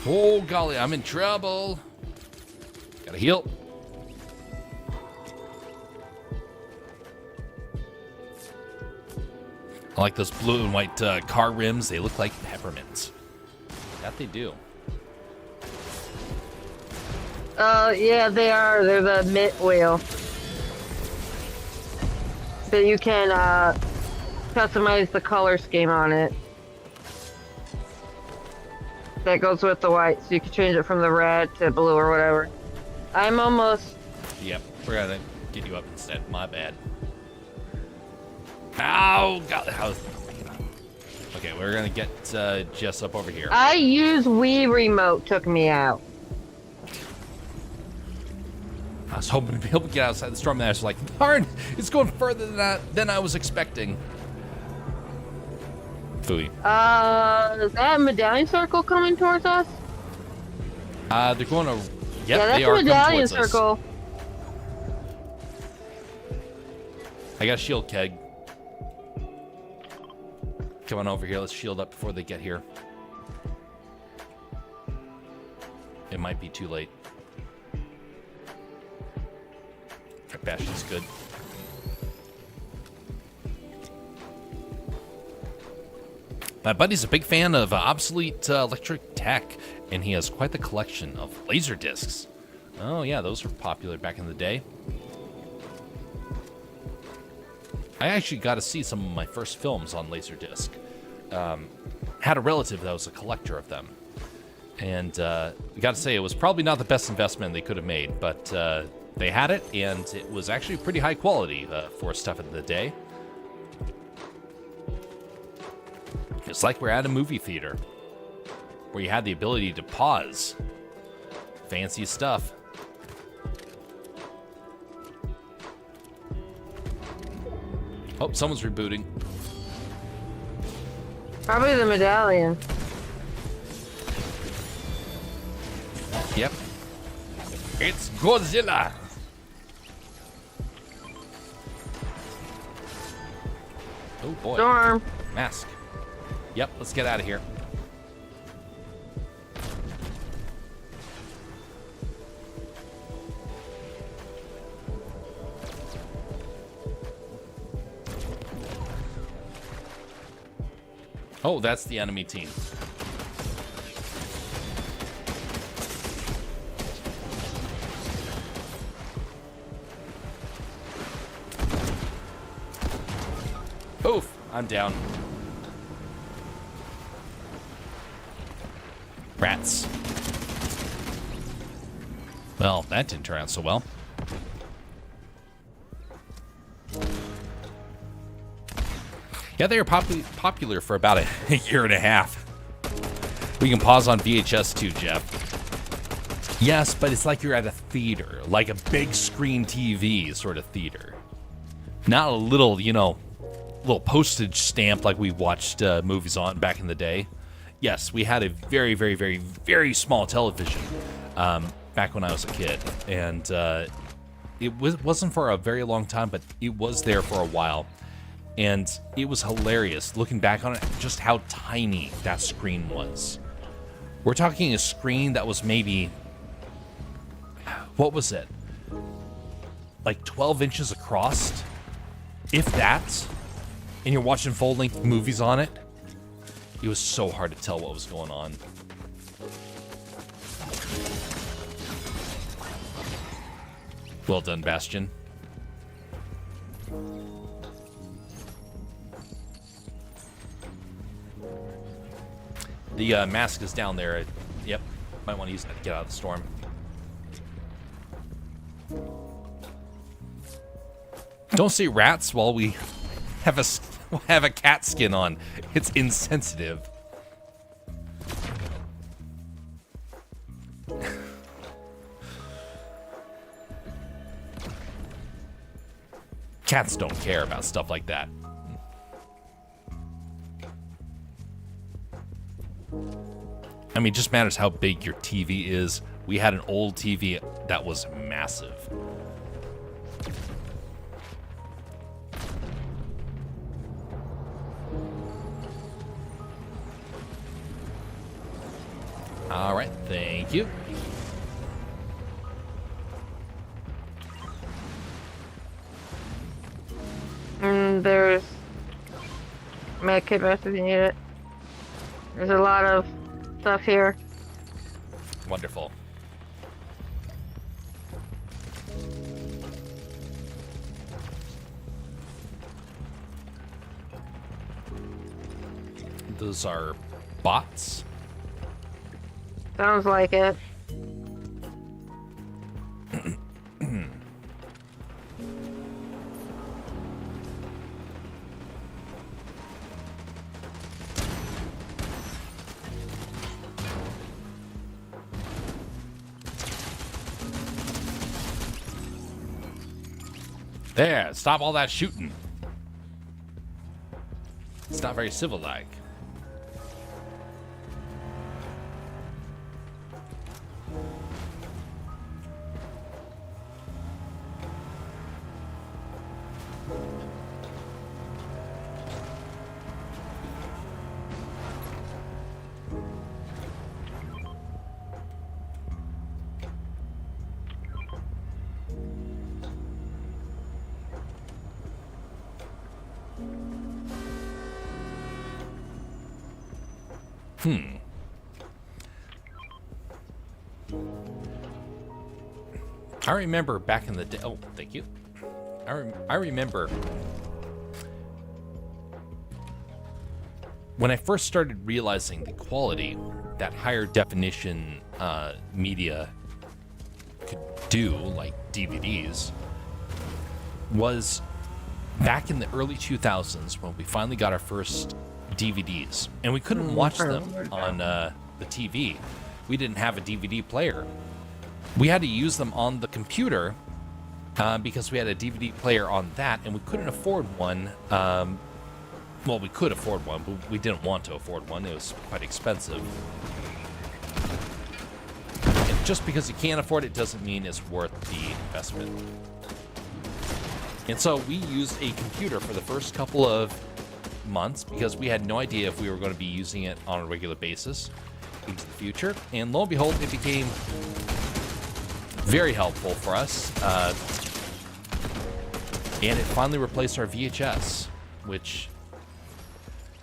Oh, golly, I'm in trouble. Gotta heal. I like those blue and white car rims. They look like peppermints. That they do. Yeah, they are. They're the mitt wheel. But you can customize the color scheme on it. That goes with the white, so you can change it from the red to blue or whatever. I'm almost... Yep, we're gonna get you up instead. My bad. Ow! God, okay, we're gonna get Jess up over here. I use Wii Remote took me out. I was hoping to be able to get outside the storm, and I was like, darn, it's going further than I was expecting. Phooey. Is that a medallion circle coming towards us? They're going to... Yep, yeah, that's they a are medallion coming towards circle. I got a shield keg. Come on over here. Let's shield up before they get here. It might be too late. That Bastion's good. My buddy's a big fan of obsolete electric tech, and he has quite the collection of laser discs. Oh yeah, those were popular back in the day. I actually got to see some of my first films on Laserdisc. Had a relative that was a collector of them. And got to say, it was probably not the best investment they could have made, but they had it, and it was actually pretty high quality for stuff in the day. It's like we're at a movie theater, where you had the ability to pause. Fancy stuff. Oh, someone's rebooting. Probably the medallion. Yep. It's Godzilla. Oh boy. Storm. Mask. Yep, let's get out of here. Oh, that's the enemy team. Oof, I'm down. Rats. Well, that didn't turn out so well. Yeah, they were popular for about a year and a half. We can pause on VHS too, Jeff. Yes, but it's like you're at a theater, like a big screen TV sort of theater. Not a little, little postage stamp like we watched movies on back in the day. Yes, we had a very, very, very, very small television back when I was a kid. And it wasn't for a very long time, but it was there for a while. And it was hilarious looking back on it, just how tiny that screen was. We're talking a screen that was maybe, what was it? Like 12 inches across, if that. And you're watching full-length movies on it. It was so hard to tell what was going on. Well done, Bastion. The mask is down there. Yep, might want to use that to get out of the storm. Don't say rats while we have a cat skin on. It's insensitive. Cats don't care about stuff like that. I mean, it just matters how big your TV is. We had an old TV that was massive. All right, thank you. And there's medkit rest if you need it. There's a lot of stuff here. Wonderful. Those are bots. Sounds like it. There, stop all that shooting. It's not very civil-like. I remember back in the day. Oh, thank you. I remember when I first started realizing the quality that higher definition media could do, like DVDs, was back in the early 2000s when we finally got our first DVDs, and we couldn't watch them on the TV. We didn't have a DVD player. We had to use them on the computer because we had a DVD player on that, and we couldn't afford one. Well, we could afford one, but we didn't want to afford one. It was quite expensive. And just because you can't afford it doesn't mean it's worth the investment. And so we used a computer for the first couple of months because we had no idea if we were going to be using it on a regular basis into the future. And lo and behold, it became very helpful for us. And it finally replaced our VHS, which,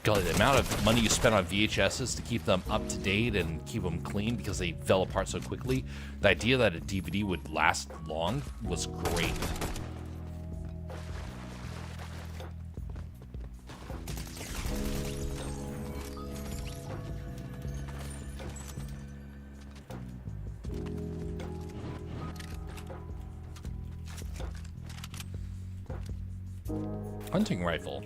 God, the amount of money you spend on VHSs to keep them up to date and keep them clean because they fell apart so quickly, the idea that a DVD would last long was great. Hunting rifle.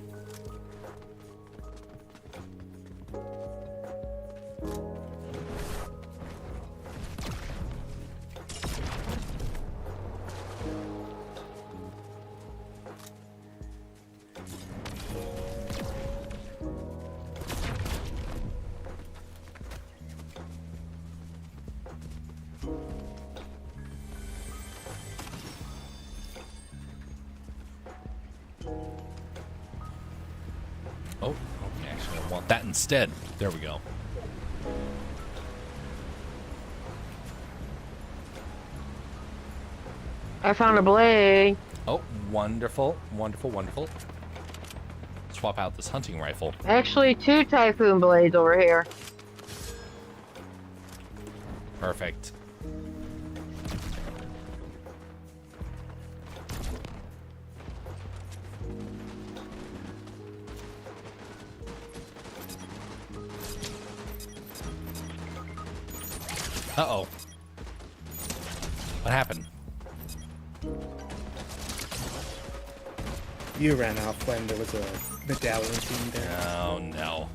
Oh, okay, actually I want that instead. There we go. I found a blade. Oh, wonderful, wonderful, wonderful. Swap out this hunting rifle. Actually, 2 typhoon blades over here. Perfect. Uh-oh. What happened? You ran off when there was a medallion team there. Oh, no.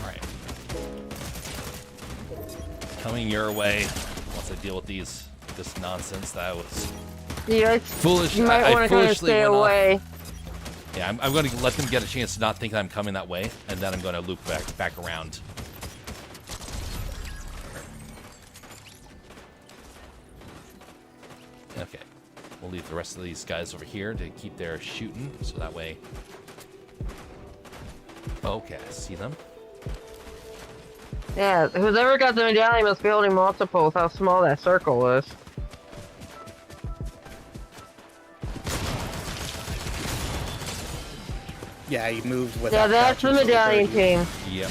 Alright. Coming your way once I deal with this nonsense that was Yeah, foolish. you might want to kind of foolishly stay went off. away. Yeah, I'm going to let them get a chance to not think I'm coming that way, and then I'm going to loop back around. Okay, we'll leave the rest of these guys over here to keep their shooting, so that way... Okay, I see them. Yeah, whoever got the medallion must be holding multiples. How small that circle is. Yeah, you moved with. Yeah, that's the medallion team. Yep.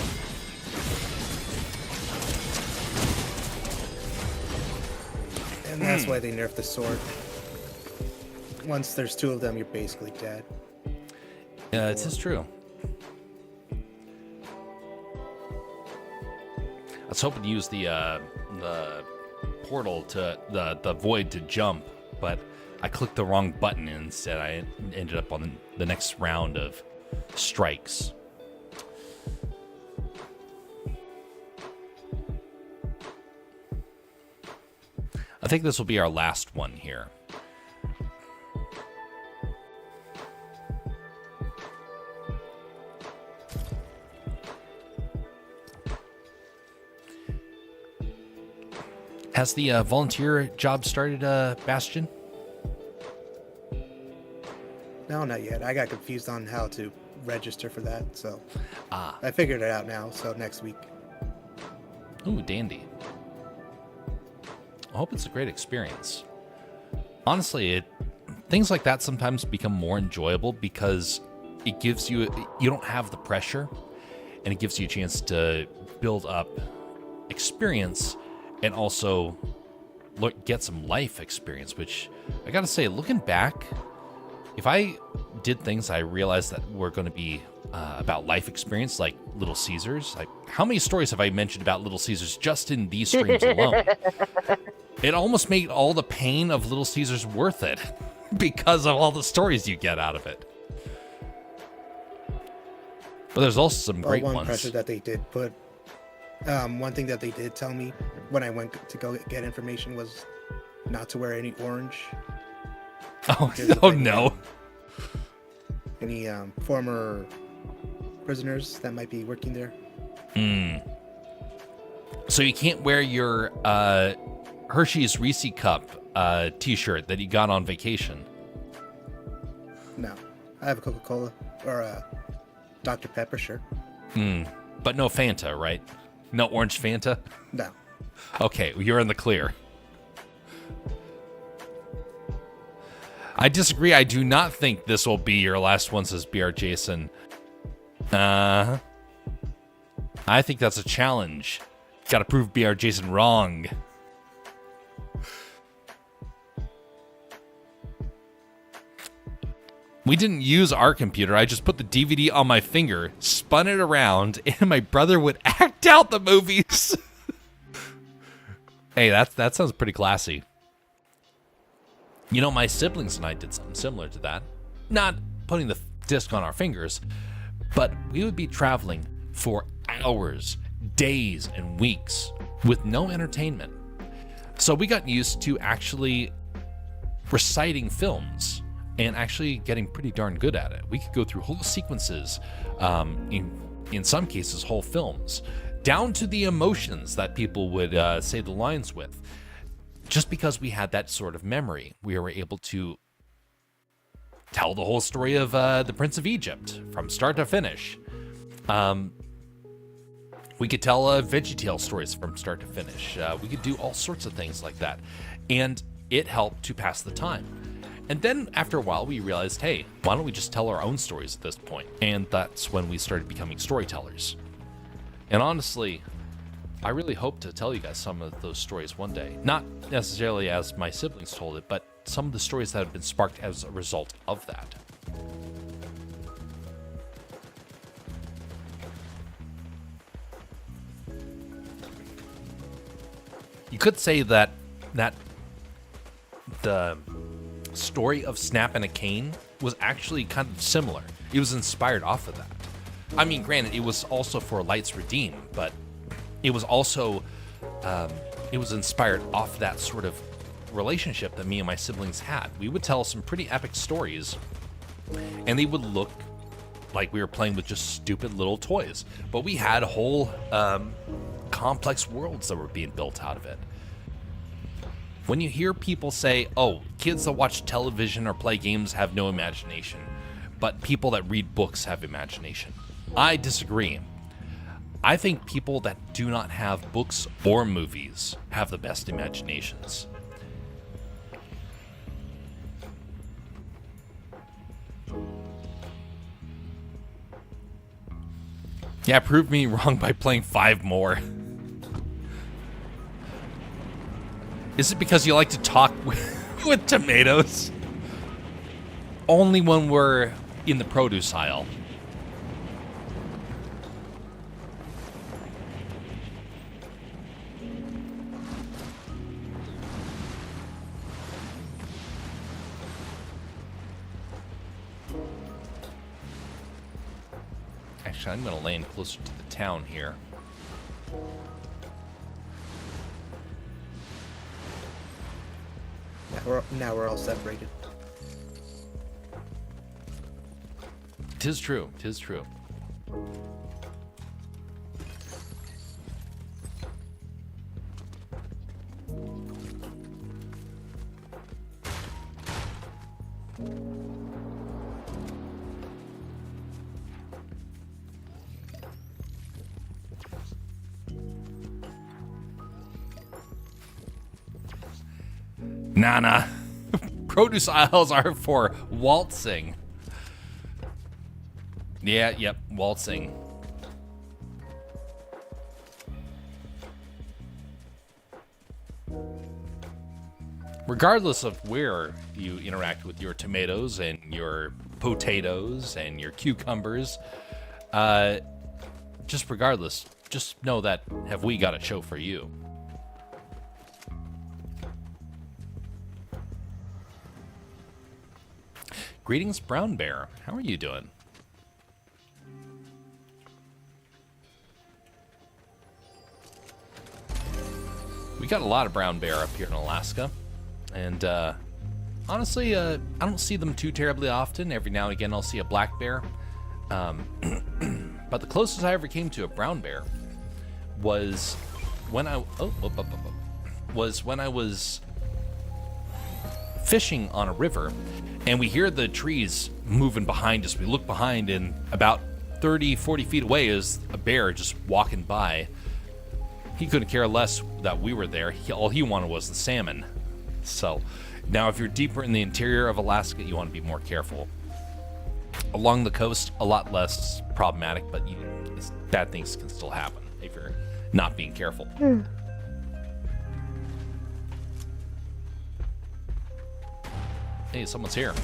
And that's why they nerfed the sword. Once there's 2 of them, you're basically dead. Yeah, this is true. I was hoping to use the portal to the void to jump, but I clicked the wrong button and instead I ended up on the next round of strikes. I think this will be our last one here. Has the volunteer job started, Bastion? No, not yet. I got confused on how to register for that, so Ah. I figured it out now. So next week. Ooh, dandy. I hope it's a great experience. Honestly, things like that sometimes become more enjoyable because it gives you, you don't have the pressure, and it gives you a chance to build up experience and also get some life experience, which I gotta say, looking back, if I did things I realized that were going to be about life experience, like Little Caesars, like how many stories have I mentioned about Little Caesars just in these streams alone? It almost made all the pain of Little Caesars worth it because of all the stories you get out of it. But there's also some great one ones. pressure that they did put. One thing that they did tell me when I went to go get information was not to wear any orange. Oh no. Any former prisoners that might be working there. So you can't wear your Hershey's Reese Cup t-shirt that you got on vacation. No. I have a Coca-Cola or a Dr. Pepper shirt. But no Fanta, right? No orange Fanta? No. Okay, well, you're in the clear. I disagree. I do not think this will be your last one, says BR Jason. I think that's a challenge. Gotta prove BR Jason wrong. We didn't use our computer. I just put the DVD on my finger, spun it around, and my brother would act out the movies. Hey, that sounds pretty classy. You know, my siblings and I did something similar to that. Not putting the disc on our fingers, but we would be traveling for hours, days, and weeks with no entertainment. So we got used to actually reciting films and actually getting pretty darn good at it. We could go through whole sequences, in some cases, whole films, down to the emotions that people would say the lines with. Just because we had that sort of memory, we were able to tell the whole story of the Prince of Egypt from start to finish. We could tell VeggieTale stories from start to finish. We could do all sorts of things like that. And it helped to pass the time. And then after a while, we realized, hey, why don't we just tell our own stories at this point? And that's when we started becoming storytellers. And honestly, I really hope to tell you guys some of those stories one day. Not necessarily as my siblings told it, but some of the stories that have been sparked as a result of that. You could say that the story of Snap and a Cane was actually kind of similar. It was inspired off of that. I mean, granted, it was also for Lights Redeem, but it was also, it was inspired off that sort of relationship that me and my siblings had. We would tell some pretty epic stories, and they would look like we were playing with just stupid little toys. But we had whole complex worlds that were being built out of it. When you hear people say, oh, kids that watch television or play games have no imagination, but people that read books have imagination, I disagree. I think people that do not have books or movies have the best imaginations. Yeah, prove me wrong by playing 5 more. Is it because you like to talk with tomatoes? Only when we're in the produce aisle. Actually, I'm going to land closer to the town here. Now we're all separated. 'Tis true. 'Tis true. Nah. Produce aisles are for waltzing. Yeah, yep, waltzing. Regardless of where you interact with your tomatoes and your potatoes and your cucumbers, just regardless, just know that have we got a show for you. Greetings, Brown Bear. How are you doing? We got a lot of brown bear up here in Alaska. And honestly, I don't see them too terribly often. Every now and again, I'll see a black bear. But the closest I ever came to a brown bear was when I was fishing on a river, and we hear the trees moving behind us. We look behind, and about 30, 40 feet away is a bear just walking by. He couldn't care less that we were there. All he wanted was the salmon. So now if you're deeper in the interior of Alaska, you want to be more careful. Along the coast, a lot less problematic, but bad things can still happen if you're not being careful. Hey, someone's here.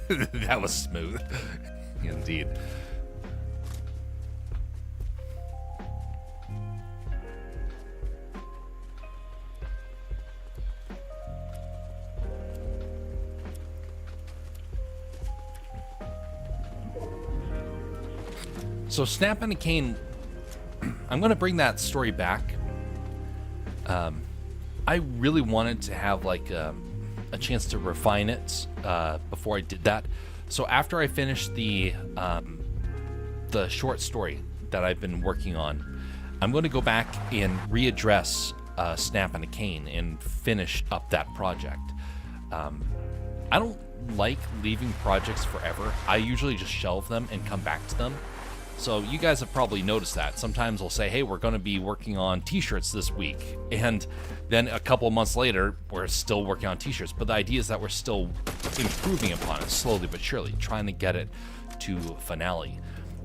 That was smooth. Indeed. So Snap and a Cane, I'm going to bring that story back. I really wanted to have like a chance to refine it before I did that. So after I finished the short story that I've been working on, I'm going to go back and readdress Snap and a Cane and finish up that project. I don't like leaving projects forever. I usually just shelve them and come back to them. So you guys have probably noticed that. Sometimes we'll say, hey, we're going to be working on t-shirts this week. And then a couple of months later, we're still working on t-shirts. But the idea is that we're still improving upon it slowly but surely, trying to get it to finale.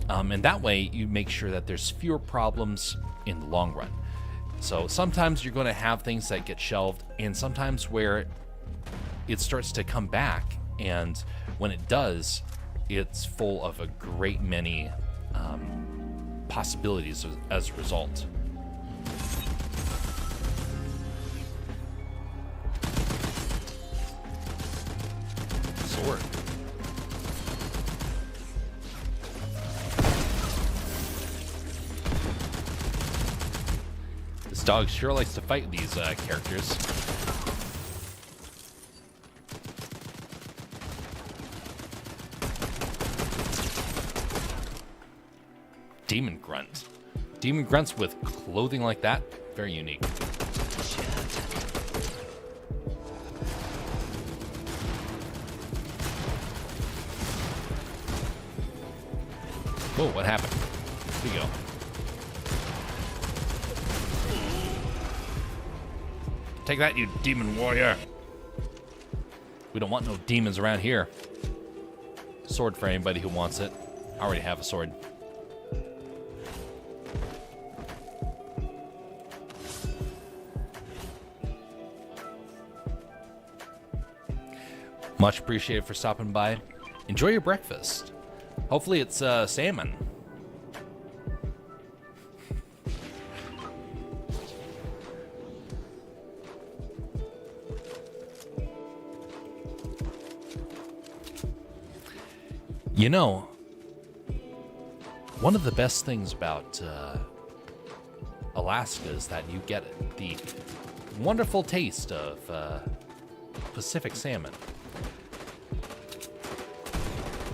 And that way you make sure that there's fewer problems in the long run. So sometimes you're going to have things that get shelved, and sometimes where it starts to come back. And when it does, it's full of a great many possibilities as a result. Sword. This dog sure likes to fight these characters. Demon Grunt. Demon Grunts with clothing like that, very unique. Whoa, what happened? Here we go. Take that, you demon warrior. We don't want no demons around here. Sword for anybody who wants it. I already have a sword. Much appreciated for stopping by. Enjoy your breakfast. Hopefully it's salmon. You know, one of the best things about Alaska is that you get the wonderful taste of Pacific salmon.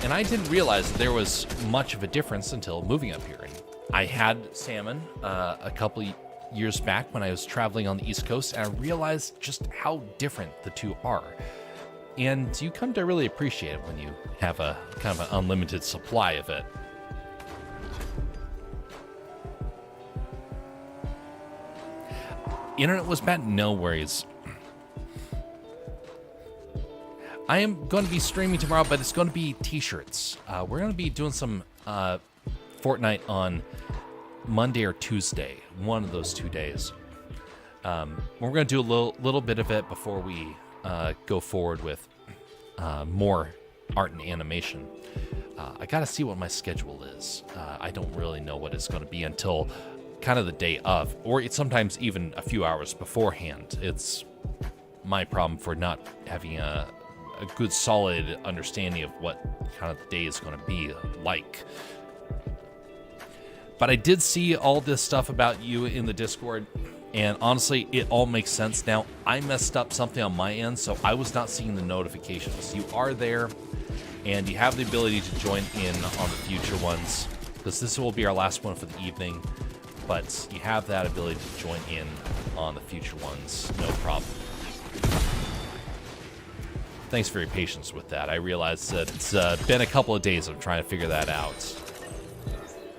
And I didn't realize that there was much of a difference until moving up here. And I had salmon a couple years back when I was traveling on the East Coast, and I realized just how different the two are. And you come to really appreciate it when you have a kind of an unlimited supply of it. internet was bad? No worries. I am going to be streaming tomorrow, but it's going to be t-shirts. We're going to be doing some Fortnite on Monday or Tuesday, one of those 2 days. We're going to do a little bit of it before we go forward with more art and animation. I got to see what my schedule is. I don't really know what it's going to be until kind of the day of, or it's sometimes even a few hours beforehand. It's my problem for not having a good solid understanding of what kind of the day is going to be like. But I did see all this stuff about you in the Discord, and honestly, it all makes sense now. I messed up something on my end, so I was not seeing the notifications. You are there, and you have the ability to join in on the future ones, because this will be our last one for the evening, but you have that ability to join in on the future ones, no problem. Thanks for your patience with that. I realized that it's been a couple of days of trying to figure that out.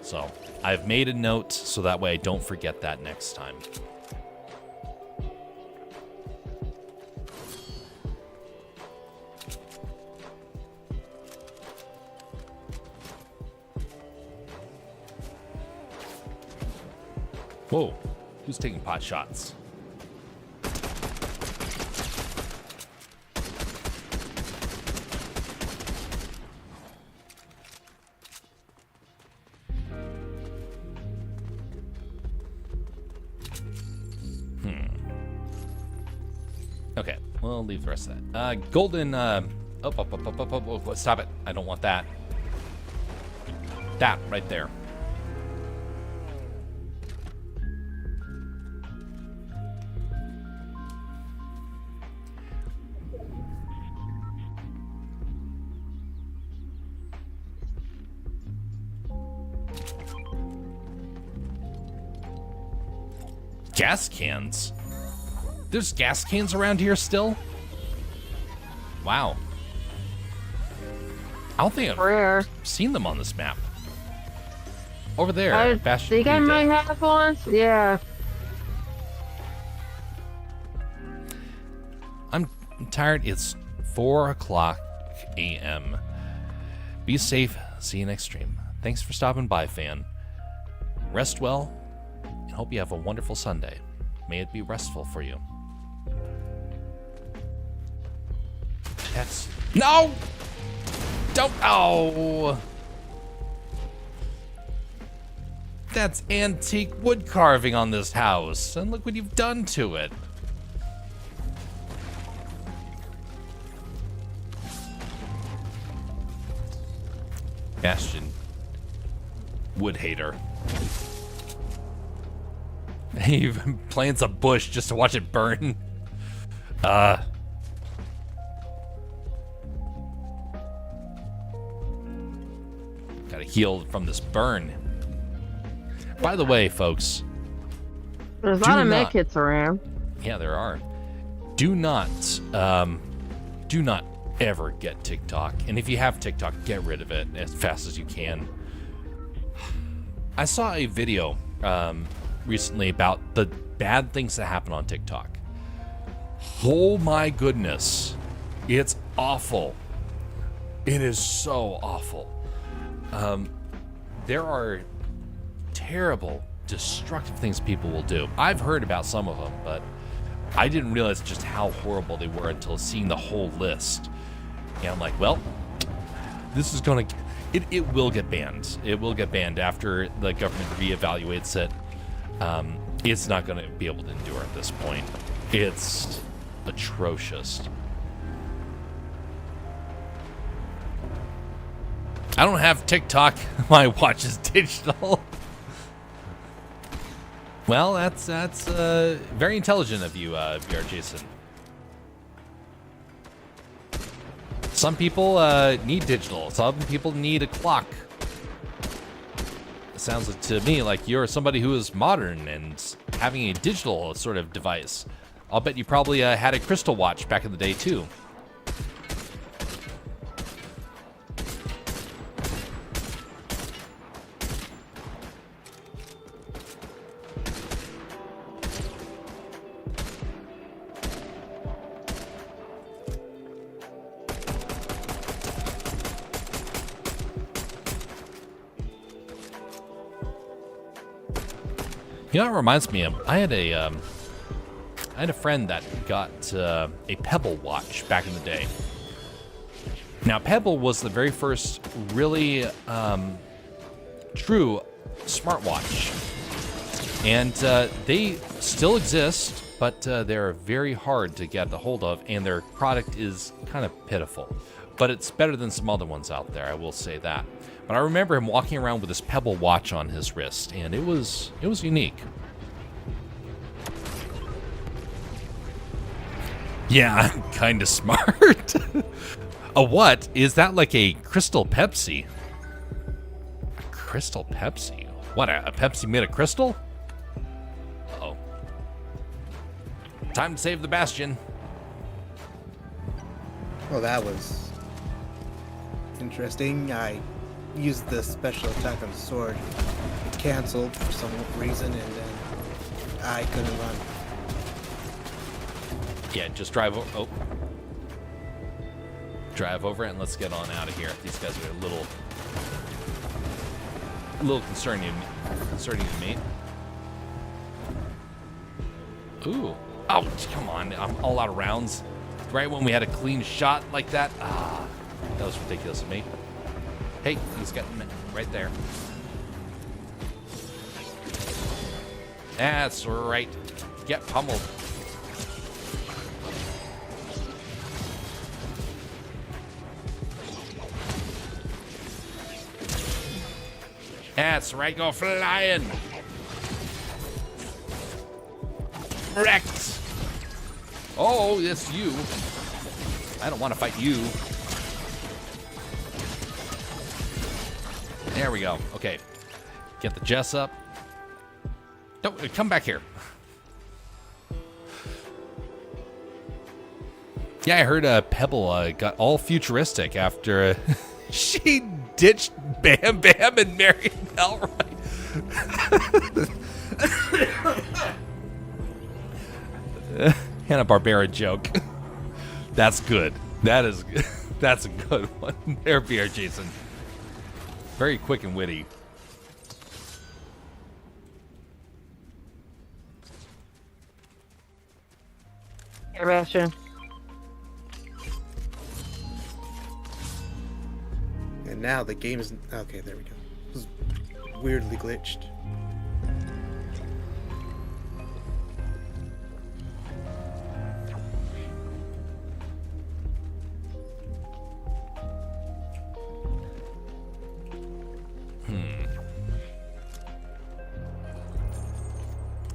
So I've made a note so that way I don't forget that next time. Whoa, who's taking pot shots? Okay, we'll leave the rest of that. Golden, oh, stop it. I don't want that. That right there. Gas cans? There's gas cans around here still? Wow. I don't think I've seen them on this map. Over there, I Bastion think I Pizza. might have one. Yeah. I'm tired. It's 4:00 a.m. Be safe. See you next stream. Thanks for stopping by, fan. Rest well, and hope you have a wonderful Sunday. May it be restful for you. That's... No! Don't... Oh! That's antique wood carving on this house, and look what you've done to it. Bastion. Wood hater. He even plants a bush just to watch it burn. Gotta heal from this burn. By the way, folks. There's a lot of med kits around. Yeah, there are. Do not ever get TikTok. And if you have TikTok, get rid of it as fast as you can. I saw a video recently about the bad things that happen on TikTok. Oh my goodness. It's awful. It is so awful. There are terrible, destructive things people will do. I've heard about some of them, but I didn't realize just how horrible they were until seeing the whole list. And I'm like, well, this is gonna... It will get banned. It will get banned after the government reevaluates it. It's not going to be able to endure at this point. It's atrocious. I don't have TikTok. My watch is digital. Well, that's very intelligent of you, BR Jason. Some people need digital. Some people need a clock. It sounds to me like you're somebody who is modern and having a digital sort of device. I'll bet you probably had a crystal watch back in the day too. You know, it reminds me of I had a friend that got a Pebble watch back in the day. Now, Pebble was the very first really true smartwatch, and they still exist, but they're very hard to get a hold of, and their product is kind of pitiful. But it's better than some other ones out there, I will say that. But I remember him walking around with this Pebble watch on his wrist, and it was unique. Yeah, I'm kind of smart. A what? Is that like a Crystal Pepsi? A Crystal Pepsi? What, a Pepsi made of crystal? Uh-oh. Time to save the Bastion. Well, that was interesting. I used the special attack on the sword. It canceled for some reason, and then I couldn't run. Yeah, just drive over. Oh. Drive over it and let's get on out of here. These guys are a little concerning to me. Ooh. Oh, come on. I'm all out of rounds. Right when we had a clean shot like that. Ah, that was ridiculous of me. Hey, he's got him right there. That's right. Get pummeled. That's right, go flying. Wrecked. Oh, it's you. I don't want to fight you. There we go. Okay. Get the Jess up. Don't come back here. Yeah, I heard Pebble got all futuristic after she ditched Bam Bam and married Elroy. Hanna-Barbera joke. That's good. That's a good one. There, Beer Jason. Very quick and witty. Hey, Bastion. And now the game is okay. There we go. It was weirdly glitched.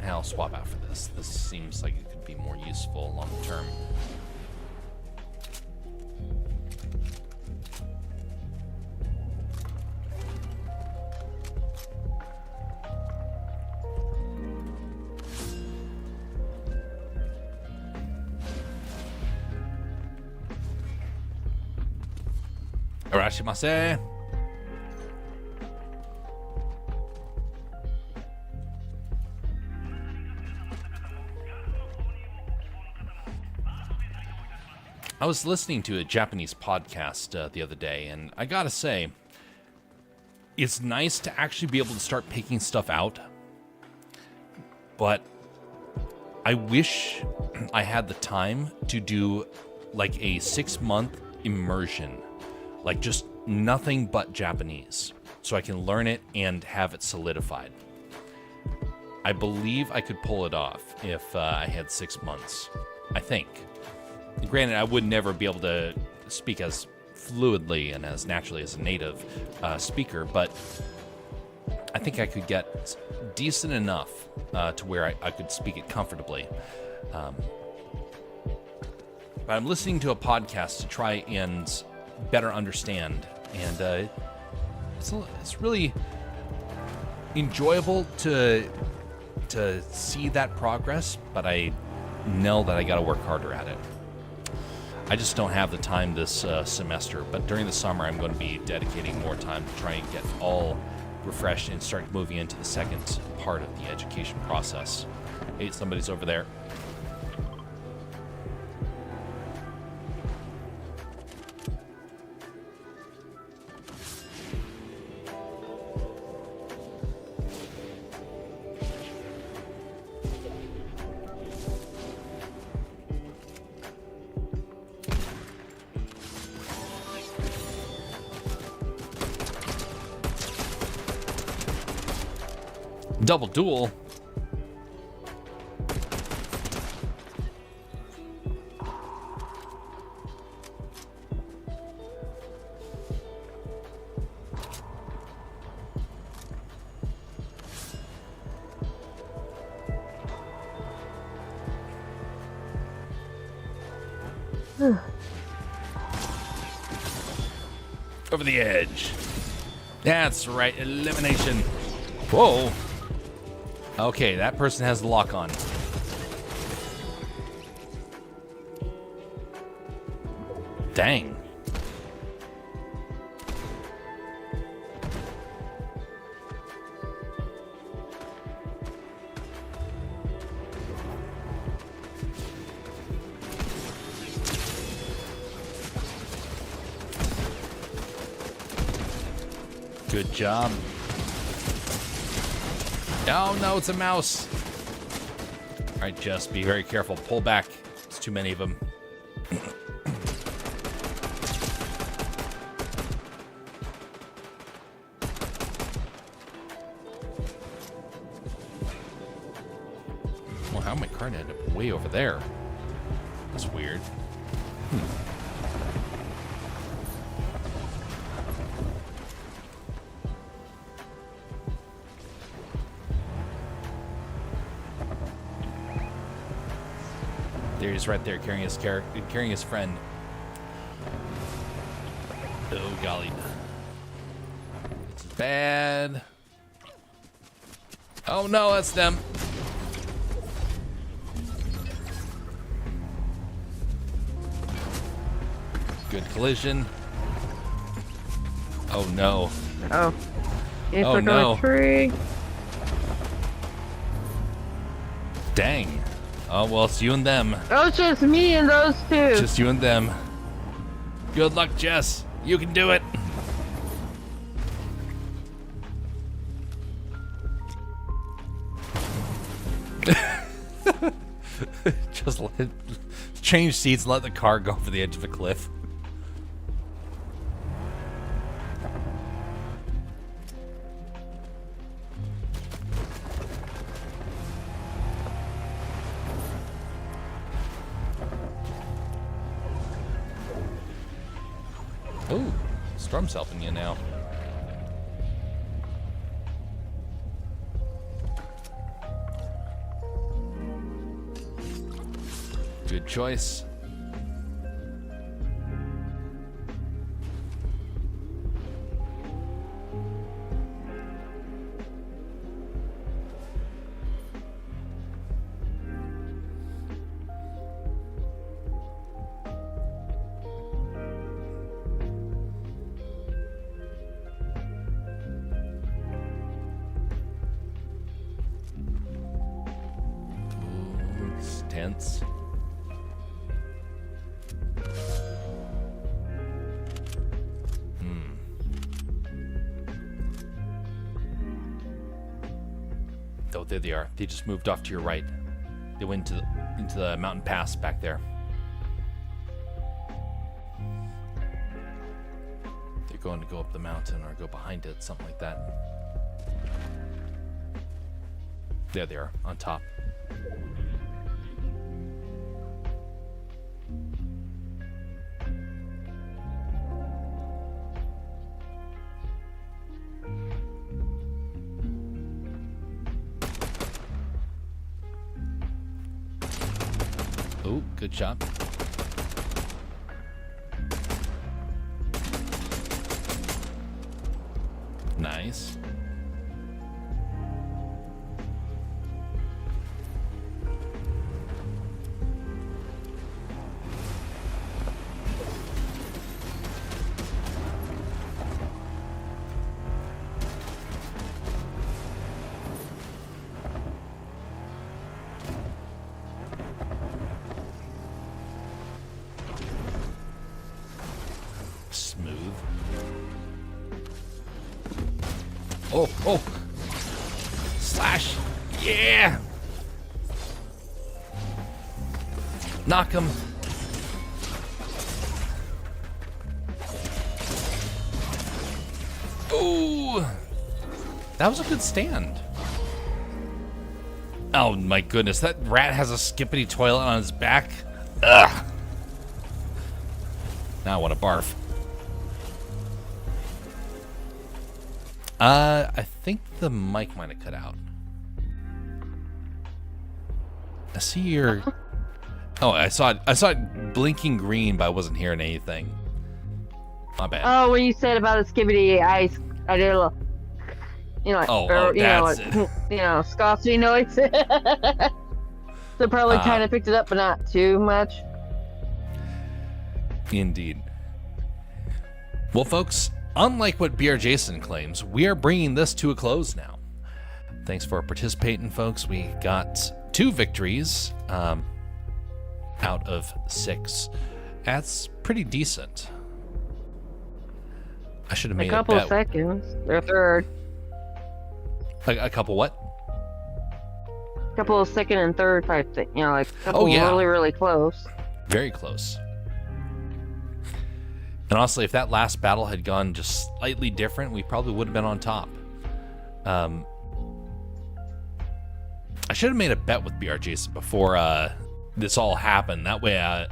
I'll swap out for this. This seems like it could be more useful long term. Arashimase. I was listening to a Japanese podcast the other day, and I gotta say, it's nice to actually be able to start picking stuff out, but I wish I had the time to do like a 6-month immersion, like just nothing but Japanese, so I can learn it and have it solidified. I believe I could pull it off if I had 6 months, I think. Granted, I would never be able to speak as fluidly and as naturally as a native speaker, but I think I could get decent enough to where I could speak it comfortably. But I'm listening to a podcast to try and better understand, and it's really enjoyable to see that progress, but I know that I got to work harder at it. I just don't have the time this semester, but during the summer I'm going to be dedicating more time to try and get all refreshed and start moving into the second part of the education process. Hey, somebody's over there. Double duel. Over the edge. That's right. Elimination. Whoa. Okay, that person has the lock on. Dang. Good job. Oh no, it's a mouse. All right, Jess, be very careful. Pull back. It's too many of them. Well, how my card ended up way over there? That's weird. There he is, right there, carrying his friend. Oh golly, it's bad. Oh no, that's them. Good collision. Oh no. Oh. He's Oh, stuck no. on a tree. Dang. Oh well, it's you and them. Oh, it's just me and those two. Just you and them. Good luck, Jess. You can do it. Just change seats and let the car go over the edge of a cliff. Ooh, Storm's helping you now. Good choice. Ooh, it's tense. Oh, there they are. They just moved off to your right. They went into the mountain pass back there. They're going to go up the mountain or go behind it, something like that. There they are, on top. Oh, good shot. Nice. Smooth. Oh, oh. Slash. Yeah. Knock him. Oh. That was a good stand. Oh my goodness, that rat has a skippity toilet on his back. Ugh. Now I want to barf. I think the mic might have cut out. I see your... Oh, I saw it blinking green, but I wasn't hearing anything. My bad. Oh, when you said about the skibbity, I did a little, like, that's it. scoffy noise. So probably kind of picked it up, but not too much. Indeed. Well, folks, unlike what BR Jason claims, we are bringing this to a close now. Thanks for participating, folks. We got 2 victories out of 6. That's pretty decent. I should have made a couple bet. of seconds. Or third. A couple what? A couple of second and third type thing. Like a couple really, really close. Very close. And honestly, if that last battle had gone just slightly different, we probably would have been on top. I should have made a bet with BR Jason before this all happened. That way, I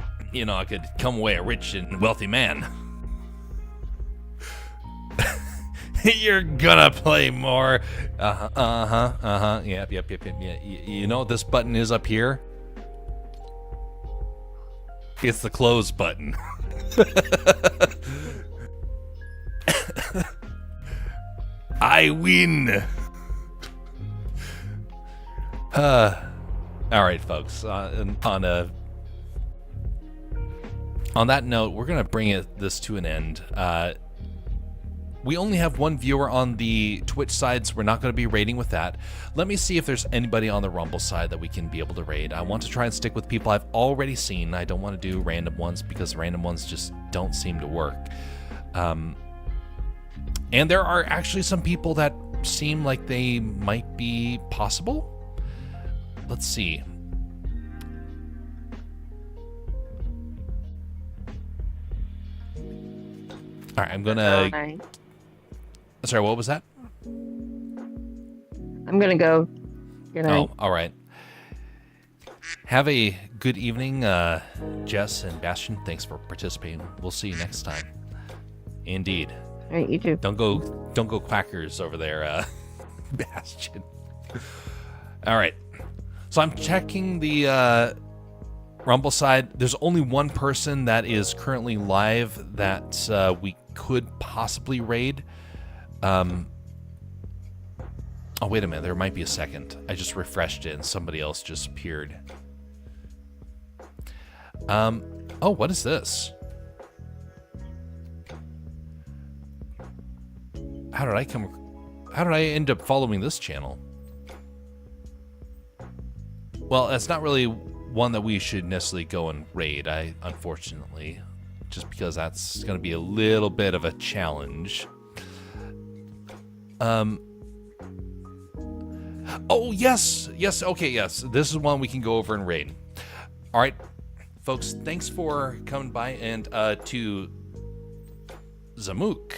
could come away a rich and wealthy man. You're gonna play more. Yep. Yeah. You know what this button is up here? It's the close button. I win. All right, folks. On that note, we're gonna bring this to an end. We only have 1 viewer on the Twitch side, so we're not going to be raiding with that. Let me see if there's anybody on the Rumble side that we can be able to raid. I want to try and stick with people I've already seen. I don't want to do random ones because random ones just don't seem to work. And there are actually some people that seem like they might be possible. Let's see. All right, I'm going to... Sorry, what was that? I'm gonna go. Good night. Oh, all right. Have a good evening, Jess and Bastion. Thanks for participating. We'll see you next time. Indeed. All right, you too. Don't go quackers over there, Bastion. All right. So I'm checking the Rumble side. There's only 1 person that is currently live that we could possibly raid. Oh, wait a minute. There might be a second. I just refreshed it and somebody else just appeared. Oh, what is this? How did I end up following this channel? Well, that's not really one that we should necessarily go and raid, unfortunately. Just because that's going to be a little bit of a challenge. Oh, yes. Okay, yes. This is one we can go over and raid. All right, folks, thanks for coming by. And to Zamook,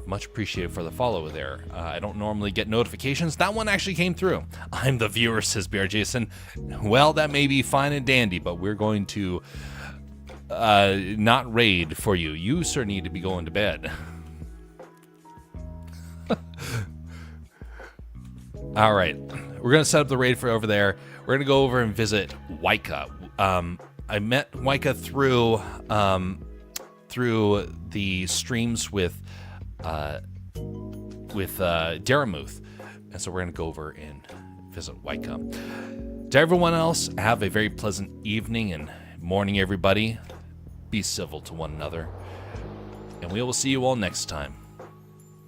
much appreciated for the follow there. I don't normally get notifications. That one actually came through. I'm the viewer, says BR Jason. Well, that may be fine and dandy, but we're going to not raid for you. You, sir, need to be going to bed. All right, we're gonna set up the raid for over there. We're gonna go over and visit Waika. I met Waika through the streams with Daramuth, and so we're gonna go over and visit Waika. To everyone else, have a very pleasant evening and morning, everybody. Be civil to one another, and we will see you all next time.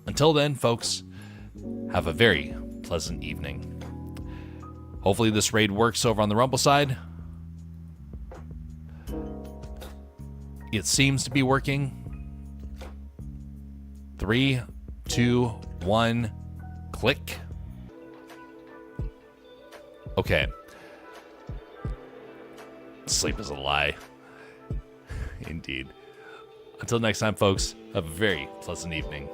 Until then, folks, have a very pleasant evening. Hopefully this raid works over on the Rumble side. It seems to be working. 3, 2, 1, click. Okay. Sleep is a lie. Indeed. Until next time, folks, have a very pleasant evening.